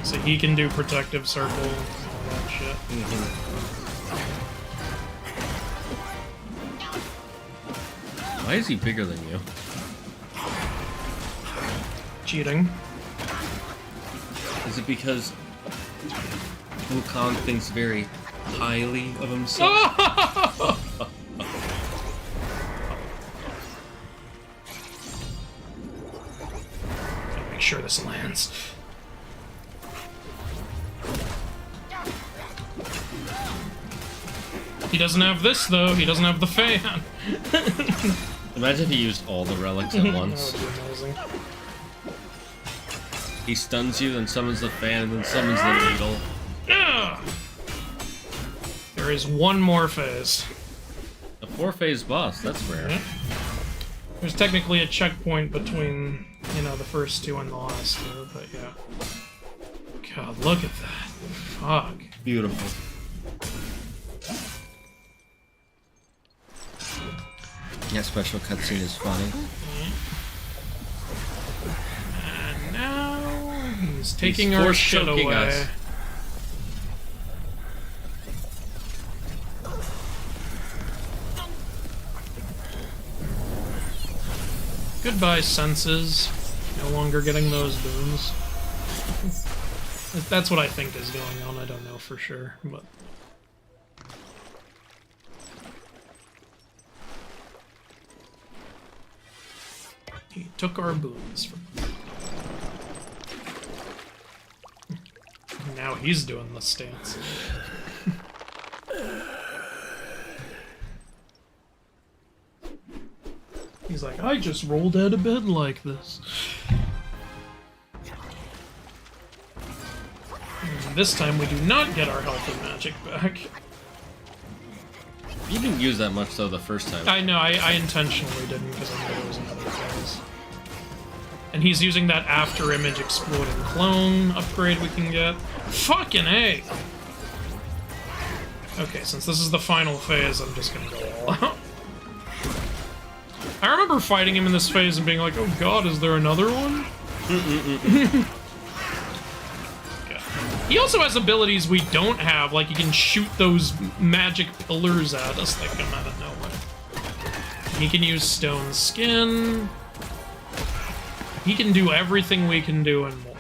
So he can do protective circle and all that shit. Why is he bigger than you? Cheating. Is it because Wukong thinks very highly of himself? Gotta make sure this lands. He doesn't have this, though. He doesn't have the fan. Imagine if he used all the relics at once. That would be amazing. He stuns you, then summons the fan, and then summons the needle. Ah! There is one more phase. A 4-phase boss, that's rare. Yeah. There's technically a checkpoint between, you know, the first 2 and the last 2, but yeah. God, look at that. Fuck. Beautiful. That special cutscene is funny. And now he's taking our shit away. Us. Goodbye, senses. No longer getting those boons. That's what I think is going on. I don't know for sure, but... He took our boons from us. Now he's doing the stance. He's like, I just rolled out of bed like this. And this time we do not get our health and magic back. You didn't use that much, though, the first time. I know, I intentionally didn't because I knew there was another phase. And he's using that after image exploding clone upgrade we can get. Fucking A! Okay, since this is the final phase, I'm just gonna go all out. I remember fighting him in this phase and being like, oh god, is there another one? He also has abilities we don't have, like he can shoot those magic pillars at us that come out of nowhere. He can use stone skin. He can do everything we can do and more.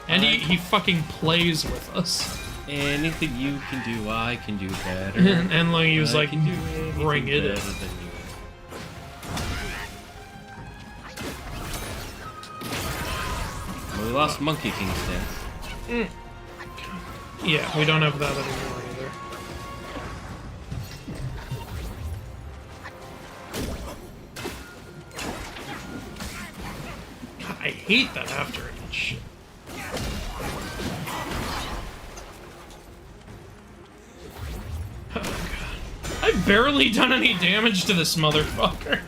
And he fucking plays with us. Anything you can do, I can do better. And like he was like, bring it in. Well, we lost Monkey King stance. Yeah, we don't have that anymore either. God, I hate that after image shit. Oh god. I've barely done any damage to this motherfucker.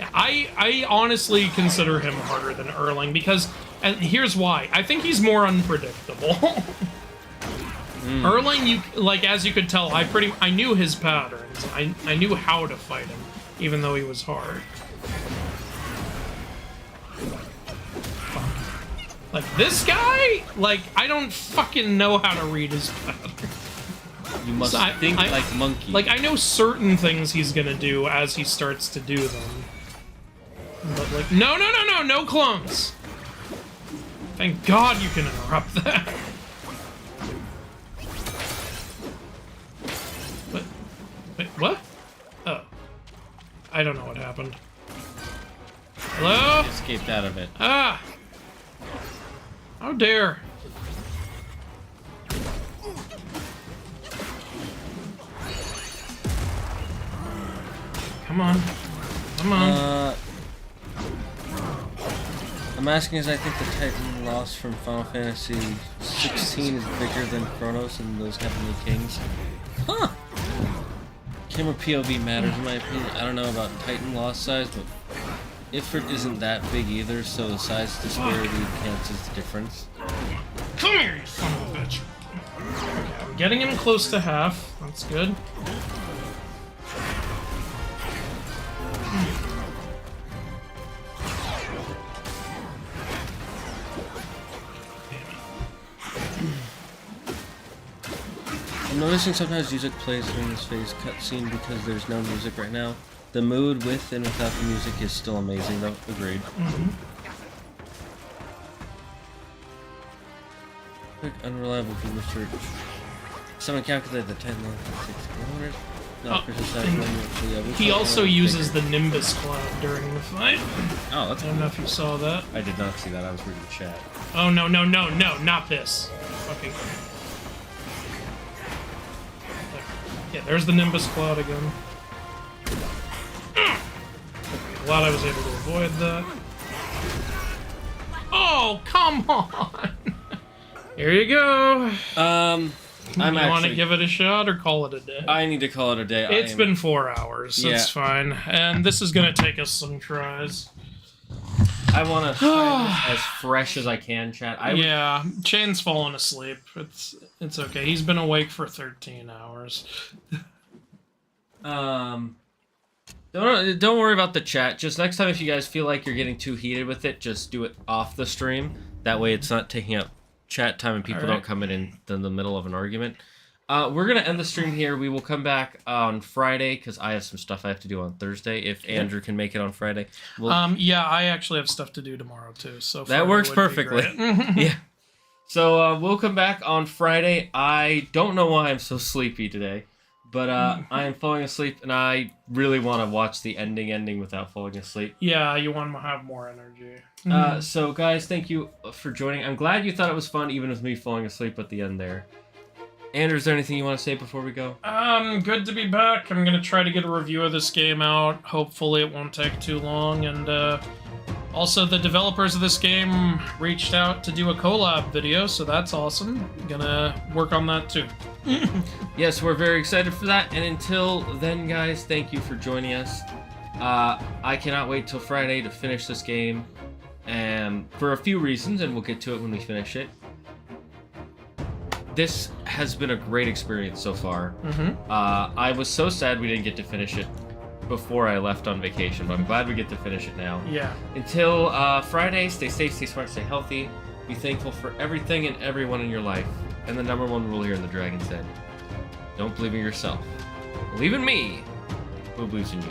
I honestly consider him harder than Erling because, and here's why. I think he's more unpredictable. Erling, you like, as you could tell, I knew his patterns. I knew how to fight him, even though he was hard. Like this guy, like I don't fucking know how to read his pattern. You must think like monkey. Like I know certain things he's gonna do as he starts to do them. But like, no clones. Thank God you can interrupt that. Wait, what? Oh. I don't know what happened. Hello? I escaped out of it. Ah! How dare. Come on. Come on. I'm asking as I think the Titan loss from Final Fantasy 16 is bigger than Chronos and those Heavenly Kings. Huh! Camera POV matters in my opinion. I don't know about Titan loss size, but Ifrit isn't that big either, so the size disparity cancels the difference. Come here, you son of a bitch. Okay, I'm getting him close to half. That's good. I'm noticing sometimes music plays during this phase cutscene because there's no music right now. The mood with and without the music is still amazing though. Agreed. Quick, unreliable Google search. Someone calculated the Titan length at 6 kilometers. He also uses the Nimbus Cloud during the fight. Oh, that's I don't know if you saw that. I did not see that. I was reading the chat. Oh, no, not this. Fucking... Yeah, there's the Nimbus Cloud again. Glad I was able to avoid that. Oh, come on! Here you go. You want to give it a shot or call it a day? I need to call it a day. It's been 4 hours. Yeah. It's fine. And this is going to take us some tries. I want to find this as fresh as I can, chat. Yeah, Chain's fallen asleep. It's okay. He's been awake for 13 hours. Don't worry about the chat. Just next time if you guys feel like you're getting too heated with it, just do it off the stream. That way it's not taking up chat time and people don't come in the middle of an argument. We're going to end the stream here. We will come back on Friday because I have some stuff I have to do on Thursday. If Andrew can make it on Friday. Yeah, I actually have stuff to do tomorrow too. So that works perfectly. Yeah. So we'll come back on Friday. I don't know why I'm so sleepy today, but I am falling asleep and I really want to watch the ending without falling asleep. Yeah, you want to have more energy. So guys, thank you for joining. I'm glad you thought it was fun even with me falling asleep at the end there. Andrew, is there anything you want to say before we go? Good to be back. I'm going to try to get a review of this game out. Hopefully it won't take too long, and Also, the developers of this game reached out to do a collab video, so that's awesome. Gonna work on that too. Yes, we're very excited for that. And until then, guys, thank you for joining us. I cannot wait till Friday to finish this game, and for a few reasons, and we'll get to it when we finish it. This has been a great experience so far. I was so sad we didn't get to finish it before I left on vacation, but I'm glad we get to finish it now. Yeah. Until Friday, stay safe, stay smart, stay healthy. Be thankful for everything and everyone in your life. And the number one rule here in the Dragon's Den: don't believe in yourself. Believe in me, who believes in you.